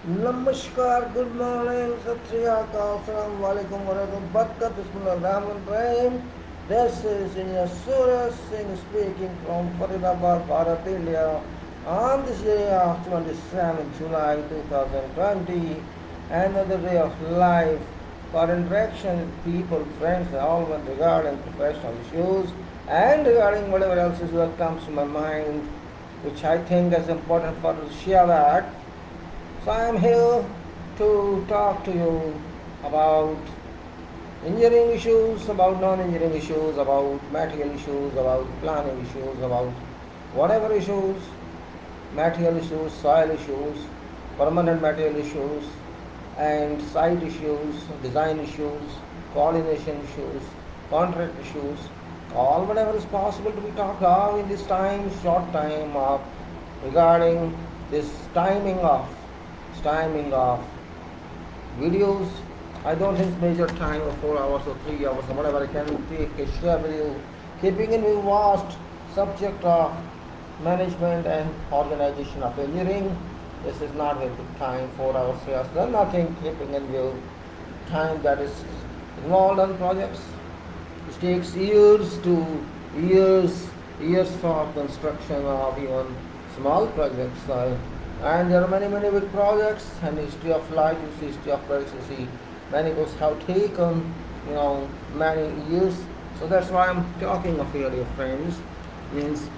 Namaskar, good morning, Sat Sri Akal, Assalamu alaikum wa rahmatullahi wa barakatuh, Bismillah ar-Rahman ar-Rahim. This is Engineer Suraj Singh speaking from Faridabad, Bharat, India on this day of 27 July 2020. Another day of life for interaction with people, friends, all one regarding professional issues and regarding whatever else is what comes to my mind, which I think is important for to share that. So I am here to talk to you about engineering issues, about non-engineering issues, about material issues, about planning issues, about whatever issues, material issues, soil issues, permanent material issues, and site issues, design issues, coordination issues, contract issues, all whatever is possible to be talked of in this time, short time of regarding this timing of videos. I don't think major time of 4 hours or 3 hours or whatever I can take a share with you, keeping in view vast subject of management and organization of engineering. This is not a good time, 4 hours, 3 hours, done nothing, keeping in view time that is involved on projects. It takes years for construction of even small projects. And there are many big projects and history of life, you see, history of projects, you see, many books have taken, many years. So that's why I'm talking of here, dear friends. Means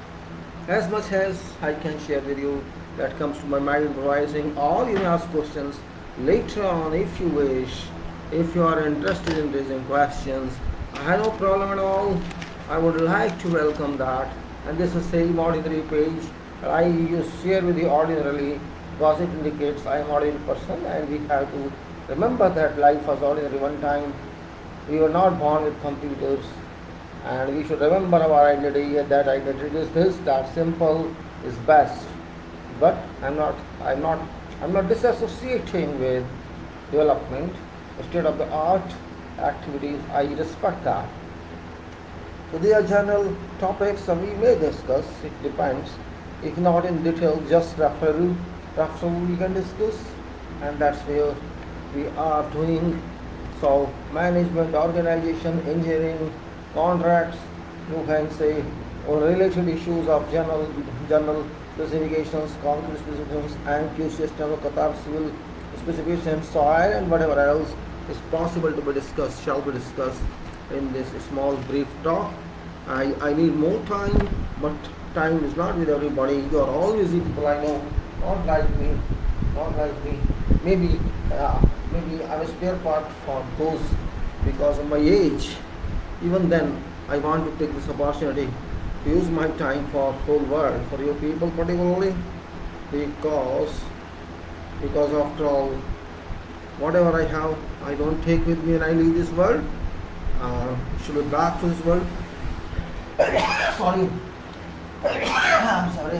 as much as I can share with you that comes to my mind, improvising, or you may ask questions later on if you wish. If you are interested in raising questions, I have no problem at all. I would like to welcome that. And this is same ordinary page I share with you ordinarily because it indicates I am ordinary person, and we have to remember that life was ordinary one time. We were not born with computers, and we should remember our identity. That identity is this, that simple is best. But I'm not disassociating with development, state of the art activities. I respect that. So they are general topics that we may discuss. It depends. If not in detail, just referral we can discuss, and that's where we are doing. So management, organization, engineering, contracts, you can say, or related issues of general specifications, concrete specifications, and Q system, Qatar civil specifications, soil, and whatever else is possible to be discussed shall be discussed in this small brief talk. I need more time, but time is not with everybody. You are all busy people, I know, not like me, not like me. Maybe, maybe I'm a spare part for those because of my age. Even then, I want to take this opportunity to use my time for whole world, for you people particularly, because after all, whatever I have, I don't take with me when I leave this world. Should be back to this world. Sorry. I'm sorry.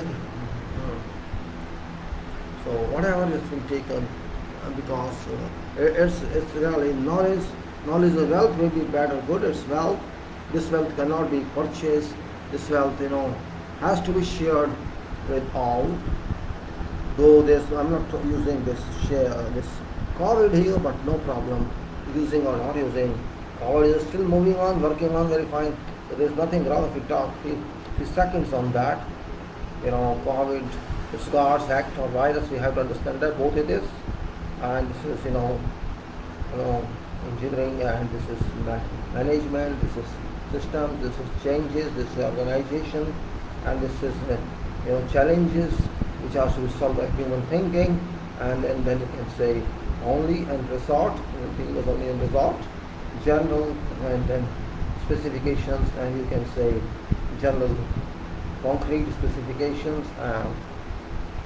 So whatever has been taken, because it's really knowledge of wealth may be bad or good. It's wealth. This wealth cannot be purchased. This wealth, has to be shared with all. Though I'm not using this COVID here, but no problem. Using or not using, COVID is still moving on, working on very fine. So there's nothing wrong if we talk few seconds on that. COVID, it's God's act or virus. We have to understand that both it is, and this is engineering, and this is management. This is systems. This is changes. This is organization, and this is challenges which has to be solved by human thinking. And then you can say only and resort. Thinking is only and resort. General and then specifications, and you can say general concrete specifications and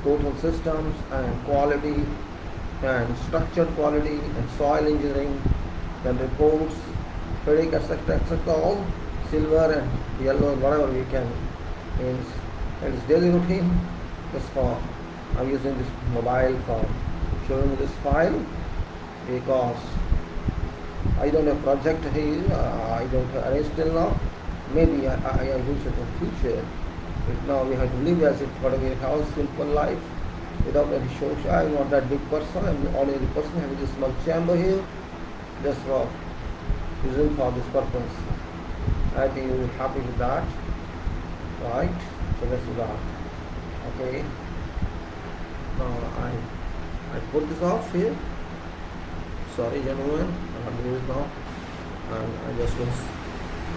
total systems and quality and structured quality and soil engineering, then reports, FIDIC, etc. All silver and yellow and whatever we can means. And it's daily routine. Just for I'm using this mobile for showing this file because I don't have project here. I don't have arrange till now. Maybe I use it in future. But now we have to live as if what we have simple life. without any show. I'm not that big person. I'm the ordinary person having this small chamber here. Just for using for this purpose. I think you'll be happy with that. Right? So let's do that. Okay. Now I put this off here. Sorry gentlemen, I'll do it now. And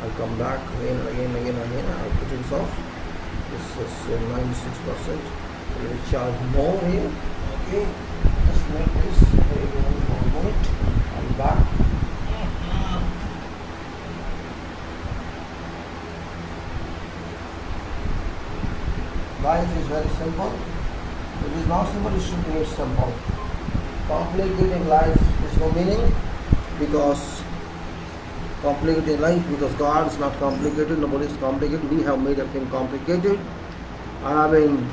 I'll come back again and again and again and again. I'll put this off. This is 96%. We'll charge more here. Okay. Just like this. One minute. I'm back. Life is very simple. It is not simple, it should be simple. Complicating life is no meaning, because complicating life, because God is not complicated, nobody is complicated. We have made everything complicated. I've been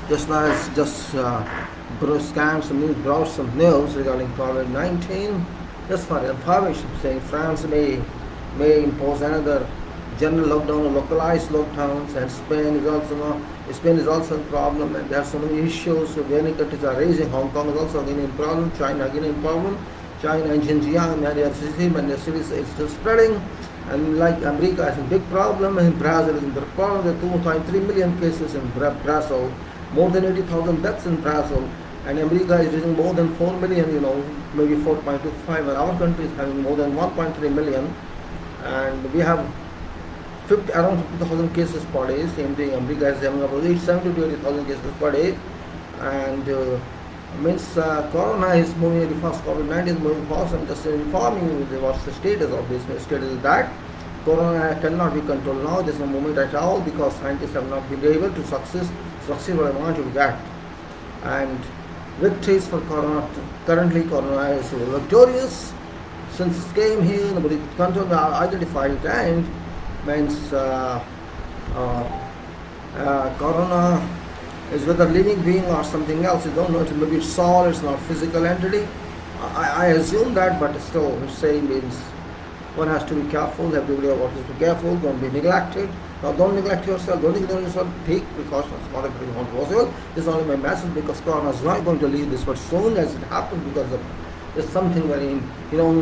just browsed some news regarding COVID-19. Just for information, saying France may impose another general lockdown or localized lockdowns, and Spain is also a problem, and there are so many issues. So many countries are raising. Hong Kong is also again in problem. China again in problem. China and Xinjiang, many cities is still spreading, and like America has a big problem, and Brazil is in the problem. There are 2.3 million cases in Brazil, more than 80,000 deaths in Brazil, and America is reaching more than 4 million, maybe 4.25, and our country is having more than 1.3 million, and we have around 50,000 cases per day. Same thing, America is having about 70 to 80,000 cases per day, and Corona is moving very fast. COVID-19 is moving fast. I'm just informing you what's the status of this. The status is that Corona cannot be controlled now. There's no movement at all, because scientists have not been able to succeed what I want to get. And victories for Corona. Currently, Corona is victorious. Since it came here, nobody could control, identify it, and means Corona is whether living being or something else. You don't know. Maybe it's soul. It's not physical entity. I assume that, but still, saying means one has to be careful. Everybody has to be careful. Don't be neglected. Now, don't neglect yourself. Don't ignore yourself. Take precautions. Whatever you want possible. This is only my message, because Corona is not going to leave this. But soon as it happens, because it's something very,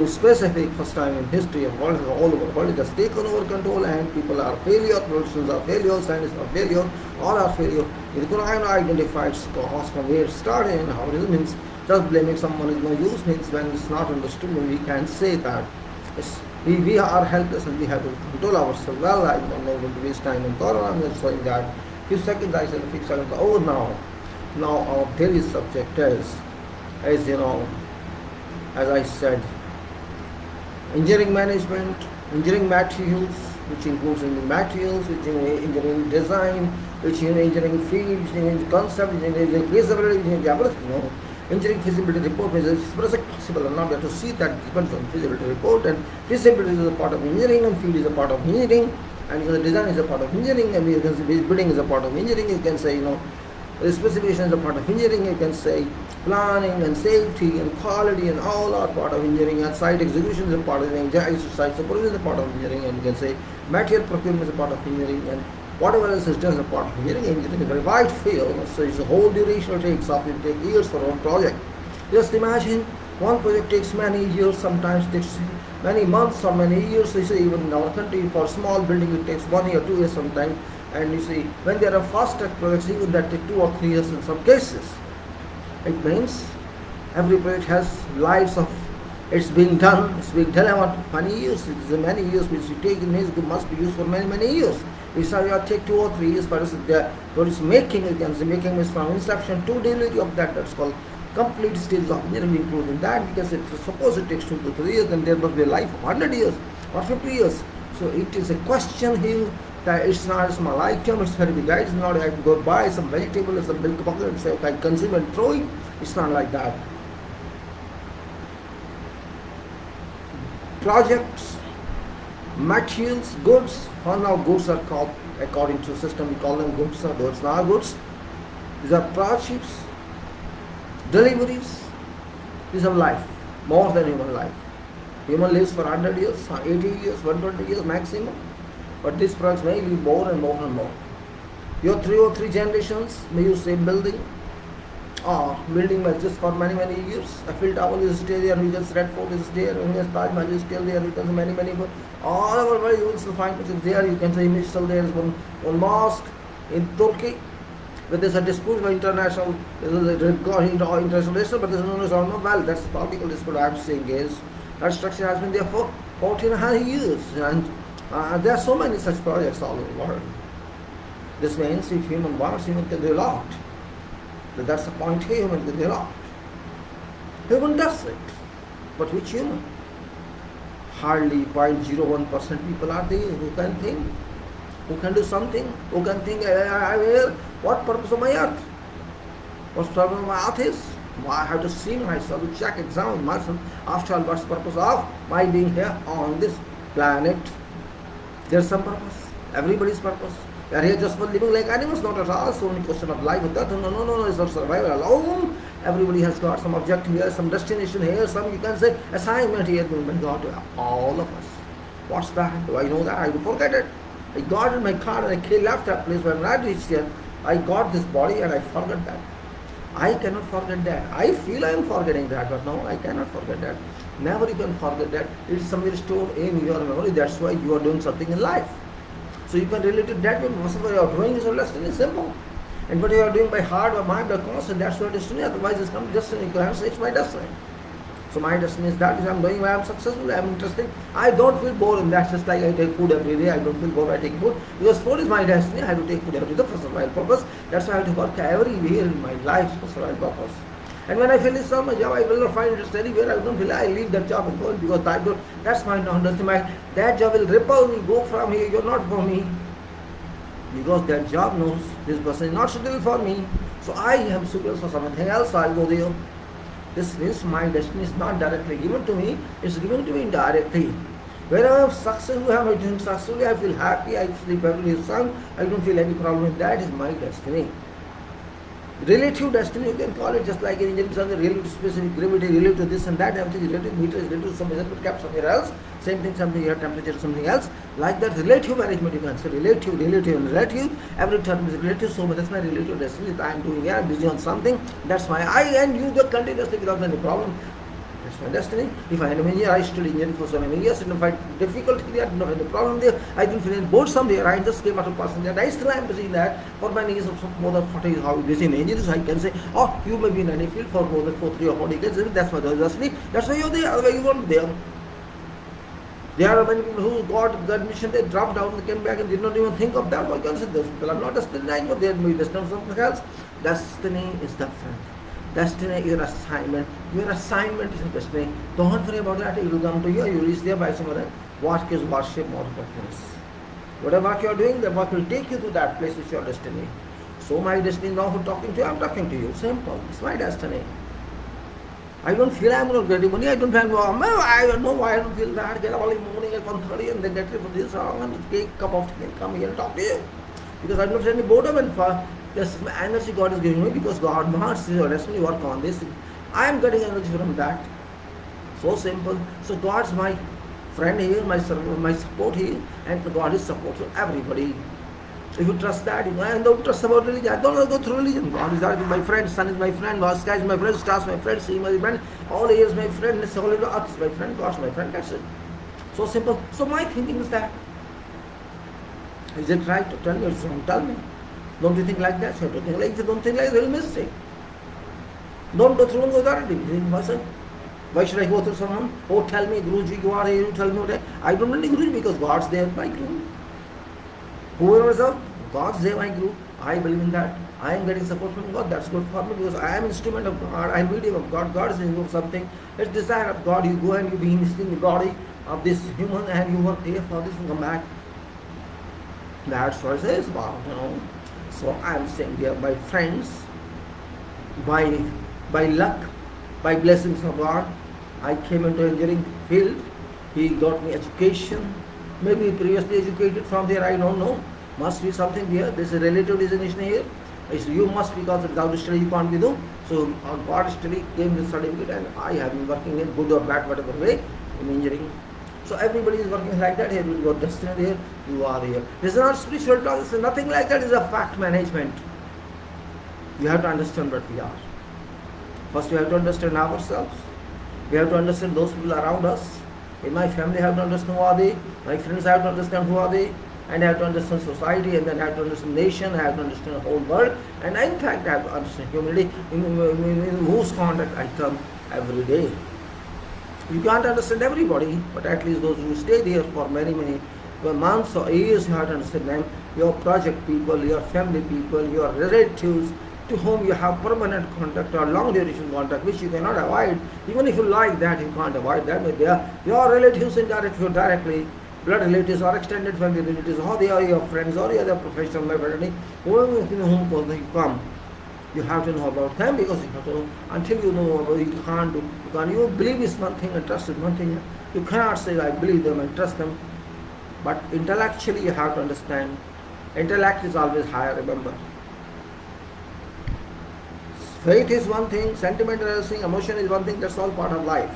specific. First time in history of world, all over the world, it has taken over control, and people are failure. Productions are failure. Scientists are failure. All are failure. You cannot identify its cause from where it started and how it is. Means just blaming someone is no use. Means when it's not understood, when we can say that we are helpless and we have to control ourselves. Well, I'm not going to waste time in Corona. I'm just saying that. Few seconds I said, a few seconds. Oh, now our daily subject is as I said, engineering management, engineering materials, which includes engineering materials, which engineering design, which engineering field, engineering concept, engineering feasibility, engineering everything. Engineering feasibility report means it's possible or not. You have to see that depends on feasibility report, and feasibility is a part of engineering, and field is a part of engineering, and the design is a part of engineering, and building is a part of engineering. You can say, the specification is a part of engineering. You can say planning and safety and quality and all are part of engineering, and site execution is a part of engineering, site supervision is a part of engineering, and you can say material procurement is a part of engineering, and whatever else is done is a part of engineering. Engineering is a very wide field, so it's a whole duration it takes off. It takes years for one project. Just imagine one project takes many years, sometimes takes many months or many years. You see, even in our country, for small building it takes 1 year, 2 years sometimes, and you see when there are fast track projects, even that take 2 or 3 years in some cases. It means every project has lives of it's being done about many years. It is many years which you take, it must be used for many years. It's not you take 2 or 3 years, but it's making, you can say making is from inception to delivery of that. That's called complete stage of engineering, including that, because suppose it takes 2 to 3 years, then there must be a life of 100 years or 50 years. So it is a question here that it's not a small item, it's very big. It's not I can go buy some vegetable or some milk bucket and say, okay, I consume and throw it. It's not like that. Projects, materials, goods. For now, goods are called, according to the system, we call them goods or goods. Now, goods. These are projects, deliveries. These are life, more than human life. Human lives for 100 years, 80 years, 120 years maximum. But these products may live more and more and more. Your 3 or 3 generations may use same building, building just for many years. Eiffel Tower is still there, because Red Fort is there, because Taj Mahal is still there, because many all over the world you will still find which is there. You can say image still there is one mosque in Turkey. But there's a dispute by international, international, but there's no, well, that's the political dispute I'm saying is that structure has been there for 14.5 years, and there are so many such projects all over the world. This means if human wants, human can do a lot. But that's the point here, human can do a lot. Human does it. But which human? Hardly 0.01% people are there who can think, who can do something, who can think, what purpose of my earth? What's the problem of my earth is? I have to see myself, to check, examine myself. After all, what's the purpose of my being here on this planet? There's some purpose. Everybody's purpose. We are here just for living like animals, not at all. So only question of life and death. No, it's not survival alone. Everybody has got some objective here, some destination here, some, you can say, assignment here by God to all of us. What's that? Do I know that? I will forget it. I got in my car and I left that place. When I reached here, I got this body and I forgot that. I cannot forget that. I feel I am forgetting that, but no, I cannot forget that. Never you can forget that. It is somewhere stored in your memory. That's why you are doing something in life. So you can relate it that way. Whatever you are doing is your destiny, simple. And what you are doing by heart or mind or conscience, that's your destiny. Otherwise, it's come destiny. You can say it's my destiny. So my destiny is that. If I am doing, I am successful, I am interested. I don't feel bored, and that's just like I take food every day. I don't feel bored by taking food, because food is my destiny. I have to take food every day for survival purpose. That's why I have to work every day in my life for survival purpose. And when I finish on my job, I will not find it anywhere. I don't feel I leave that job and go, because that's my non-destiny. That job will repel me. Go from here. You're not for me. Because that job knows this person is not suitable for me. So I am suitable for something else. So I'll go there. This means my destiny is not directly given to me. It's given to me indirectly. When I am successful, I am doing successfully, I feel happy. I sleep every night. I don't feel any problem. That is my destiny. Relative destiny, you can call it, just like in engineering, relative to specific gravity, relative to this and that, everything relative, meter is relative to some measurement cap somewhere else, same thing, something here, temperature, something else, like that. Relative management, you can say relative, every term is relative. So that's my relative destiny. If I am doing here, I'm busy on something, that's my I and you do continuously without any problem. That's my destiny. If I am an engineer, I study engineering for so many years, I don't find difficulty there, I don't have any problem there, I don't feel any bored somewhere, I just came out of passing that. I still am busy in that for many years, more than 40 years, how busy in engineering. So I can say, oh, you may be in any field for more than 3 or 40 years, that's my destiny, that's why you're there, otherwise you won't be there. There are many people who got the admission, they dropped out and came back and did not even think of that. Why can I say this? People are not destined, but they may be destined for something else. Destiny is different. Destiny is your assignment. Your assignment is your destiny. Don't worry about that. It will come to you. You reach there by someone else. Work is worship, more purpose. Whatever work you are doing, the work will take you to that place which is your destiny. So my destiny now for talking to you, I am talking to you. Simple. It's my destiny. I don't feel I am not getting money. I don't feel, I don't know why I don't feel that. Get up early morning at 1:30 and then get ready for this song and take a cup of tea and come here and talk to you. Because I don't feel any boredom and yes, my energy God is giving me, because God wants your destiny, work on this. I am getting energy from that. So simple. So God's my friend here, my support here, and God is support for everybody. If you trust that, I don't trust about religion. I don't go through religion. God is my friend, sun is my friend, sky is my friend, stars is my friend, sea is my friend, all air is my friend, this whole earth is my friend, God is my friend. That's it. So simple. So my thinking is that. Is it right to tell me or is it wrong? Tell me. Don't you think like that? So think like, if you don't think like that, you'll mistake. Don't go through an authority. Why should I go through someone? Oh, tell me, Guruji, you are here, you tell me what I don't need Guruji, because God's there, my Guru. Whoever is out, God's there, my Guru. I believe in that. I am getting support from God. That's good for me, because I am instrument of God. I am medium of God. God is in something. It's desire of God. You go and you be in the body of this human and you work here for this and come back. That's what it says about, So I am saying, dear my friends, by luck, by blessings of God, I came into engineering field. He got me education. Maybe previously educated from there, I don't know. Must be something here. There's a relative designation here. You must, because without study you can't be do. So God study gave me the certificate, and I have been working in good or bad, whatever way, in engineering. So everybody is working like that. Here you got destiny here, you are here. This is not spiritual talk, this is nothing like that, it's a fact management. You have to understand what we are. First we have to understand ourselves. We have to understand those people around us. In my family, I have to understand who are they. My friends, I have to understand who are they. And I have to understand society, and then I have to understand nation, I have to understand the whole world, and in fact I have to understand humanity in whose contact I come every day. You can't understand everybody, but at least those who stay there for many months or years, you have to understand them. Your project people, your family people, your relatives, to whom you have permanent contact or long duration contact, which you cannot avoid. Even if you like that, you can't avoid that. But they are your relatives indirectly or directly, blood relatives or extended family relatives, or they are your friends or your professional fraternity, whom you come. You have to know about them, because you have to know. Until you know about it, you can't do. You believe is one thing and trust is one thing. You cannot say I believe them and trust them. But intellectually you have to understand. Intellect is always higher, remember. Faith is one thing, sentimental is one thing, emotion is one thing, that's all part of life.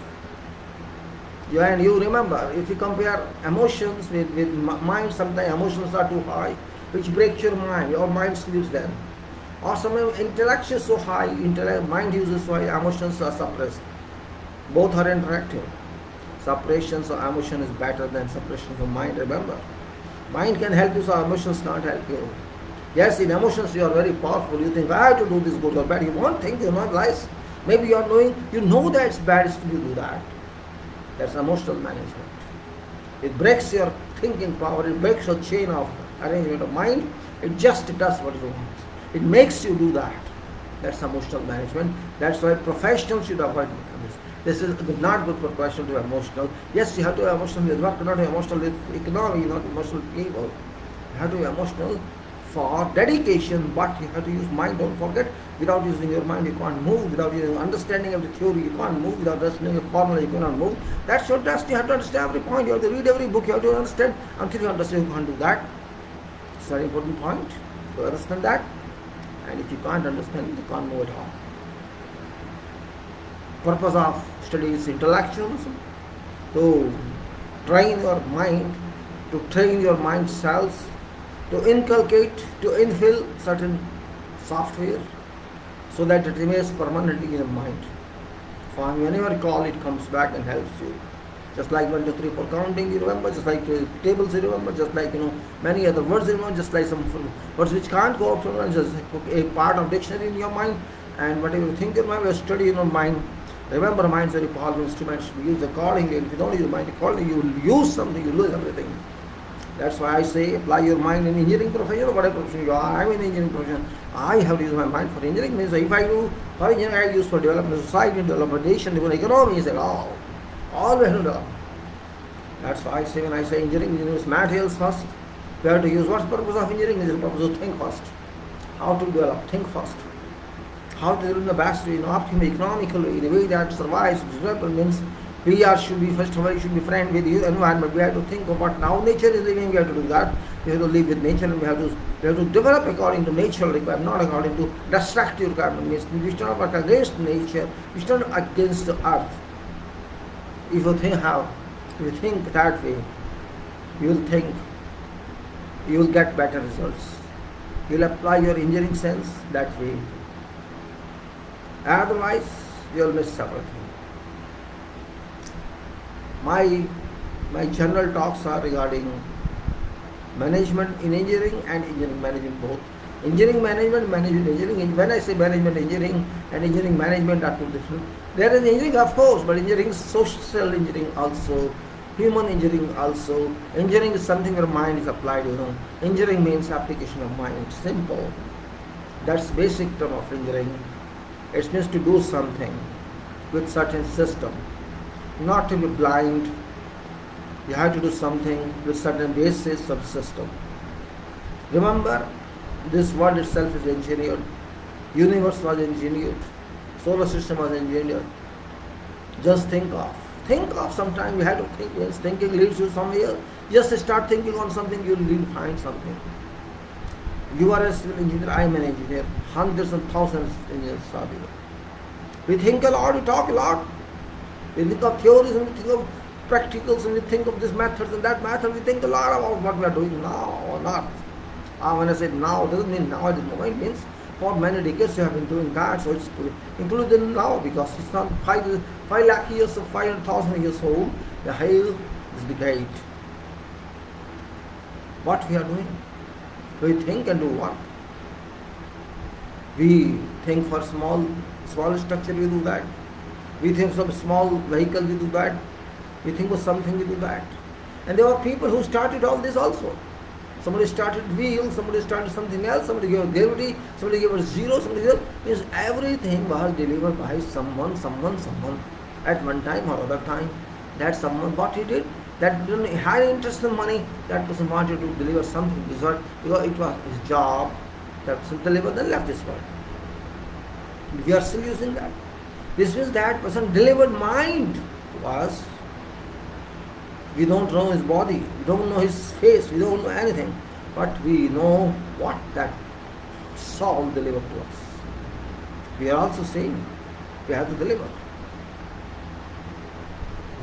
And you remember, if you compare emotions with mind, sometimes emotions are too high, which breaks your mind sleeps then. Or sometimes intellect is so high, mind uses so high, emotions are suppressed. Both are interactive. Suppressions of emotion is better than suppressions of mind, remember. Mind can help you, so emotions can't help you. Yes, in emotions you are very powerful. You think, I have to do this good or bad. You won't think, you not lies. Maybe you are knowing, you know that it's bad, still you do that. That's emotional management. It breaks your thinking power, it breaks your chain of arrangement of mind. It just does what you want. It makes you do that. That's emotional management. That's why professionals should avoid this. This is not good for professional to be emotional. Yes, you have to be emotional with work, not emotional with economy, not emotional with people. You have to be emotional for dedication, but you have to use mind. Don't forget, without using your mind you can't move. Without using understanding of the theory you can't move. Without understanding a formula you cannot move. That's your test. You have to understand every point. You have to read every book. You have to understand. Until you understand, you can't do that. It's a very important point to understand that. And if you can't understand, you can't move at all. Purpose of study is intellectualism, to train your mind, to train your mind cells, to inculcate, to infill certain software so that it remains permanently in your mind. Whenever you call, it comes back and helps you. Just like 1, 2, 3, 4 counting, you remember, just like tables you remember, just like many other words you remember, just like some words which can't go out from just a part of dictionary in your mind, and whatever you think you remember, study in your mind. Remember, mind is a very powerful instrument to use accordingly. If you don't use your mind accordingly, you will use something, you lose everything. That's why I say apply your mind in engineering profession or whatever profession you are. I'm in engineering profession. I have to use my mind for engineering. Means if I do for engineering, I use for development of society, development of nation, even economy, all we have to develop. That's why I say when I say engineering, use materials first. We have to use what's the purpose of engineering? Is the purpose to think first. How to develop, think first. How to develop the best way, optimally, economically, in a way that survives. Development means we should be, first of all, you should be friend with the environment. We have to think of what now nature is living, we have to do that. We have to live with nature, and we have to develop according to natural requirement, not according to destructive requirement. Means we should not work against nature, we should not against the earth. If you think that way, you will get better results. You will apply your engineering sense that way. Otherwise, you will miss everything. My general talks are regarding management in engineering and engineering management both. Engineering management, engineering. When I say management engineering and engineering management are two different. There is engineering, of course, but engineering is social engineering also, human engineering also. Engineering is something where mind is applied. Engineering means application of mind. Simple. That's basic term of engineering. It means to do something with certain system. Not to be blind. You have to do something with certain basis of system. Remember, this world itself is engineered. Universe was engineered. Solar system was engineered. Just think of sometime you have to think. Once thinking leads you somewhere, just start thinking on something, you will find something. You are a civil engineer, I am an engineer. Hundreds and thousands of engineers are there. We think a lot, we talk a lot. We think of theories and we think of practicals and we think of this method and that method. We think a lot about what we are doing now or not. When I say now, it doesn't mean now at this moment. It means For many decades you have been doing that, so it's included now because it's not 5 lakh years or 500,000 years old. The hail is the gate. What we are doing? We think and do what? We think for small structure, we do that. We think for small vehicle, we do that. We think for something, we do that. And there were people who started all this also. Somebody started wheel, somebody started something else, somebody gave gravity, somebody gave us zero, somebody gave means everything was delivered by someone at one time or other time. That someone, what he did, that didn't had interest in money, that person wanted to deliver something because it was his job. That person delivered, then left this world. We are still using that. This means that person delivered mind to us. We don't know his body, we don't know his face, we don't know anything, but we know what that soul delivered to us. We are also saying we have to deliver.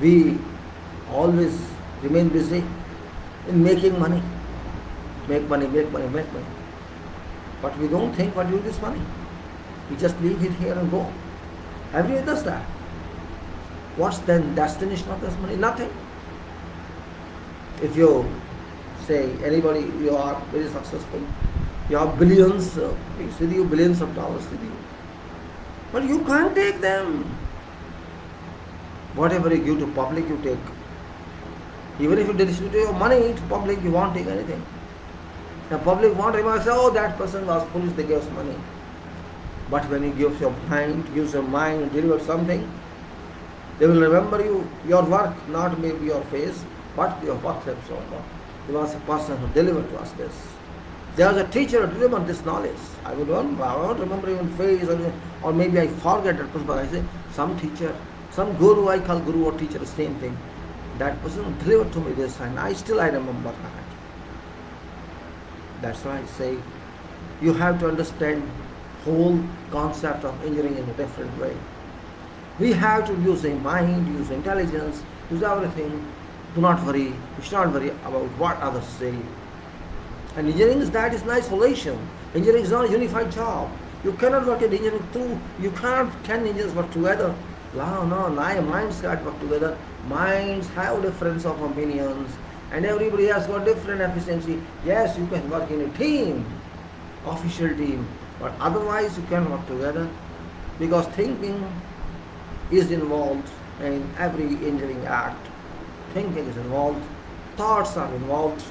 We always remain busy in making money. Make money. But we don't think what to do with this money. We just leave it here and go. Everyone does that. What's then destination of this money? Nothing. If you say anybody, you are very successful, you have billions with you, billions of dollars with you, but you can't take them. Whatever you give to public, you take. Even if you distribute your money to public, you won't take anything. The public won't remark, say, oh, that person was foolish, they gave us money. But when you give your mind, deliver something, they will remember you, your work, not maybe your face, but your work has shown. There was a person who delivered to us this. There was a teacher who delivered this knowledge. I won't remember even face, or maybe I forget that person, but I say, some teacher, some guru, I call guru or teacher, the same thing. That person delivered to me this, and I remember that. That's why I say, you have to understand whole concept of engineering in a different way. We have to use a mind, use intelligence, use everything. Do not worry, we should not worry about what others say. And engineering is that is in isolation. Engineering is not a unified job. You cannot work in engineering through, you can't 10 engineers work together. No, 9 minds can't work together. Minds have difference of opinions and everybody has got different efficiency. Yes, you can work in a team, official team, but otherwise you can work together because thinking is involved in every engineering act. Thinking is involved, thoughts are involved,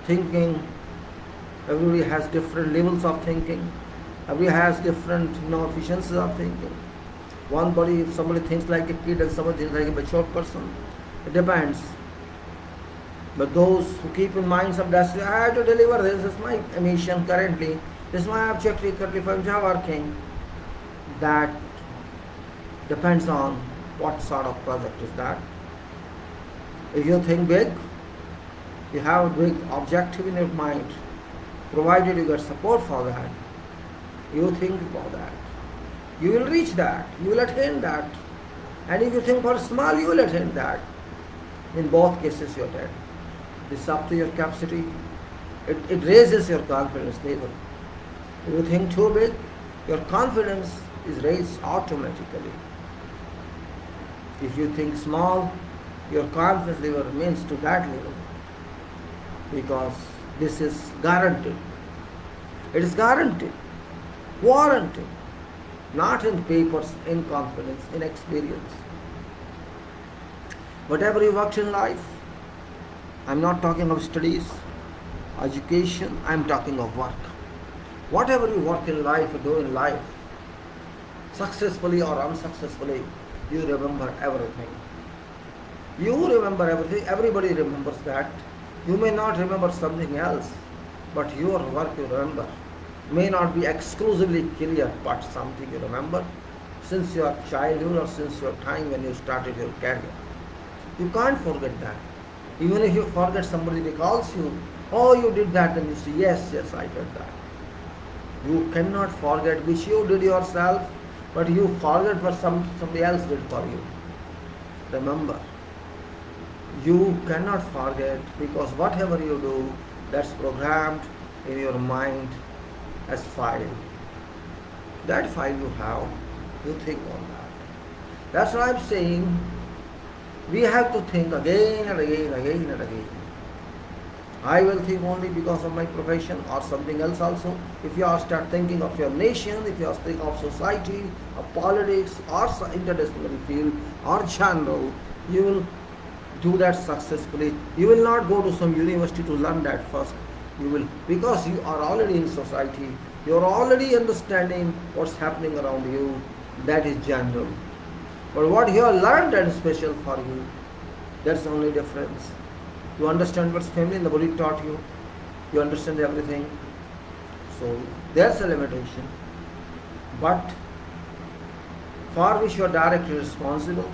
thinking, everybody has different levels of thinking, everybody has different efficiencies of thinking. If somebody thinks like a kid and somebody thinks like a mature person, it depends. But those who keep in mind some destiny, I have to deliver this is my mission currently, this is my objective currently for working. That depends on what sort of project is that. If you think big, you have a big objective in your mind, provided you get support for that, you think about that, you will reach that, you will attain that. And if you think for small, you will attain that. In both cases you attain. This is up to your capacity. It raises your confidence level. If you think too big, your confidence is raised automatically. If you think small, your confidence level remains to that level, because this is guaranteed. It is guaranteed, warranted, not in papers, in confidence, in experience. Whatever you worked in life, I'm not talking of studies, education, I'm talking of work. Whatever you work in life, you do in life, successfully or unsuccessfully, you remember everything. You remember everything, everybody remembers that. You may not remember something else, but your work you remember. May not be exclusively clear, but something you remember since your childhood or since your time when you started your career. You can't forget that. Even if you forget, somebody recalls you, oh, you did that, then you say, yes, I did that. You cannot forget which you did yourself, but you forget what somebody else did for you. Remember, you cannot forget, because whatever you do, that's programmed in your mind as file. that file you have, you think on that. That's what I'm saying. We have to think again and again, again and again. I will think only because of my profession or something else also. If you are start thinking of your nation, if you are thinking of society, of politics, or interdisciplinary field, or general, you will do that successfully. You will not go to some university to learn that first. You will, because you are already in society, you are already understanding what's happening around you. That is general. But what you have learned that is special for you, that's the only difference. You understand what's family and the body taught you. You understand everything. So there's a limitation. But for which you are directly responsible,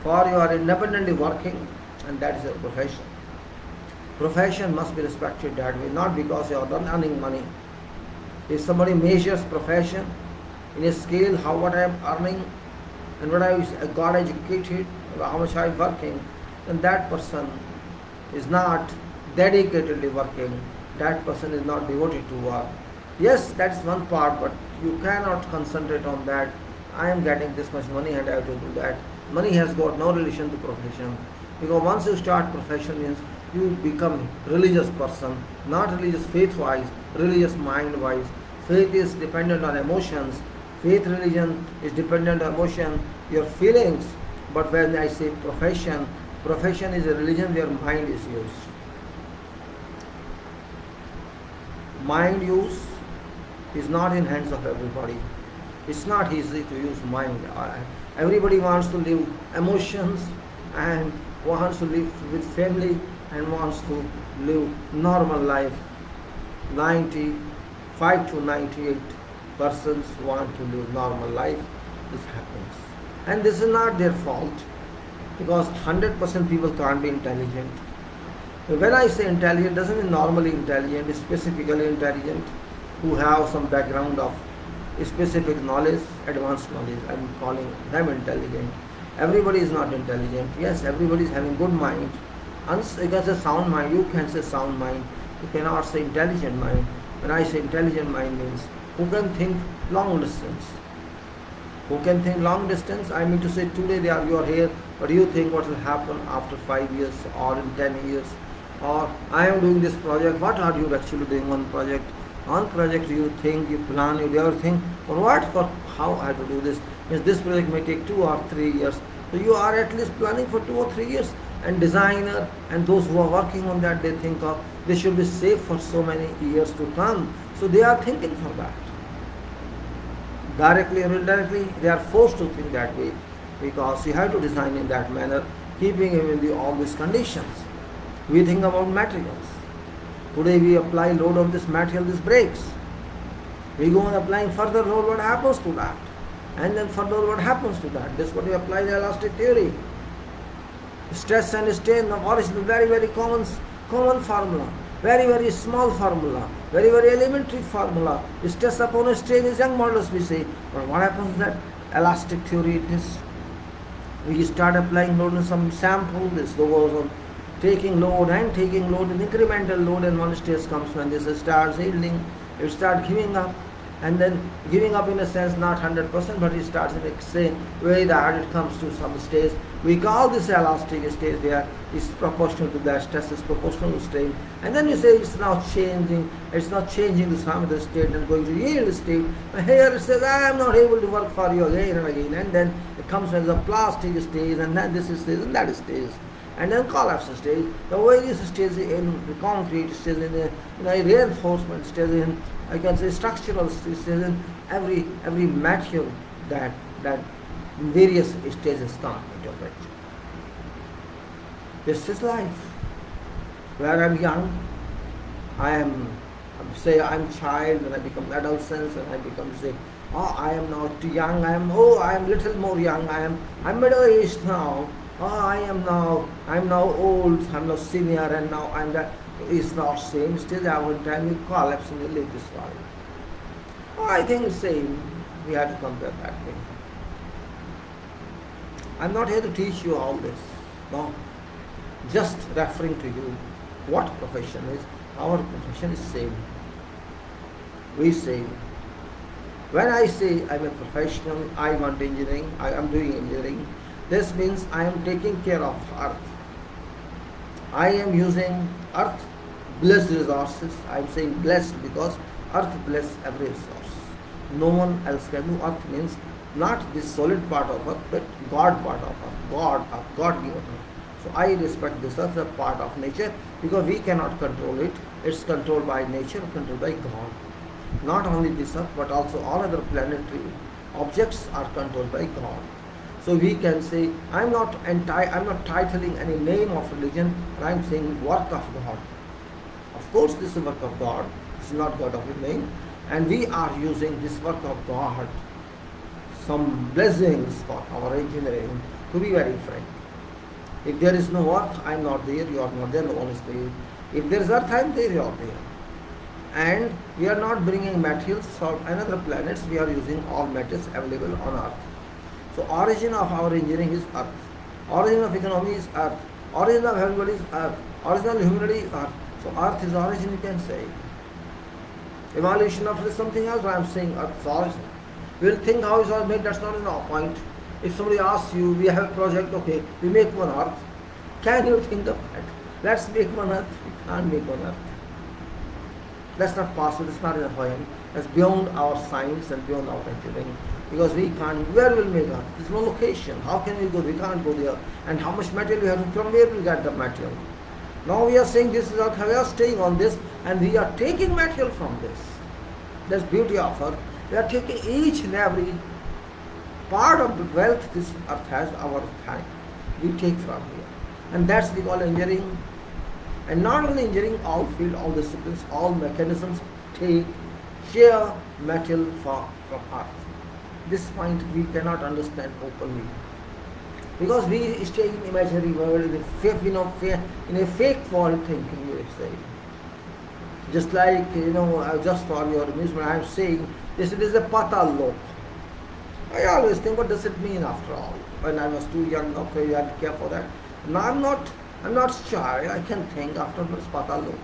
for you are independently working, and that is your profession. Profession must be respected that way, not because you are done earning money. If somebody measures profession in a scale, how what I am earning and what I got educated, how much I am working, then that person is not dedicatedly working. That person is not devoted to work. Yes, that's one part, but you cannot concentrate on that. I am getting this much money and I have to do that. Money has got no relation to profession. Because once you start profession means you become religious person, not religious faith-wise, religious mind-wise. Faith is dependent on emotions. Faith religion is dependent on emotion, your feelings. But when I say profession, profession is a religion where mind is used. Mind use is not in hands of everybody. It's not easy to use mind. Everybody wants to live emotions and wants to live with family and wants to live normal life. 95 to 98 persons want to live normal life. This happens. And this is not their fault, because 100% people can't be intelligent. When I say intelligent, doesn't mean normally intelligent, specifically intelligent, who have some background of specific knowledge, advanced knowledge. I'm calling them intelligent. Everybody is not intelligent. Yes, everybody is having good mind. You can say sound mind, you can say sound mind. You cannot say intelligent mind. When I say intelligent mind means who can think long distance. Who can think long distance? I mean to say today you are here, but you think what will happen after 5 years or in 10 years. Or I am doing this project, what are you actually doing on project? On project you think, you plan, you do everything. For what? For how I have to do this? Means this project may take 2 or 3 years. So you are at least planning for 2 or 3 years. And designer and those who are working on that, they think of they should be safe for so many years to come. So they are thinking for that. Directly or indirectly, they are forced to think that way, because you have to design in that manner, keeping in all these conditions. We think about materials. Today we apply load on this material, this breaks. We go on applying further load, what happens to that? And then further what happens to that? This is what we apply the elastic theory. Stress and strain, the original very, very common formula. Very, very small formula. Very, very elementary formula. Stress upon strain is Young modulus, we say. But what happens is that elastic theory it is. We start applying load on some sample, this goes on taking load and taking load, an incremental load, and one stage comes when this starts yielding, it starts giving up, and then giving up in a sense not 100%, but it starts in saying way that it comes to some stage. We call this elastic stage where it's proportional to that, stress is proportional to strain, and then you say it's now changing to some other state and going to yield state. But here it says I am not able to work for you again and again, and then it comes as a plastic stage, and then this is stage and that is stage. And then collapse stage, the various stages in the concrete stage, in a reinforcement stage, in I can say structural stage, in every material that various stages come into picture. This is life. Where I'm young, I'm child, when I become adolescence, and I become say, oh, I am now too young, I am little more young, I'm middle aged now. I'm now old, I'm now senior, and now I'm that. It's not same. Still, every time you collapse in the latest one. I think it's same. We have to compare that thing. I'm not here to teach you all this. No. Just referring to you what profession is. Our profession is same. We say When I say I'm a professional, I want engineering, I am doing engineering, this means I am taking care of earth. I am using earth blessed resources. I am saying blessed because earth bless every resource. No one else can do. Earth means not this solid part of earth, but God part of earth, God given earth. So I respect this as a part of nature because we cannot control it. It's controlled by nature, controlled by God. Not only this earth, but also all other planetary objects are controlled by God. So we can say, I'm not titling any name of religion, but I'm saying work of God. Of course, this is work of God. This is not God of a name. And we are using this work of God, some blessings for our engineering, to be very frank. If there is no earth, I'm not there, you are not there, no one is there. If there is earth, I'm there, you are there. And we are not bringing materials from another planets, we are using all metals available on earth. So origin of our engineering is earth. Origin of economy is earth. Origin of everybody is earth. Origin of humanity is earth. So earth is origin, you can say. Evolution of something else, I am saying earth is origin. We will think how is earth made, that's not our point. If somebody asks you, we have a project, okay, we make one earth. Can you think of that? Let's make one earth. We can't make one earth. That's not possible, it's not in a poem. That's beyond our science and beyond our engineering. Because we can't, where will we go? There's no location. How can we go? We can't go there. And how much material we have, from where we get the material? Now we are saying this is earth, we are staying on this and we are taking material from this. That's beauty of earth. We are taking each and every part of the wealth this earth has, our time. We take from here. And that's we call engineering. And not only engineering, all field, all disciplines, all mechanisms share material from earth. This point we cannot understand openly. Because we stay in imaginary world, in a fake world thinking, you say. Just like, just for your amusement, I am saying, this is a patal lok. I always think, what does it mean after all? When I was too young, okay, I had to care for that. Now I'm not shy, I can think after this patal lok.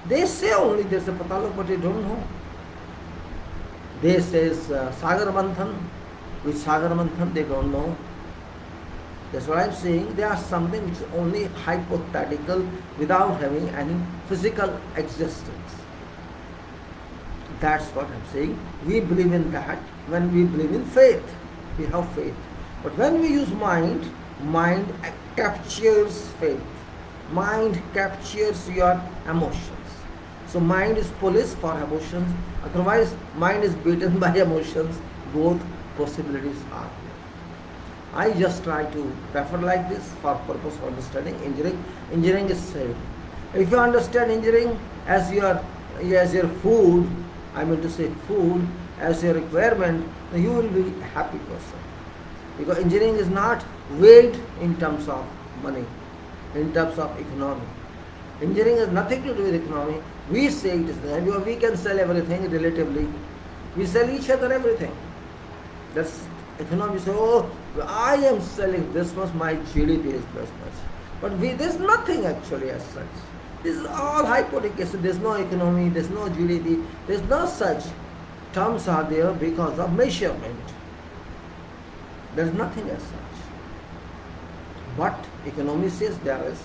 They say only there's a patal lok, but they don't know. They say Sagar Manthan, which Sagar Manthan they don't know. That's what I'm saying. They are something which is only hypothetical without having any physical existence. That's what I'm saying. We believe in that when we believe in faith. We have faith. But when we use mind captures faith. Mind captures your emotions. So mind is police for emotions. Otherwise, mind is beaten by emotions. Both possibilities are there. I just try to refer like this for purpose of understanding engineering. Engineering is safe. If you understand engineering as your food, I mean to say food as your requirement, then you will be a happy person. Because engineering is not weighed in terms of money, in terms of economy. Engineering has nothing to do with economy. We say it is there because we can sell everything relatively. We sell each other everything. That's economy. So, oh, I am selling this much, my GDP is this much. But there's nothing actually as such. This is all hypothetical. There's no economy, there's no GDP, there's no such. Terms are there because of measurement. There's nothing as such. But economy says there is.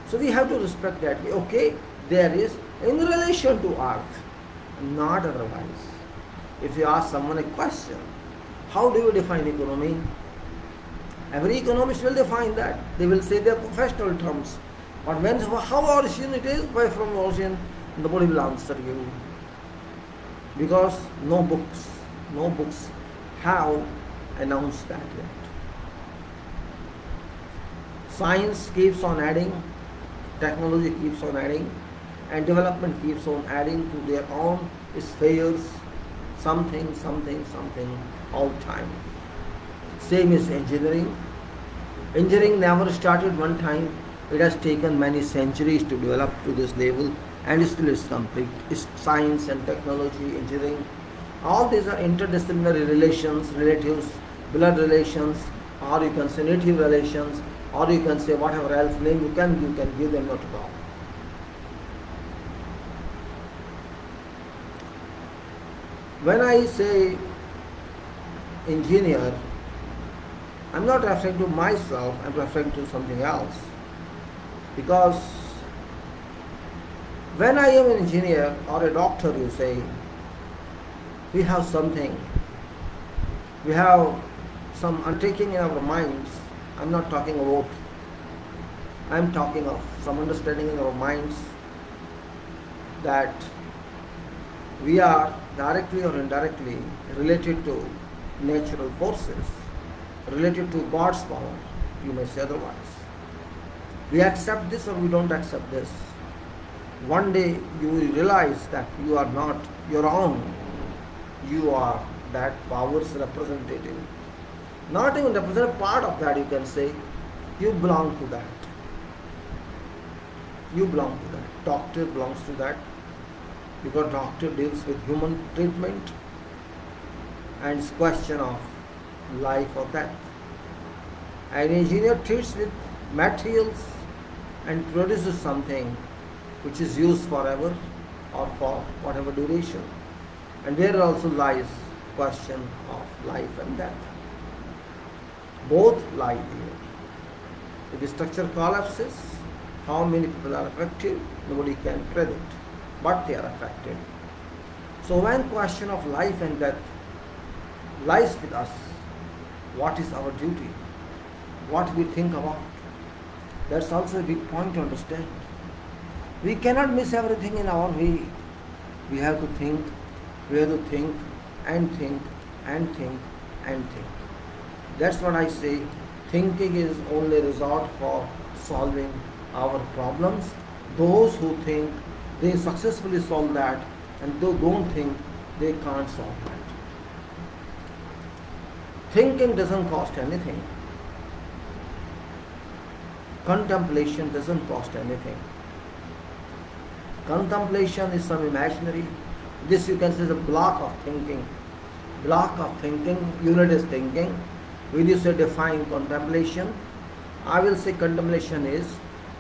So we have to respect that. Okay, there is in relation to earth, not otherwise. If you ask someone a question, how do you define economy? Every economist will define that. They will say their professional terms. But how origin it is, why from origin, nobody will answer you. Because no books have announced that yet. Science keeps on adding, technology keeps on adding, and development keeps on adding to their own spheres, something all the time. Same is engineering. Engineering never started one time. It has taken many centuries to develop to this level, and still is complete. It's science and technology, engineering. All these are interdisciplinary relations, relatives, blood relations, or you can say native relations, or you can say whatever else name you can give them not at all. When I say engineer, I'm not referring to myself, I'm referring to something else. Because when I am an engineer or a doctor, you say, we have something, we have some undertaking in our minds. I'm not talking about, I'm talking of some understanding in our minds that we are directly or indirectly related to natural forces, related to God's power, you may say otherwise. We accept this or we don't accept this. One day you will realize that you are not your own, you are that power's representative. Not even represent part of that, you can say, you belong to that. You belong to that. Doctor belongs to that, because doctor deals with human treatment and it's question of life or death. An engineer treats with materials and produces something which is used forever or for whatever duration. And there also lies question of life and death. Both lie here. If the structure collapses, how many people are affected? Nobody can predict, but they are affected. So when question of life and death lies with us, what is our duty? What we think about? That's also a big point to understand. We cannot miss everything in our way. We have to think, we have to think and think and think and think. That's what I say. Thinking is only resort for solving our problems. Those who think, they successfully solve that, and those who don't think, they can't solve that. Thinking doesn't cost anything. Contemplation doesn't cost anything. Contemplation is some imaginary. This you can say is a block of thinking. Block of thinking, unit is thinking. Will you say define contemplation? I will say contemplation is,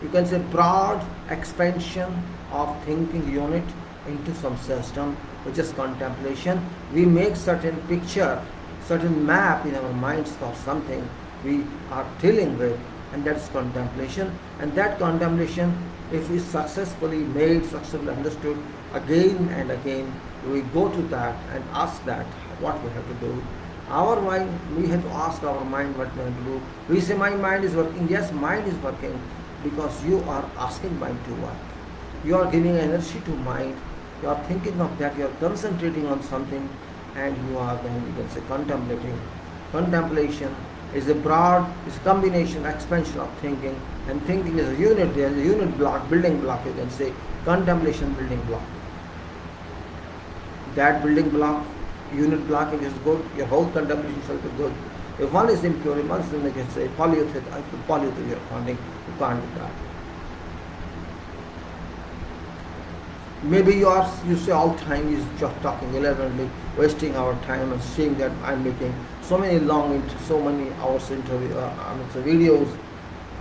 you can say broad expansion of thinking unit into some system, which is contemplation. We make certain picture, certain map in our minds for something we are dealing with, and that's contemplation. And that contemplation, if we successfully made, successfully understood, again and again, we go to that and ask that what we have to do. Our mind, we have to ask our mind what we have to do. We say my mind is working. Yes, mind is working, because you are asking mind to work. You are giving energy to mind. You are thinking of that. You are concentrating on something, and you are then, you can say, contemplating. Contemplation is a broad, is combination, expansion of thinking, and thinking is a unit. There is a unit block, building block. You can say contemplation building block. That building block, unit block, if it is good, your whole contemplation shall be good. If one is impure, if one is, you can say, polluted, I feel polluted, you are finding, you can't do that. Maybe you say all time is just talking irrelevantly, wasting our time and seeing that I'm making so many so many hours interview, videos.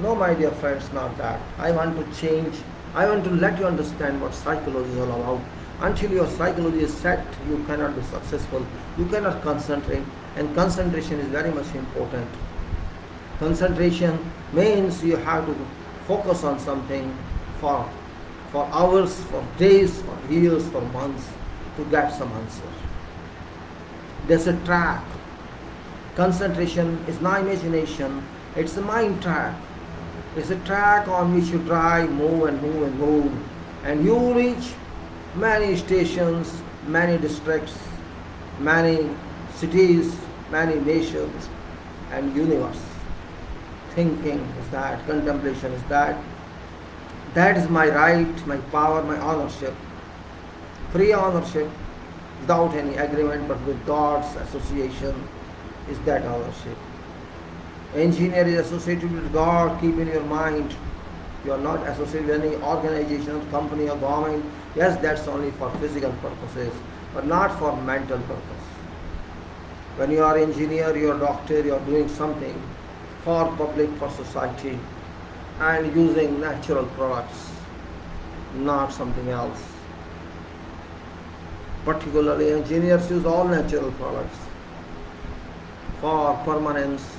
No, my dear friends, not that. I want to change. I want to let you understand what psychology is all about. Until your psychology is set, you cannot be successful. You cannot concentrate, and concentration is very much important. Concentration means you have to focus on something for hours, for days, for years, for months to get some answer. There's a track. Concentration is not imagination, it's a mind track. It's a track on which you drive, move and move and move, and you reach many stations, many districts, many cities, many nations and universe. Thinking is that, contemplation is that. That is my right, my power, my ownership. Free ownership, without any agreement, but with God's association, is that ownership. Engineer is associated with God, keep in your mind. You are not associated with any organization, company or government. Yes, that's only for physical purposes, but not for mental purpose. When you are engineer, you are doctor, you are doing something for public, for society, and using natural products, not something else. Particularly engineers use all natural products for permanence,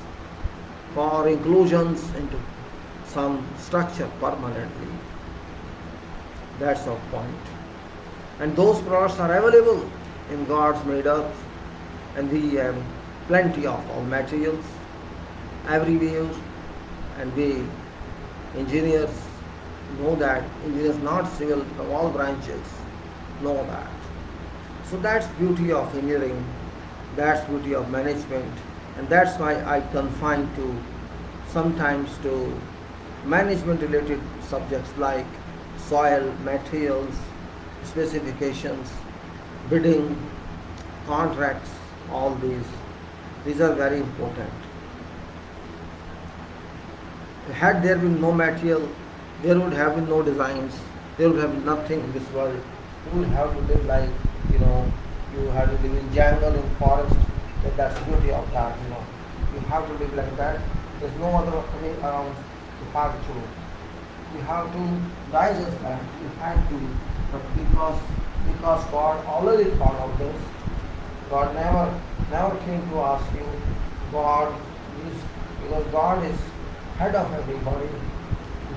for inclusions into some structure permanently. That's our point. And those products are available in God's made earth, and we have plenty of all materials everywhere, and we engineers know that, engineers not civil from all branches know that. So that's beauty of engineering, that's beauty of management, and that's why I confine to sometimes to management related subjects like soil, materials, specifications, bidding, contracts, all these are very important. Had there been no material, there would have been no designs, there would have been nothing in this world. You would have to live like, you have to live in jungle, in forest. That's the beauty of that, You have to live like that. There's no other way around. You have to digest that. You have to, but because God already thought of this. God never came to ask you. Because God is head of everybody.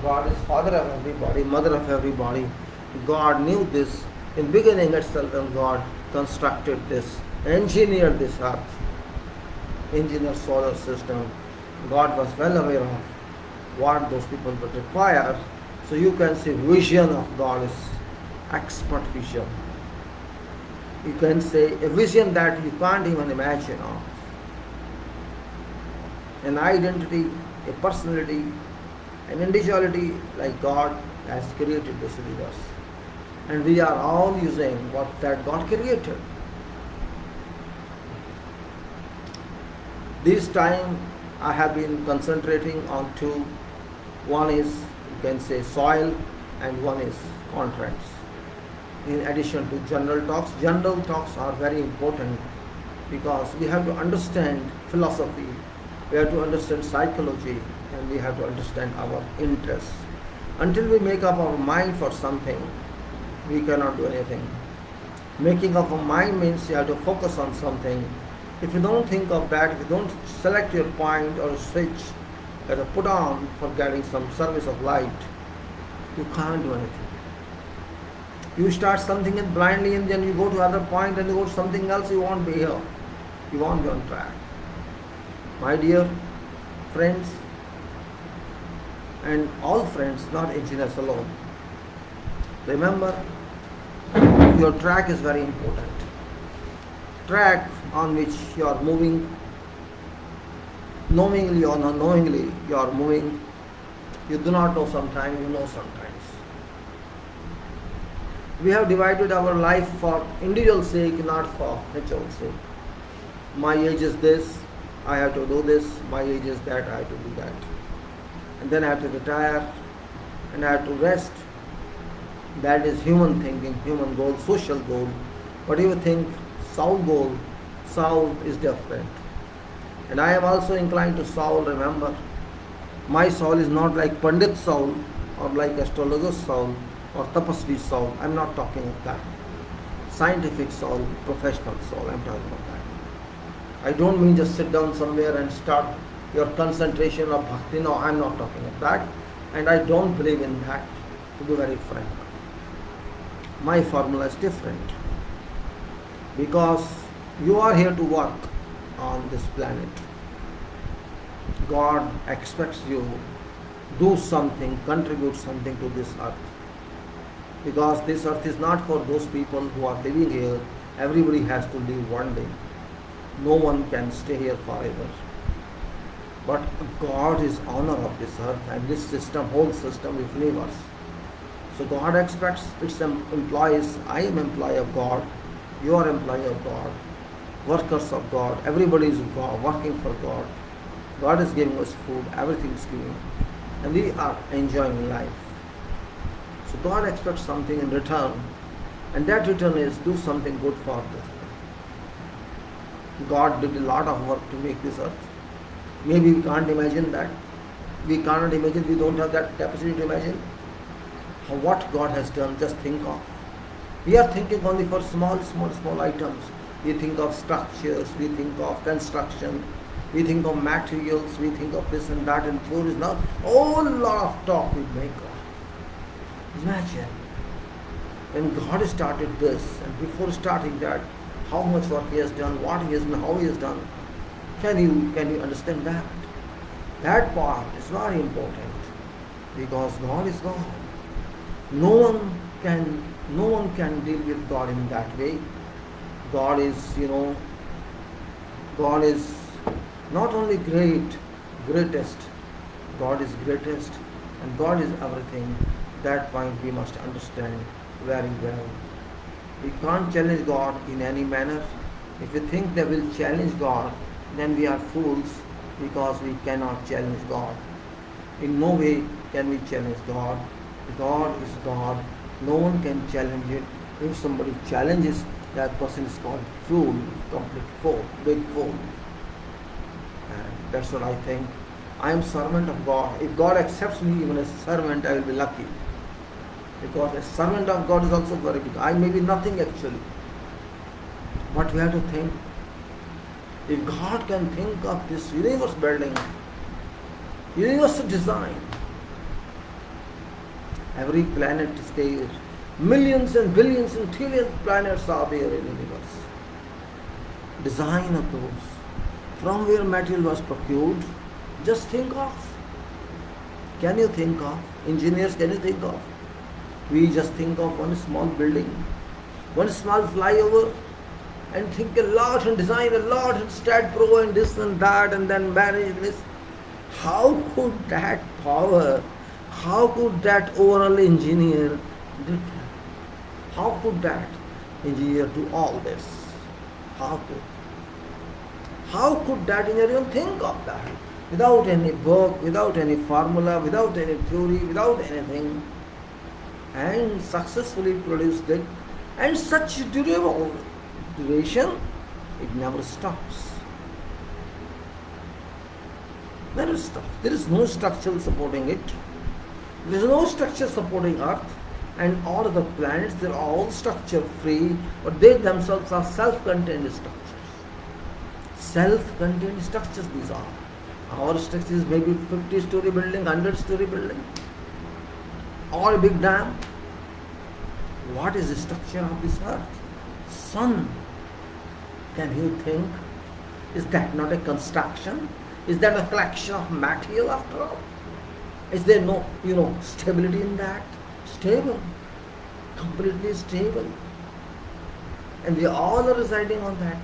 God is father of everybody, mother of everybody. God knew this in beginning itself, and God constructed this, engineered this earth, engineered solar system. God was well aware of what those people would require. So you can see vision of God is expert vision. You can say a vision that you can't even imagine of. An identity, a personality, an individuality like God has created this universe. And we are all using what that God created. This time I have been concentrating on two. One is, you can say, soil, and one is contracts. In addition to general talks. General talks are very important because we have to understand philosophy, we have to understand psychology, and we have to understand our interests. Until we make up our mind for something, we cannot do anything. Making up a mind means you have to focus on something. If you don't think of that, if you don't select your point or switch, you have to put on for getting some service of light, you can't do anything. You start something and blindly, and then you go to other point and you go to something else, you won't be here. You won't be on track. My dear friends, and all friends, not engineers alone, remember, your track is very important. Track on which you are moving, knowingly or unknowingly, you are moving. You do not know sometimes, you know sometimes. We have divided our life for individual sake, not for natural sake. My age is this, I have to do this. My age is that, I have to do that. And then I have to retire, and I have to rest. That is human thinking, human goal, social goal. But if you think soul goal, soul is different. And I am also inclined to soul, remember. My soul is not like Pandit soul, or like astrologer's soul, or tapasvi soul. I am not talking of that. Scientific soul, professional soul, I am talking about that. I don't mean just sit down somewhere and start your concentration of bhakti. No, I am not talking of that. And I don't believe in that, to be very frank. My formula is different. Because you are here to work on this planet. God expects you do something, contribute something to this earth. Because this earth is not for those people who are living here. Everybody has to leave one day. No one can stay here forever. But God is owner of this earth and this system, whole system is universe. So God expects its employees. I am employee of God. You are employee of God. Workers of God. Everybody is God, working for God. God is giving us food. Everything is given. And we are enjoying life. So God expects something in return. And that return is do something good for this. God did a lot of work to make this earth. Maybe we can't imagine that. We cannot imagine, we don't have that capacity to imagine what God has done. Just think of. We are thinking only for small items. We think of structures, we think of construction, we think of materials, we think of this and that, and theories. Now, whole lot of talk we make of. Imagine when God started this, and before starting that, how much work He has done, what He has done, how He has done. Can you understand that? That part is very important because God is God. No one can deal with God in that way. God is, God is not only greatest, God is greatest and God is everything. That point we must understand very well. We can't challenge God in any manner. If we think that we'll challenge God, then we are fools because we cannot challenge God. In no way can we challenge God. God is God. No one can challenge it. If somebody challenges, that person is called fool, complete fool, big fool. And that's what I think. I am servant of God. If God accepts me even as servant, I will be lucky. Because a servant of God is also very big. I may be nothing actually. But we have to think. If God can think of this universe building, universe design, every planet is there. Millions and billions and trillions of planets are there in the universe. Design of those. From where material was procured, just think of. Can you think of? Engineers, can you think of? We just think of one small building, one small flyover, and think a lot and design a lot and stat pro and this and that and then manage this. How could that power, how could that overall engineer do that? How could that engineer do all this? How could that engineer even think of that? Without any book, without any formula, without any theory, without anything, and successfully produced it, and such duration, it never stops. Never stops. There is no structure supporting it. There is no structure supporting Earth. And all of the planets, they are all structure free, but they themselves are self-contained structures. Self-contained structures these are. Our structure is maybe 50-story building, 100-story building, or a big dam. What is the structure of this earth? Sun. Can you think? Is that not a construction? Is that a collection of material after all? Is there no, stability in that? Stable. Completely stable. And we all are residing on that.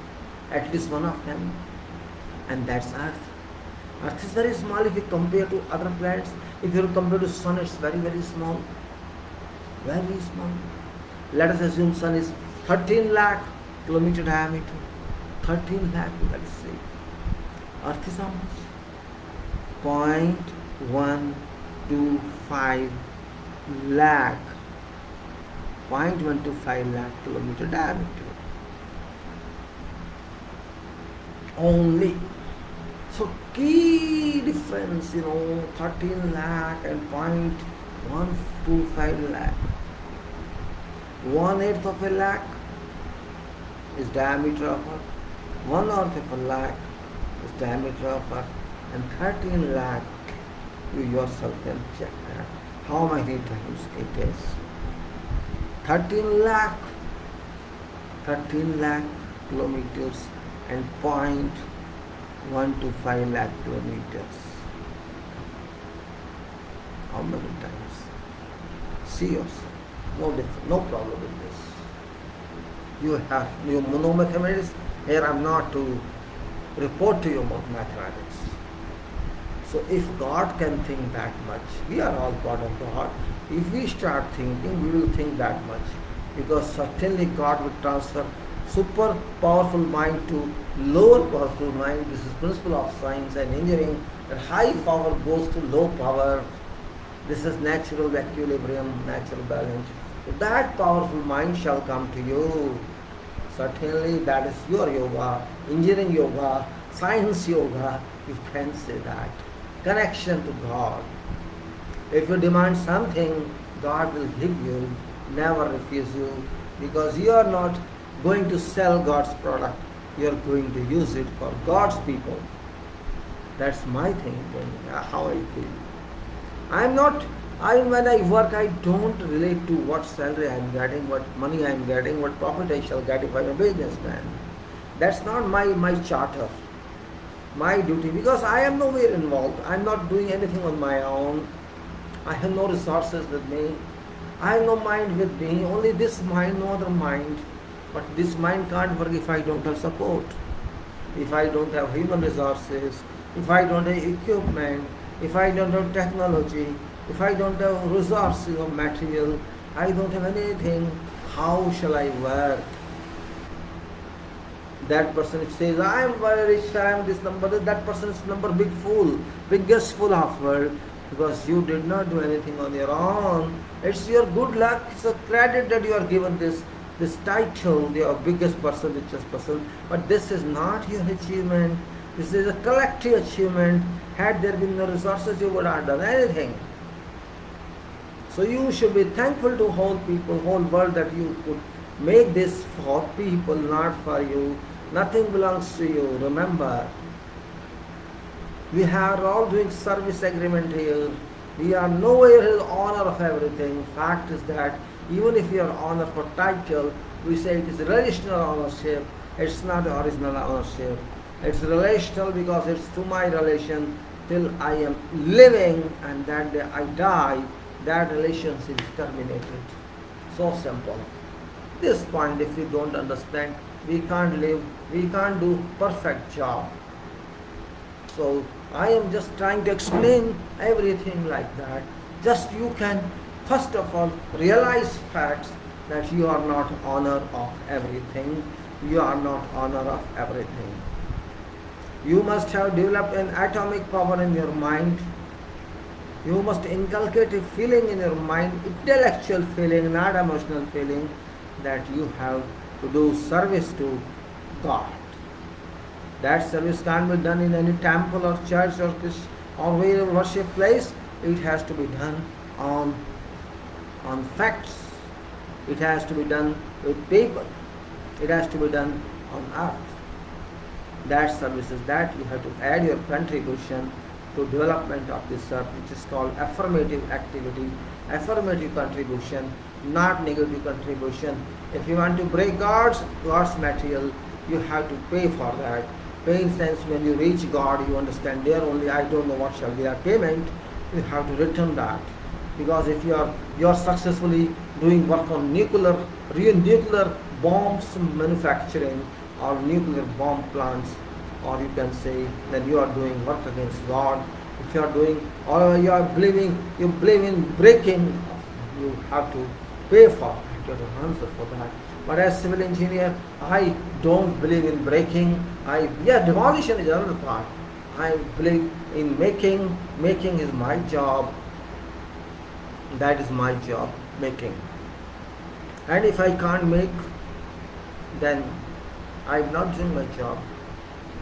At least one of them. And that's Earth. Earth is very small if you compare to other planets. If you compare to Sun, it's very, very small. Very small. Let us assume Sun is 13 lakh kilometer diameter. 13 lakh, let us say. Earth is how much? 0.125 lakh. 0.125 lakh kilometer diameter. Only. So key difference, 13 lakh and 0.125 lakh. 1/8 of a lakh is diameter of Earth. 1/4 of a lakh is diameter of Earth. And 13 lakh, you yourself can check that. How many times it is? 13 lakh kilometers and 0.125 lakh kilometers. How many times? See yourself. No problem with this. You know mathematics. Here I am not to report to you about mathematics. So if God can think that much, we are all part of God. If we start thinking, we will think that much. Because certainly God will transfer super powerful mind to lower powerful mind. This is principle of science and engineering. That high power goes to low power. This is natural equilibrium, natural balance. So that powerful mind shall come to you. Certainly that is your yoga, engineering yoga, science yoga, you can say that. Connection to God. If you demand something, God will give you, never refuse you. because you are not going to sell God's product, you are going to use it for God's people. That's my thinking, how I feel. When I work, I don't relate to what salary I am getting, what money I am getting, what profit I shall get if I am a businessman. That's not my charter, my duty, because I am nowhere involved. I am not doing anything on my own. I have no resources with me. I have no mind with me, only this mind, no other mind. But this mind can't work if I don't have support, if I don't have human resources, if I don't have equipment, if I don't have technology, if I don't have resources or material, I don't have anything, how shall I work? That person says, I am very rich, I am this number, that person is number big fool, biggest fool of world, because you did not do anything on your own. It's your good luck, it's a credit that you are given this title, the biggest person, richest person, but this is not your achievement. This is a collective achievement. Had there been no resources, you would not have done anything. So you should be thankful to whole people, whole world, that you could make this for people, not for you. Nothing belongs to you. Remember, we are all doing service agreement here. We are nowhere in honor of everything. Fact is that even if we are honor for title, we say it is relational ownership. It's not original ownership. It's relational because it's to my relation till I am living, and that day I die, that relationship is terminated. So simple. This point, if we don't understand, we can't live, we can't do perfect job. So I am just trying to explain everything like that. Just you can first of all realize facts, that you are not honor of everything. You are not honor of everything. You must have developed an atomic power in your mind. You must inculcate a feeling in your mind, intellectual feeling, not emotional feeling, that you have to do service to God. That service can't be done in any temple or church or wherever worship place. It has to be done on facts. It has to be done with people. It has to be done on earth. That service is that you have to add your contribution to development of this earth, which is called affirmative activity, affirmative contribution, not negative contribution. If you want to break God's material, you have to pay for that. Pay in sense, when you reach God, you understand there only I don't know what shall be our payment. You have to return that, because if you are successfully doing work on nuclear bombs manufacturing or nuclear bomb plants, or you can say that you are doing work against God. If you are doing, or you believe in breaking, you have to pay for it. You have to answer for that. But as civil engineer, I don't believe in breaking. Demolition is another part. I believe in making. Making is my job. That is my job, making. And if I can't make, then I'm not doing my job.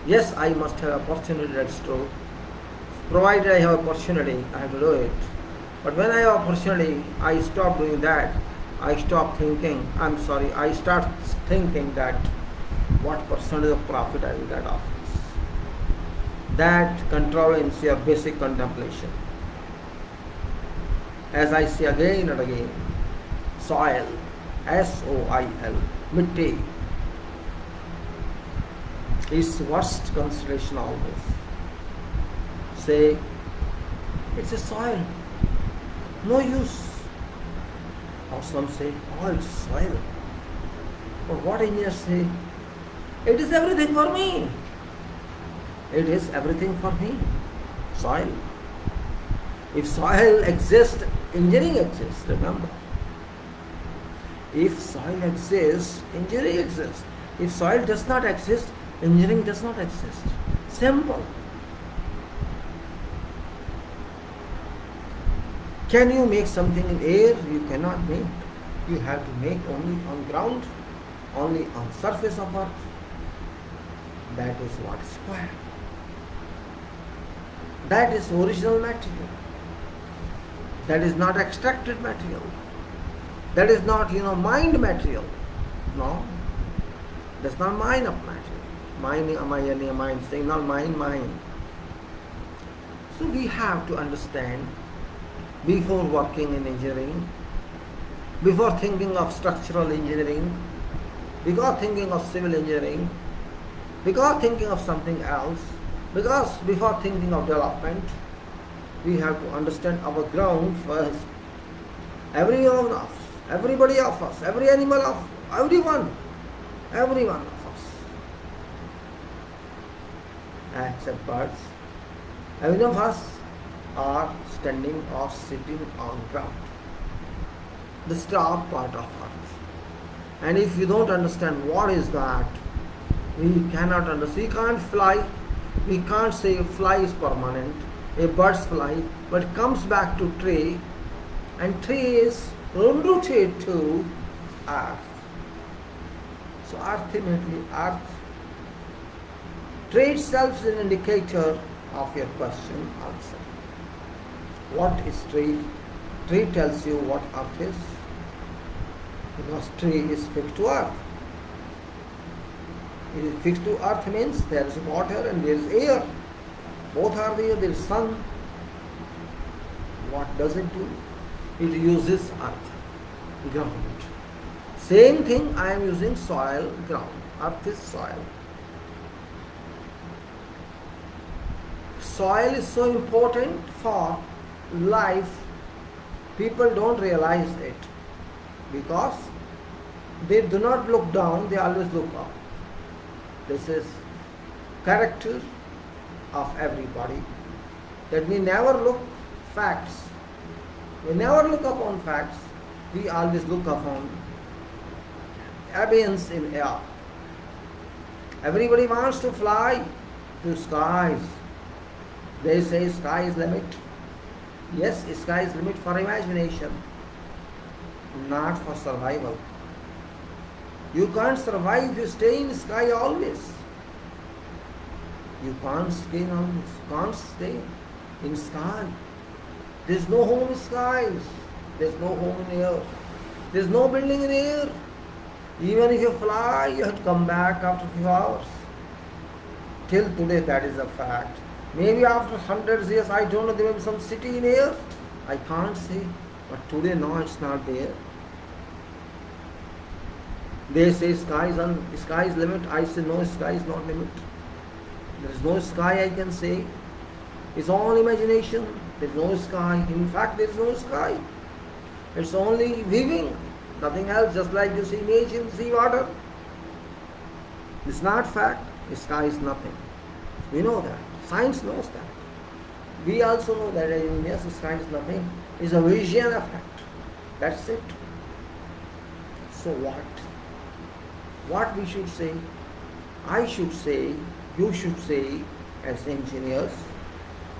Yes, I must have opportunity, that's true. Provided I have opportunity, I have to do it. But when I have opportunity, I stop doing that. I start thinking that what percentage of profit I will get off this. That controls your basic contemplation. As I say again and again, soil, S-O-I-L, mitti, is worst consideration always. Say, it's a soil, no use. Or some say, oh, it's soil. But what engineers say, it is everything for me. It is everything for me. Soil. If soil exists, engineering exists, remember. If soil exists, engineering exists. If soil does not exist, engineering does not exist. Simple. Can you make something in air? You cannot make. You have to make only on ground, only on surface of earth. That is what is square. That is original material. That is not extracted material. That is not, mind material. No, that's not mine of matter. Mine saying not mine. So we have to understand before working in engineering, before thinking of structural engineering, before thinking of civil engineering, before thinking of something else, because before thinking of development, we have to understand our ground first. Every one of us, everybody of us, every animal of everyone of us, except birds, every one of us are standing or sitting on ground, the top part of earth. And if you don't understand what is that, we cannot understand. We can't fly. We can't say a fly is permanent. A bird's fly, but comes back to tree, and tree is rooted to earth. So ultimately, earth. Tree itself is an indicator of your question answer. What is tree? Tree tells you what earth is, because tree is fixed to earth. It is fixed to earth means there is water and there is air. Both are there. There is sun. What does it do? It uses earth, ground. Same thing I am using soil, ground. Earth is soil. Soil is so important for life. People don't realize it because they do not look down, they always look up. This is character of everybody, that we never look facts. We never look upon facts. We always look upon abyss in air. Everybody wants to fly to skies. They say sky is limit. Yes, sky is limit for imagination, not for survival. You can't survive if you stay in the sky always. You can't stay always. Can't stay in sky. There's no home in skies. There's no home in air. There's no building in air. Even if you fly, you have to come back after a few hours. Till today, that is a fact. Maybe after hundreds of years, I don't know, there may be some city in air. I can't say. But today, no, it's not there. They say sky is limit. I say no, sky is not limit. There is no sky, I can say. It's all imagination. There is no sky. In fact, there is no sky. It's only weaving, nothing else, just like you see image in sea water. It's not fact. The sky is nothing. We know that. Science knows that. We also know that yes, the sky is nothing. It's a vision of fact. That's it. So what? What we should say? I should say, you should say as engineers,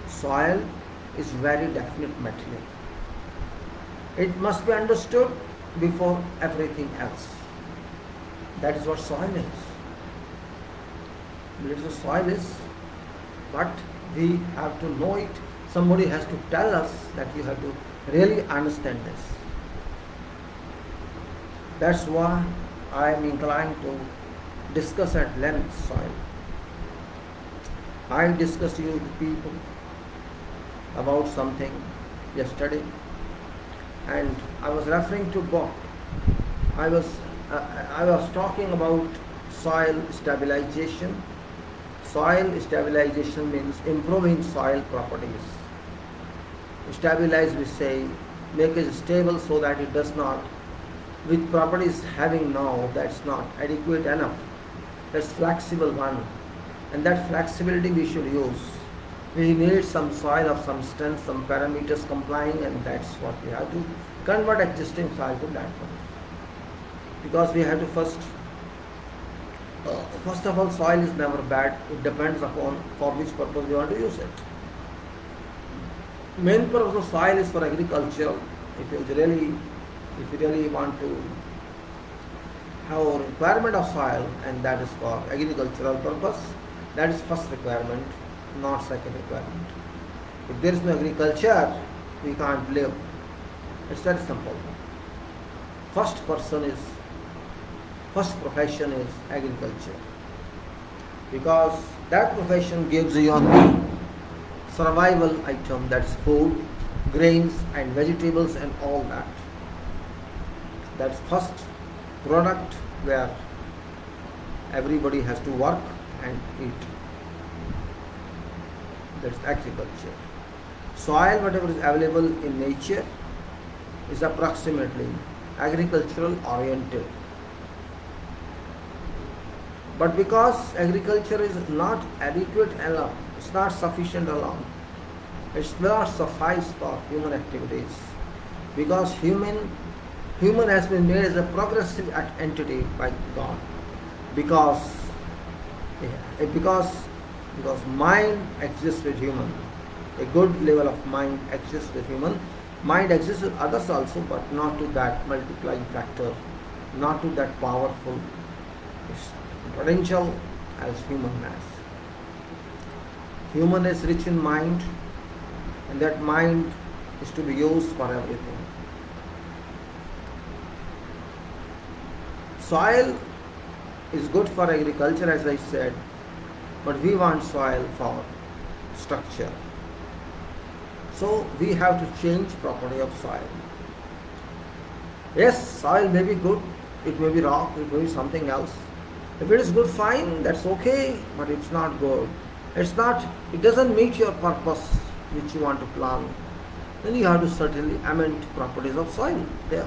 soil is very definite material. It must be understood before everything else. That is what soil is. That is what soil is. But we have to know it. Somebody has to tell us that you have to really understand this. That's why I am inclined to discuss at length soil. I discussed with people about something yesterday, and I was referring to book. I was talking about soil stabilization. Soil stabilization means improving soil properties. Stabilize, we say, make it stable so that it does not, with properties having now, that's not adequate enough. That's flexible one. And that flexibility we should use. We need some soil of some strength, some parameters complying, and that's what we have to convert existing soil to that one. Because we have to first of all, soil is never bad. It depends upon for which purpose you want to use it. Main purpose of soil is for agriculture. If you really want to have a requirement of soil, and that is for agricultural purpose, that is first requirement, not second requirement. If there is no agriculture, we can't live. It's very simple. First person is first profession is agriculture, because that profession gives you only survival item, that's food, grains and vegetables and all that. That's first product where everybody has to work and eat. That's agriculture. Soil, whatever is available in nature, is approximately agricultural oriented. But because agriculture is not adequate alone, it's not sufficient alone, it's not suffice for human activities, because human has been made as a progressive entity by God, because mind exists with human. A good level of mind exists with human. Mind exists with others also, but not to that multiplying factor, not to that powerful potential as human has. Human is rich in mind, and that mind is to be used for everything. Soil is good for agriculture, as I said, but we want soil for structure. So we have to change property of soil. Yes, soil may be good, it may be rock, it may be something else. If it is good, fine, that's okay, but it's not good. It doesn't meet your purpose which you want to plant. Then you have to certainly amend properties of soil there.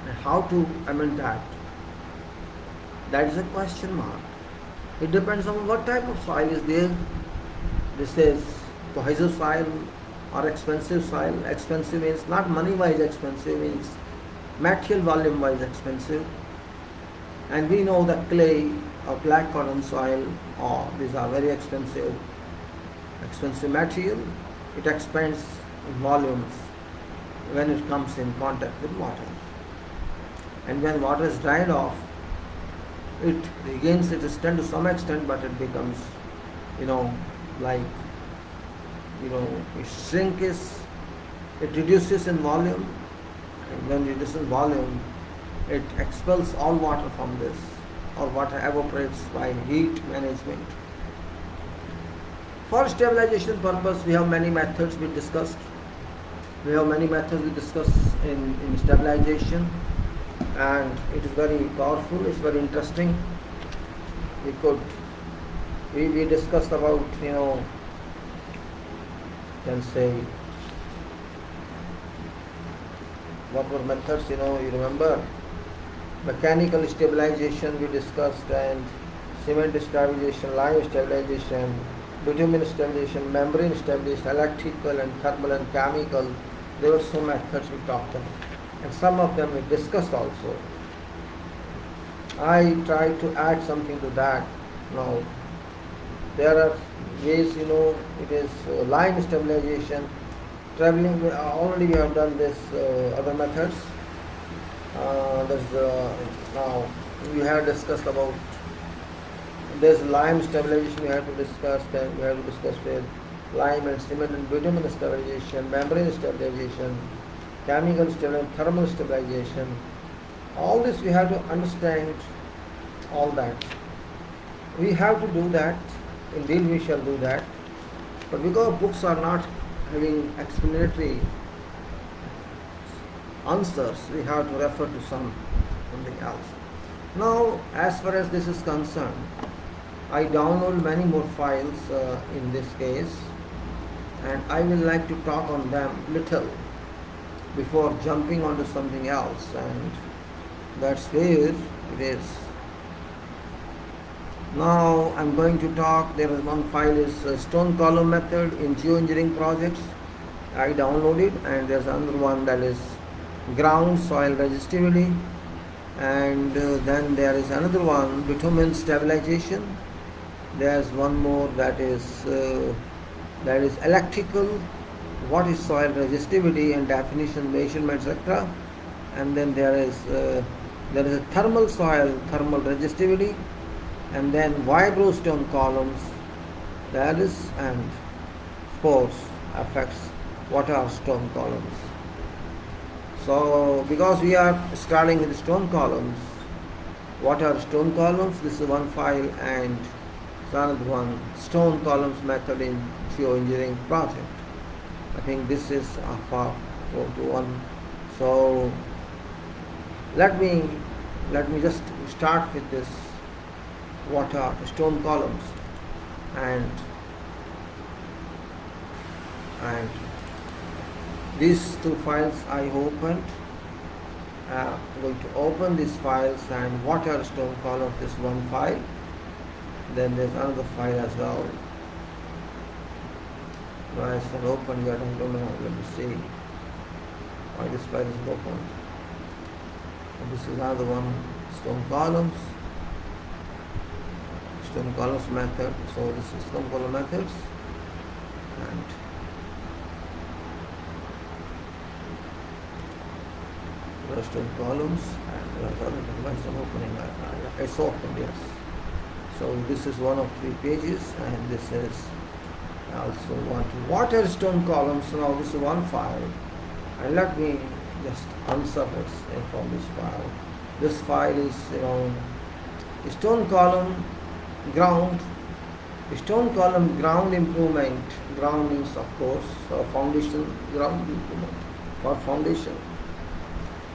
And how to amend that? That is a question mark. It depends on what type of soil is there. This is cohesive soil or expensive soil. Expensive means not money wise expensive, means material volume wise expensive. And we know that clay or black cotton soil, these are very expensive material. It expands in volumes when it comes in contact with water. And when water is dried off, it regains its strength to some extent, but it becomes, it shrinks, it reduces in volume, and when it reduces in volume, it expels all water from this, or water evaporates by heat management. For stabilization purpose, we have many methods we discussed. In stabilization, and it is very powerful, it's very interesting. We discussed about, can say, what were methods, you remember? Mechanical stabilization we discussed, and cement stabilization, lime stabilization, bitumen stabilization, membrane stabilization, electrical and thermal and chemical. There were some methods we talked about, and some of them we discussed also. I tried to add something to that. Now, there are ways, it is lime stabilization, traveling, already we have done this, other methods. Now we have discussed about, there's lime stabilization we have to discuss, then we have to discuss with lime and cement and bitumen stabilization, membrane stabilization, chemical stabilization, thermal stabilization. All this we have to understand, all that. We have to do that, indeed we shall do that, but because books are not having explanatory answers, we have to refer to something else. Now, as far as this is concerned, I download many more files in this case, and I will like to talk on them little before jumping onto something else, and that's where it is. Now I'm going to talk, there is one file is stone column method in geoengineering projects. I downloaded, and there's another one that is ground soil resistivity, and then there is another one, bitumen stabilization. There's one more that is electrical, what is soil resistivity and definition, measurement, etc. And then there is a thermal soil, thermal resistivity, and then vibro stone columns, that is, and force affects what are stone columns. So because we are starting with stone columns, what are stone columns? This is one file, and another one, stone columns method in geoengineering project. I think this is far to one. So let me just start with this. What are stone columns? And these two files I opened. I'm going to open these files, and what are stone columns? This one file. Then there's another file as well. Why is it open yet? I don't know. Let me see why this file is open. And this is another one, stone columns method. So this is stone column methods, and there are stone columns, and there are other devices opening. It's open, yes. So this is one of 3 pages, and this is also what are stone columns. So now this is one file, and let me just unsurface from this file. This file is stone column ground improvement. Ground means, of course, foundation. Ground improvement for foundation.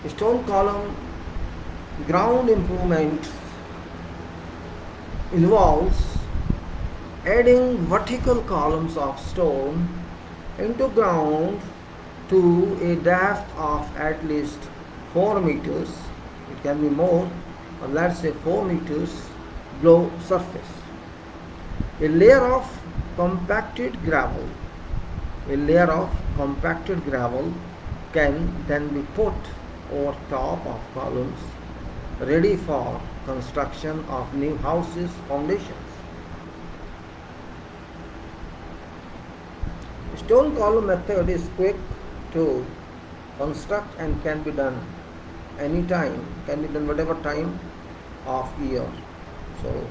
Stone column ground improvement involves adding vertical columns of stone into ground to a depth of at least 4 meters. It can be more, or let's say 4 meters below surface. A layer of compacted gravel can then be put over top of columns ready for construction of new houses' foundations. Stone column method is quick to construct and can be done anytime, can be done whatever time of year. So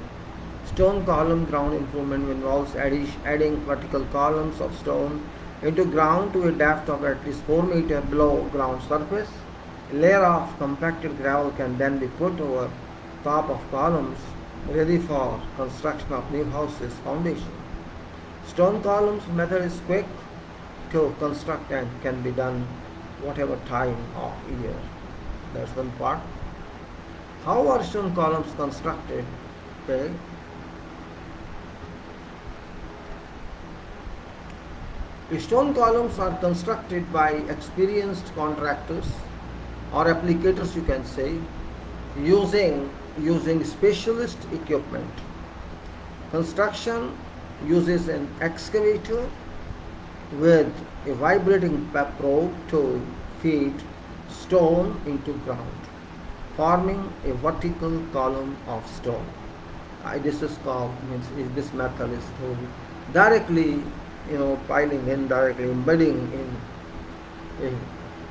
stone column ground improvement involves adding vertical columns of stone into ground to a depth of at least 4 meters below ground surface. A layer of compacted gravel can then be put over top of columns ready for construction of new houses' foundation. Stone columns method is quick to construct and can be done whatever time of year. That's one part. How are stone columns constructed? Okay. Stone columns are constructed by experienced contractors or applicators, you can say, using specialist equipment. Construction uses an excavator with a vibrating probe to feed stone into ground, forming a vertical column of stone. This method is through directly, piling in, directly embedding in a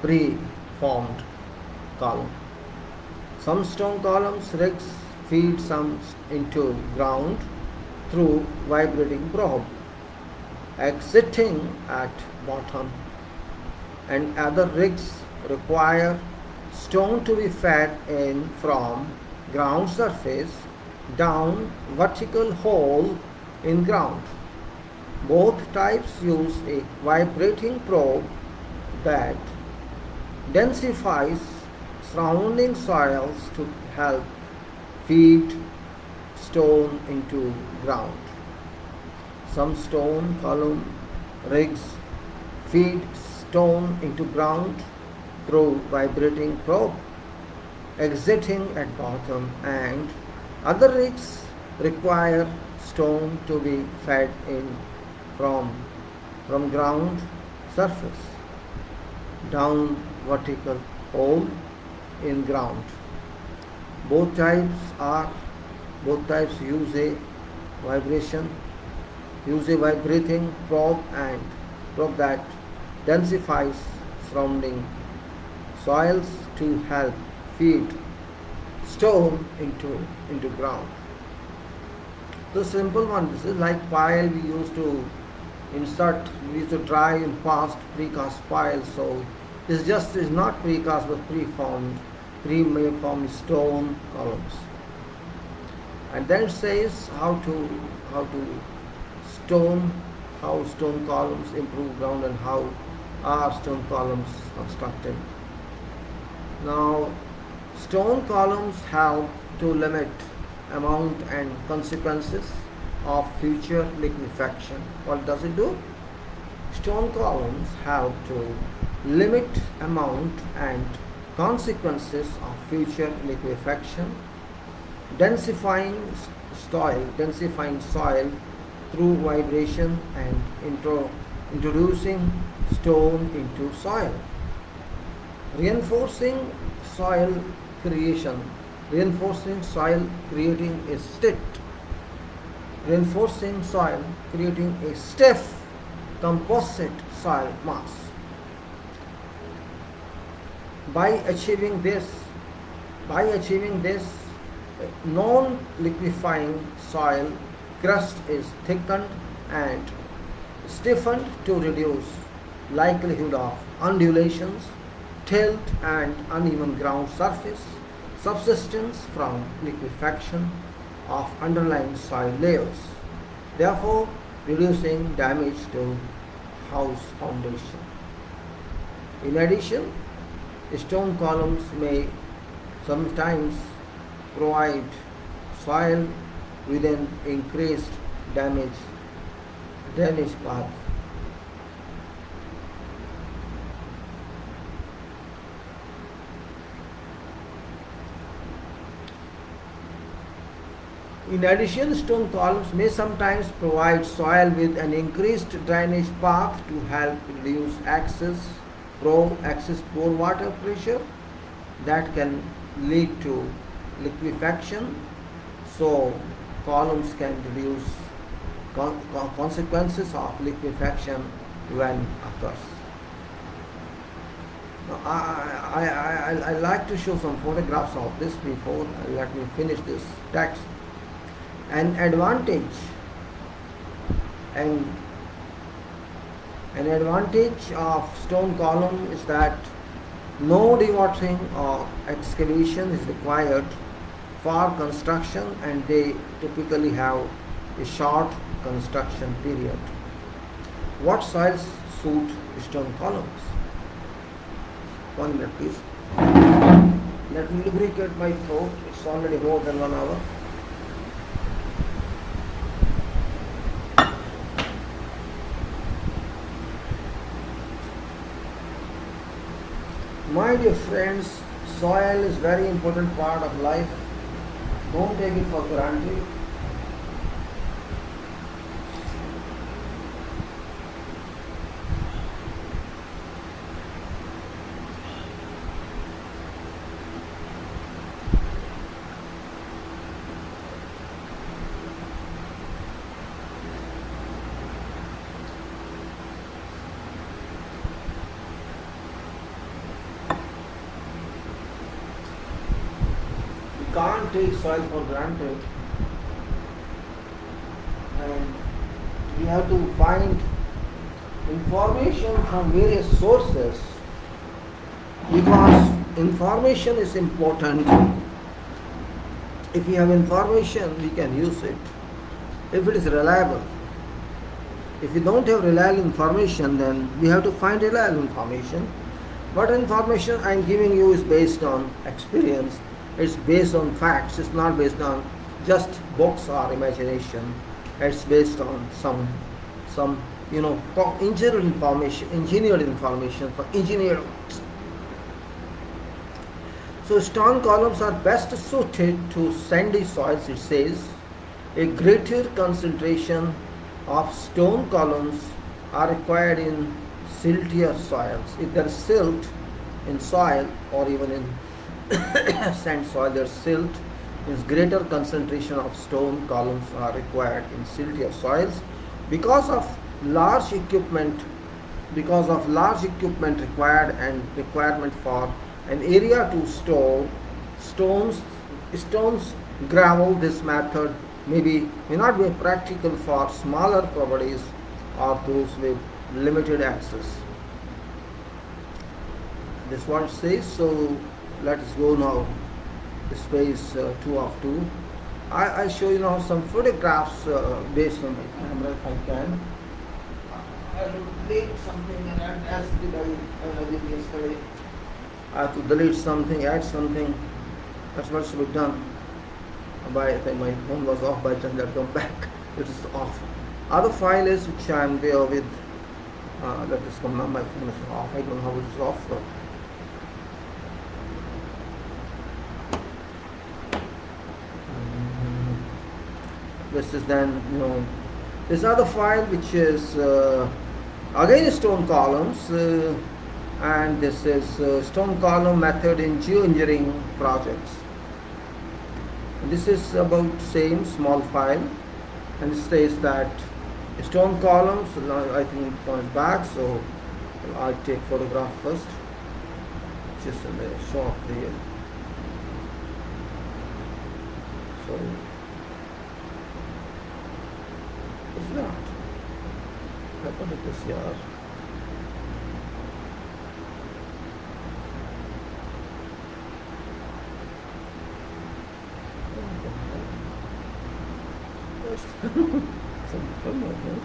pre-formed column. Some stone columns rigs feed some into ground through vibrating probe, exiting at bottom, and other rigs require stone to be fed in from ground surface down vertical hole in ground. Both types use a vibrating probe that densifies surrounding soils to help feed stone into ground. Some stone column rigs feed stone into ground through vibrating probe, exiting at bottom, and other rigs require stone to be fed in from ground surface down vertical hole in ground. Both types use a vibrating probe that densifies surrounding soils to help feed stone into ground. The simple one, this is like pile we used to dry in past precast piles. So is not precast but preformed stone columns. And then it says how to stone how stone columns improve ground and how are stone columns constructed. Now, stone columns help to limit amount and consequences of future liquefaction. What does it do? Stone columns help to limit amount and consequences of future liquefaction, densifying soil through vibration and introducing stone into soil, reinforcing soil creating a stiff composite soil mass. By achieving this, non-liquefying soil crust is thickened and stiffened to reduce likelihood of undulations, tilt and uneven ground surface subsistence from liquefaction of underlying soil layers, therefore reducing damage to house foundation. In addition, stone columns may sometimes provide soil with an increased drainage path. In addition, stone columns may sometimes provide soil with an increased drainage path to help reduce excess poor water pressure that can lead to liquefaction. So, columns can reduce consequences of liquefaction when occurs. Now, I like to show some photographs of this before let me finish this text. An advantage of stone column is that no dewatering or excavation is required for construction, and they typically have a short construction period. What soils suit stone columns? 1 minute please. Let me lubricate my throat. It's already more than 1 hour. My dear friends, soil is very important part of life. Don't take it for granted. Can't take soil for granted, and we have to find information from various sources, because information is important. If we have information, we can use it if it is reliable. If we don't have reliable information, then we have to find reliable information. But information I am giving you is based on experience. It's based on facts. It's not based on just books or imagination. It's based on some engineered information for engineers. So stone columns are best suited to sandy soils. It says a greater concentration of stone columns are required in siltier soils. If there is silt in soil or even in sand soil, there's silt, means greater concentration of stone columns are required in siltier soils because of large equipment required and requirement for an area to store stones, gravel. This method may not be practical for smaller properties or those with limited access. This one says. So let us go now. Space 2 of 2. I show you now some photographs based on my camera if I can. I will delete something, and as did I did yesterday. I have to delete something, add something. That's what should be done. I think my phone was off by the time that come back. It is off. Other file is which I am there with. Let us come now. My phone is off. I don't know how it is off. This is then, this other file which is again stone columns, and this is stone column method in geoengineering projects. And this is about same small file, and it says that stone columns. I think it comes back, so I'll take photograph first. Just in the shot there. So. It's not. What is this here? Some fun, I think.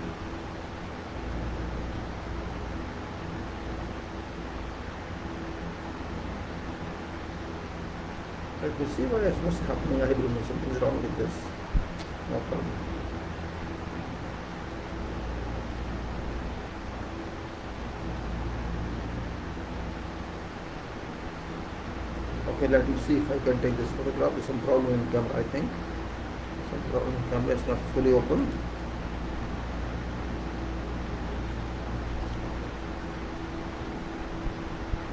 Let me see what's happening. I don't know, something's wrong with this. No problem. Okay, let me see if I can take this photograph. There's some problem in camera, I think. Some problem in camera is not fully open.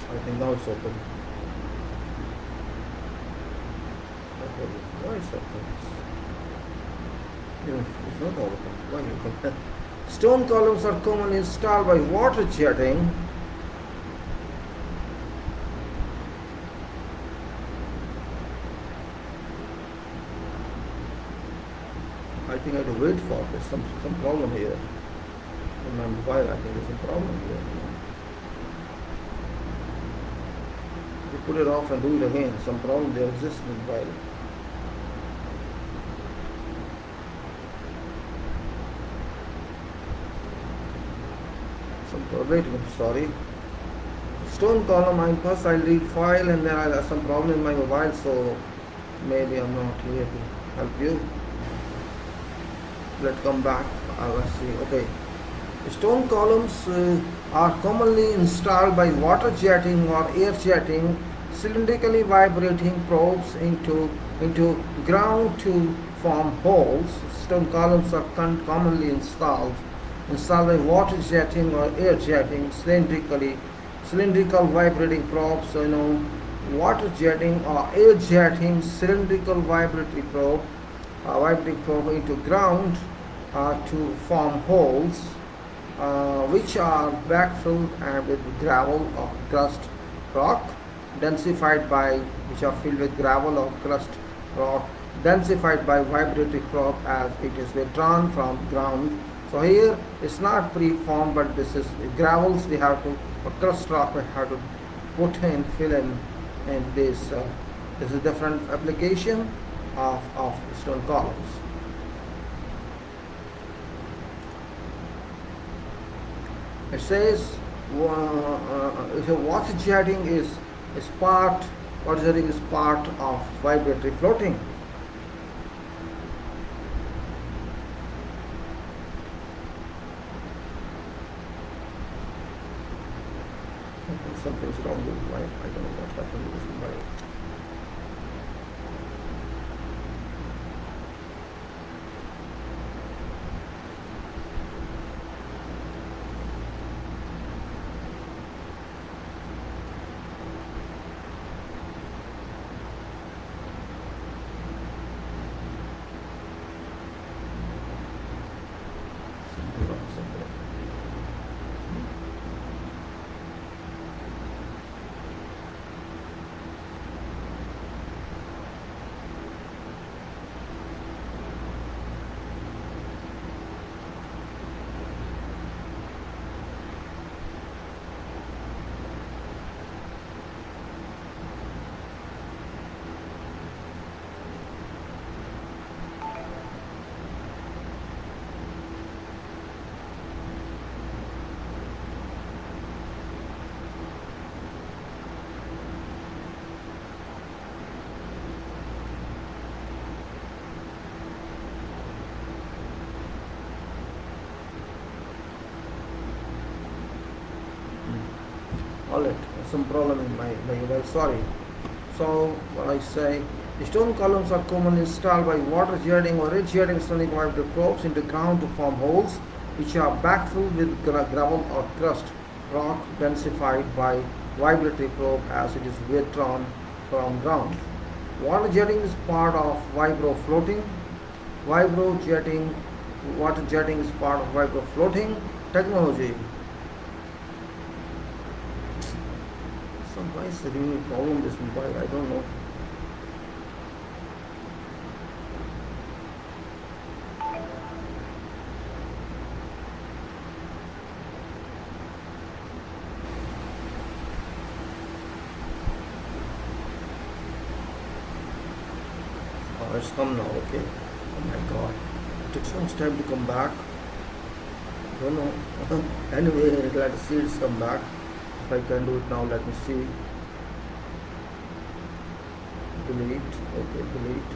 I think now it's open. Why is open? It's not open. Why open? Stone columns are commonly installed by water jetting. I think I have to wait for this. Some problem here. On my mobile, I think there's a problem here. You put it off and do it again. Some problem there exists in the mobile. Wait a minute, sorry. Stone column, first I'll read file and then I'll have some problem in my mobile, so maybe I'm not here to help you. Let's come back. Let's see. Okay. Stone columns are commonly installed by water jetting or air jetting, cylindrically vibrating probes into ground to form holes. Stone columns are commonly installed by water jetting or air jetting, cylindrical vibrating probes. So water jetting or air jetting, cylindrical vibrating probe into ground to form holes, which are backfilled and with gravel or crust rock, which are filled with gravel or crust rock, densified by vibrating probe as it is withdrawn from ground. So here it's not pre-formed, but this is gravels we have to, or crust rock we have to put in, fill in this. This is a different application of stone columns. It says water jetting is part of vibratory floating. Something's wrong with mine. I don't know what happened with mine. Alright, some problem in my well, sorry. So what I say, the stone columns are commonly installed by water jetting or radiating sonic vibrator probes into ground to form holes which are backfilled with gravel or crust rock densified by vibratory probe as it is withdrawn from ground. Water jetting is part of vibro floating. Water jetting is part of vibro floating technology. Why is the real problem this mobile? I don't know. Oh, it's come now, okay. Oh my god. It took so much time to come back. Don't know. Anyway, glad to see it's come back. If I can do it now, let me see. Delete. Okay, delete.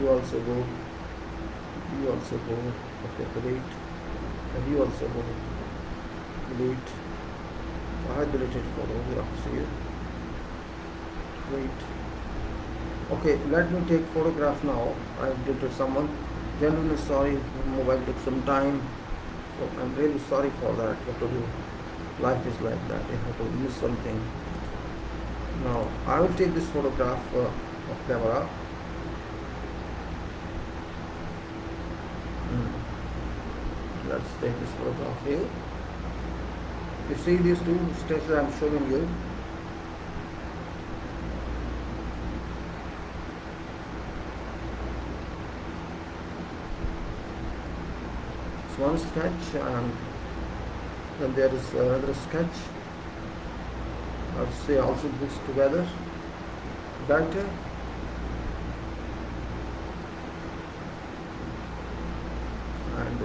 You also go. You also go. Okay, delete. And you also go. Delete. So I deleted photographs here. Wait. Okay, let me take photograph now. I deleted someone. Genuinely sorry. Mobile took some time. So I'm really sorry for that. What to do? Life is like that. I have to miss something. Now I will take this photograph of camera. Let's take this photograph here. You see these two stations I am showing you. It's one sketch and then there is another sketch. Let's say also this together better. And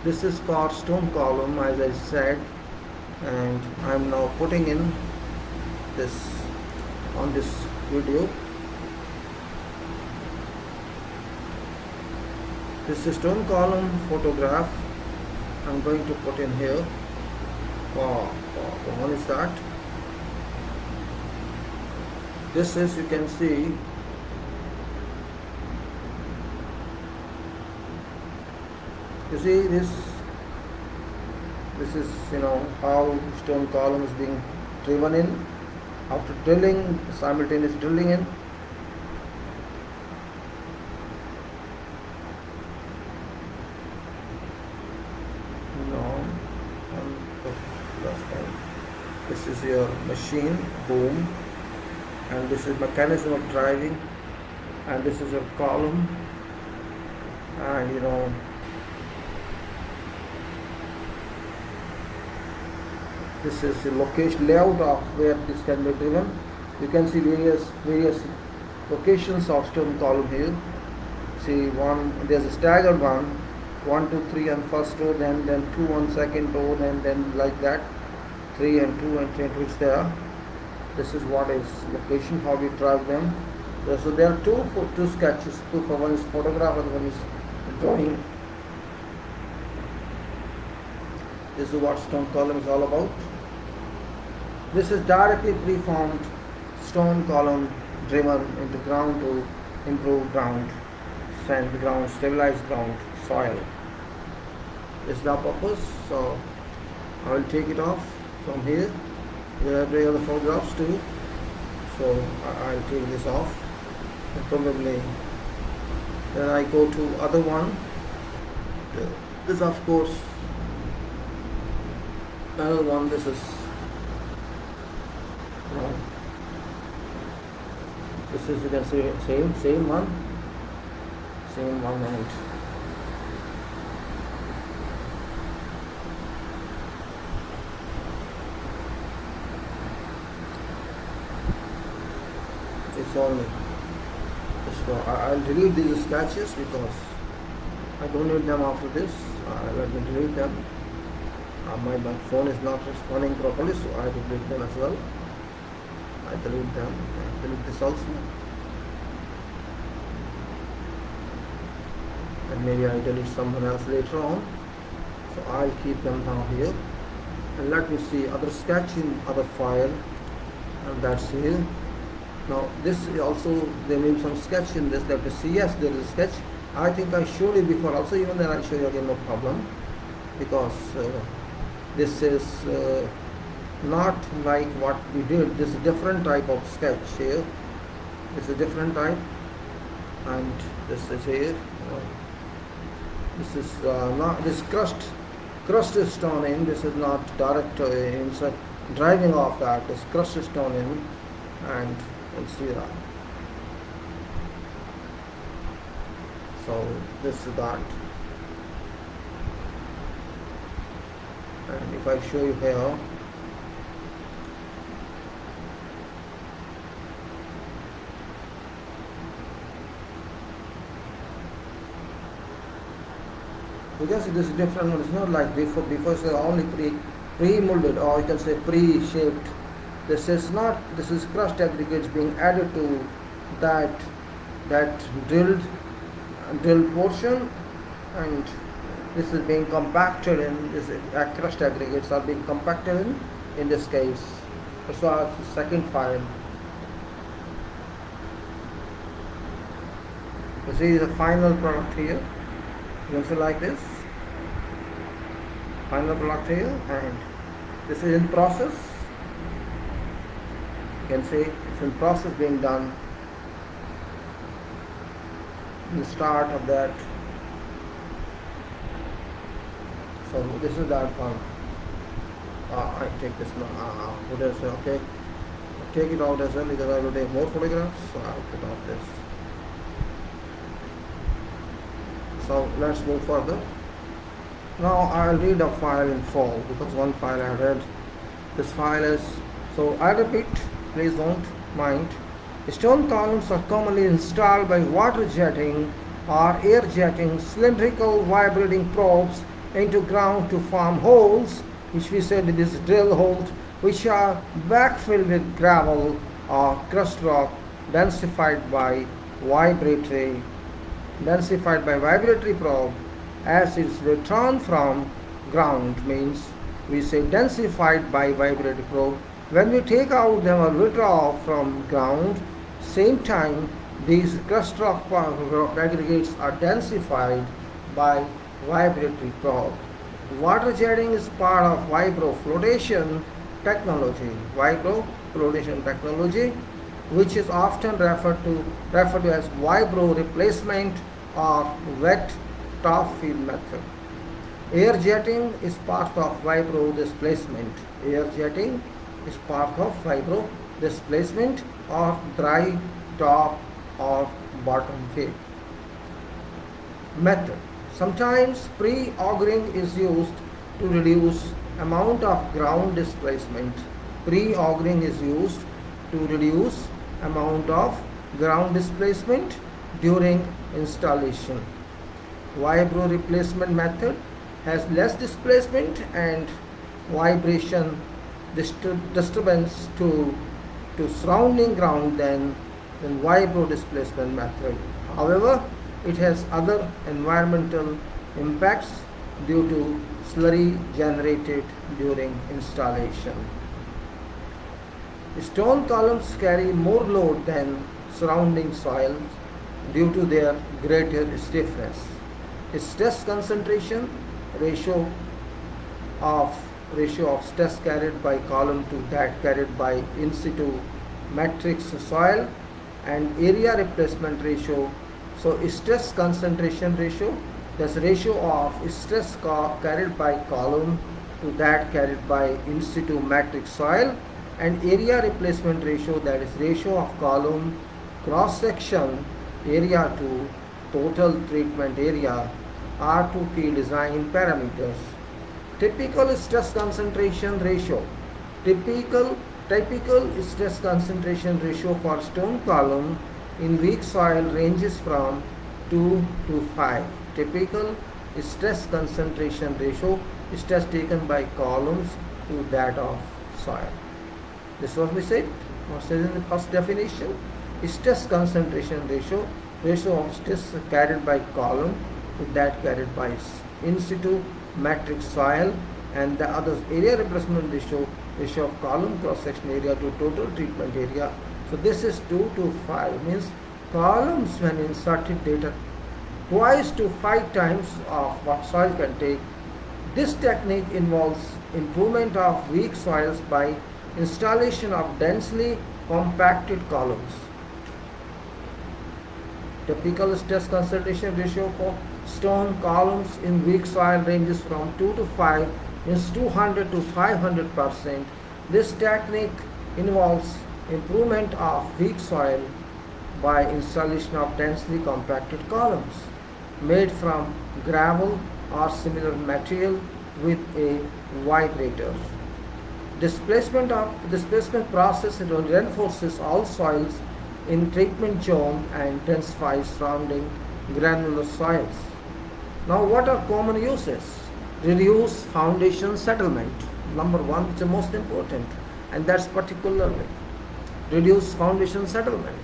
this is for stone column, as I said, and I'm now putting in this on this video. This is stone column photograph I'm going to put in here. Wow, what is that? This is, you can see, you see this is, you know, how stone column is being driven in after drilling, simultaneous drilling in. This is your machine, boom, and this is mechanism of driving, and this is your column, and you know, this is the location layout of where this can be driven. You can see various locations of stone column here. See, one, there's a staggered one, 1, 2, 3 on first row, then 2 on second row, and then like that, 3 and 2 and 3 and 2 there. This is what is location, how we drive them. So there are two sketches. One is photograph and one is drawing. This is what stone column is all about. This is directly preformed stone column driven into ground to improve ground, sand ground, stabilize ground, soil. This is the purpose. So I will take it off from here. There are other photographs too. So I'll take this off. And probably then I go to other one. This of course another one. This is this is, you can see, same one, and it's only so I'll delete these sketches because I don't need them after this. Let me delete them. My phone is not responding properly, so I delete them as well. I delete them. Delete this also. And maybe I'll delete someone else later on, so I'll keep them now here. And let me see other sketch in other file, and that's here. Now this is also, there may be some sketch in this, that you see, yes, there is a sketch. I think I showed you before also, even then I'll show you again, no problem, because this is not like what we did. This is a different type of sketch here. This is a different type, and this is here. This is not, this crust is stone in. This is not direct inside driving off that. This crust is stone in, and you'll see that. So this is that. And if I show you here, you can see this is different one. It's not like before. Before it's only pre-molded, or you can say pre-shaped. This is not. This is crushed aggregates being added to that drilled portion, and this is being compacted in. This crushed aggregates are being compacted in this case. So our second file. You see the final product here. You can see like this. Final product here, and this is in process. You can see it's in process being done. The start of that. So this is that one. I take this now. What is it? Okay. Take it out as well because I will take more photographs. So I'll put off this. So let's move further. Now I'll read a file in full because one file I read. This file is, so I repeat, please don't mind. Stone columns are commonly installed by water jetting or air jetting cylindrical vibrating probes into ground to form holes, which we said it is drill holes, which are backfilled with gravel or crust rock densified by vibratory probe as it's returned from ground. Means we say densified by vibratory probe. When we take out them or withdraw from ground, same time these crust rock aggregates are densified by vibratory probe. Water jetting is part of vibroflotation technology. Vibroflotation technology, which is often referred to as vibro replacement or wet top fill method. Air jetting is part of vibro displacement. Air jetting is part of vibro displacement or dry top or bottom fill method. Sometimes pre-augering is used to reduce amount of ground displacement. Pre-augering is used to reduce amount of ground displacement during installation. Vibro replacement method has less displacement and vibration disturbance to surrounding ground than vibro displacement method. However, it has other environmental impacts due to slurry generated during installation. Stone columns carry more load than surrounding soils due to their greater stiffness. Stress concentration ratio of stress carried by column to that carried by in situ matrix soil, and area replacement ratio. So stress concentration ratio, that's ratio of stress carried by column to that carried by in situ matrix soil, and area replacement ratio, that is ratio of column cross section area to total treatment area, are two key design parameters. Typical stress concentration ratio. Typical stress concentration ratio for stone column in weak soil ranges from 2 to 5. Typical stress concentration ratio, stress taken by columns to that of soil. This was we said, what says in the first definition. Stress concentration ratio, ratio of stress carried by column to that carried by in situ matrix soil, and the other area replacement ratio of column cross section area to total treatment area. So this is 2 to 5, means columns when inserted data twice to 5 times of what soil can take. This technique involves improvement of weak soils by installation of densely compacted columns. Typical stress concentration ratio for stone columns in weak soil ranges from 2 to 5, means 200 to 500%. This technique involves improvement of weak soil by installation of densely compacted columns made from gravel or similar material with a vibrator. Displacement process reinforces all soils in treatment zone and intensifies surrounding granular soils. Now, what are common uses? Reduce foundation settlement. Number one, which is most important, and that's particularly reduce foundation settlement.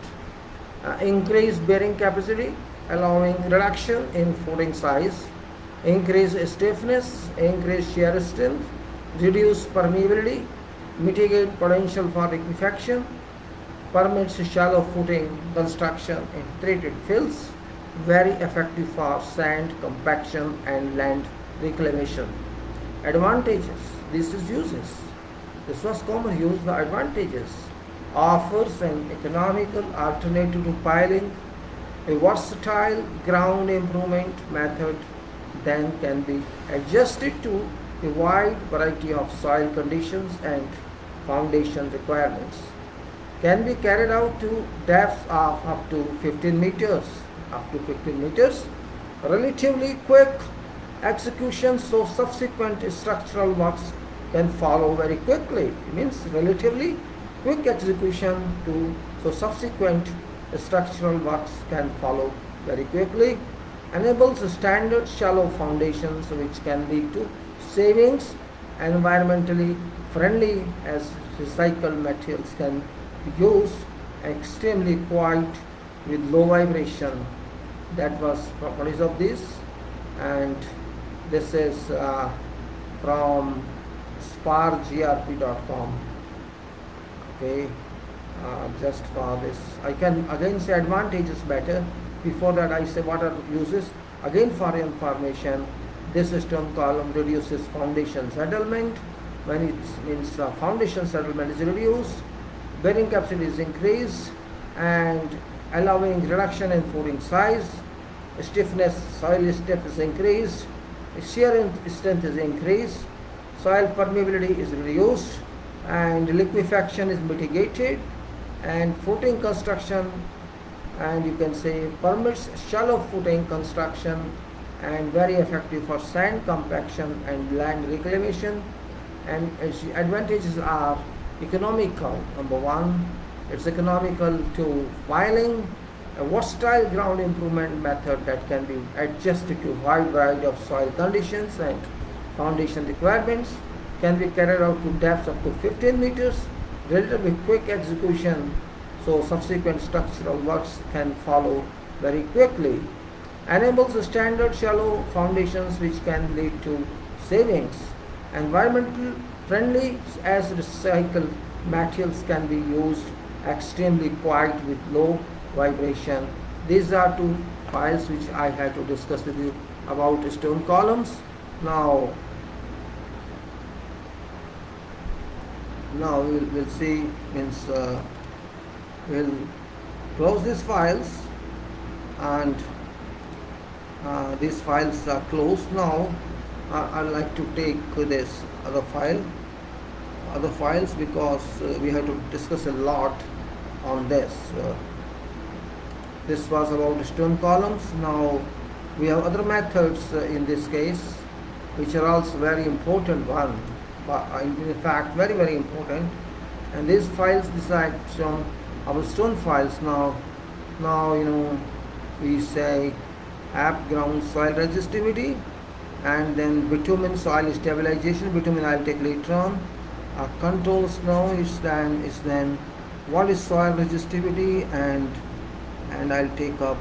Increase bearing capacity, allowing reduction in footing size. Increase stiffness, increase shear strength, reduce permeability, mitigate potential for liquefaction, permits shallow footing construction in treated fields, very effective for sand compaction and land reclamation. Advantages, this is uses. This was common use. The advantages: offers an economical alternative to piling, a versatile ground improvement method then can be adjusted to a wide variety of soil conditions and foundation requirements. Can be carried out to depths of up to 15 meters. Relatively quick execution, so subsequent structural works can follow very quickly. It means relatively quick execution so subsequent structural works can follow very quickly. Enables standard shallow foundations which can lead to savings, environmentally friendly as recycled materials can be used, extremely quiet with low vibration. That was properties of this, and this is from spargrp.com. Okay, just for this I can again say advantages better. Before that I say what are uses. Again, for information, this stone column reduces foundation settlement. When it means foundation settlement is reduced, bearing capacity is increased and allowing reduction in footing size, stiffness, soil stiff is increased, shear strength is increased, soil permeability is reduced, and liquefaction is mitigated, and footing construction, and you can say permits shallow footing construction and very effective for sand compaction and land reclamation. And its advantages are economical. Number one, it's economical to piling, a versatile ground improvement method that can be adjusted to a wide variety of soil conditions and foundation requirements, can be carried out to depths up to 15 meters, relatively quick execution, so subsequent structural works can follow very quickly. Enables standard shallow foundations which can lead to savings. Environmental friendly as recycled materials can be used, extremely quiet with low vibration. These are two files which I had to discuss with you about stone columns. Now we'll see, means we'll close these files, and these files are closed now. I'd like to take this other files because we have to discuss a lot on this. This was about stone columns. Now we have other methods in this case which are also very important one, but in fact very very important. And these files, these are shown our stone files. Now we say app ground soil resistivity, and then bitumen soil stabilization. Bitumen I'll take later on. Controls now is then what is soil resistivity, and I'll take up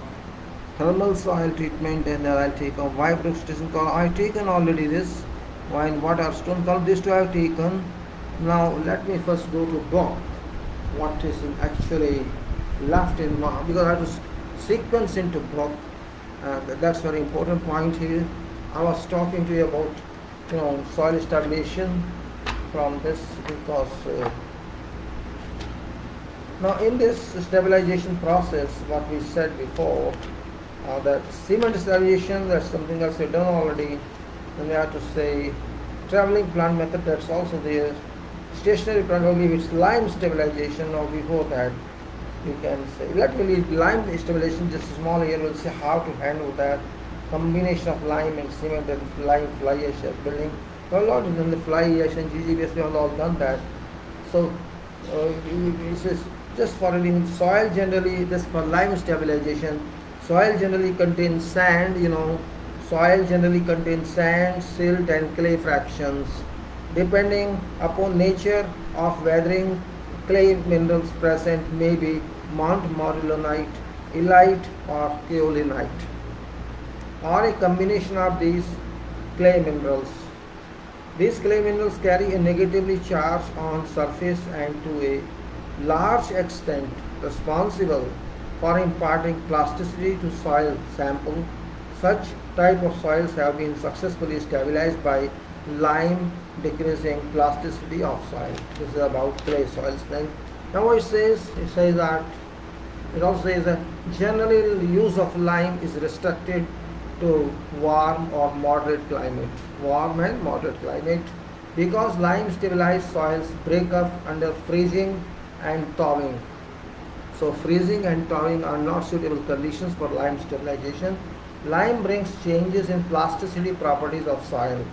thermal soil treatment, and then I'll take a wire precipitation column. I've taken already this wine water stone column. These two I've taken. Now let me first go to block. What is actually left in because I have to sequence into block. That's very important point here. I was talking to you about soil stabilization from this because now in this stabilization process, what we said before, that cement stabilization, that's something else we've done already. Then we have to say traveling plant method, that's also there. Stationary plant only with lime stabilization, or before that you can say, let me leave lime stabilization just small here. We'll see how to handle that combination of lime and cement and lime fly ash building. Well, a lot of them, the fly ash and GGBS, we have all done that. So this is just for reading. Soil generally, this for lime stabilization, soil generally contains sand, soil generally contains sand, silt and clay fractions. Depending upon nature of weathering, clay minerals present may be Mount Morillonite, illite or kaolinite, or a combination of these clay minerals. These clay minerals carry a negatively charged on surface and to a large extent responsible for imparting plasticity to soil sample. Such type of soils have been successfully stabilized by lime decreasing plasticity of soil. This is about clay soils. Then now it says that it also says that generally the use of lime is restricted to warm or moderate climate. Warm and moderate climate, because lime stabilized soils break up under freezing and thawing. So freezing and thawing are not suitable conditions for lime stabilization. Lime brings changes in plasticity properties of soil.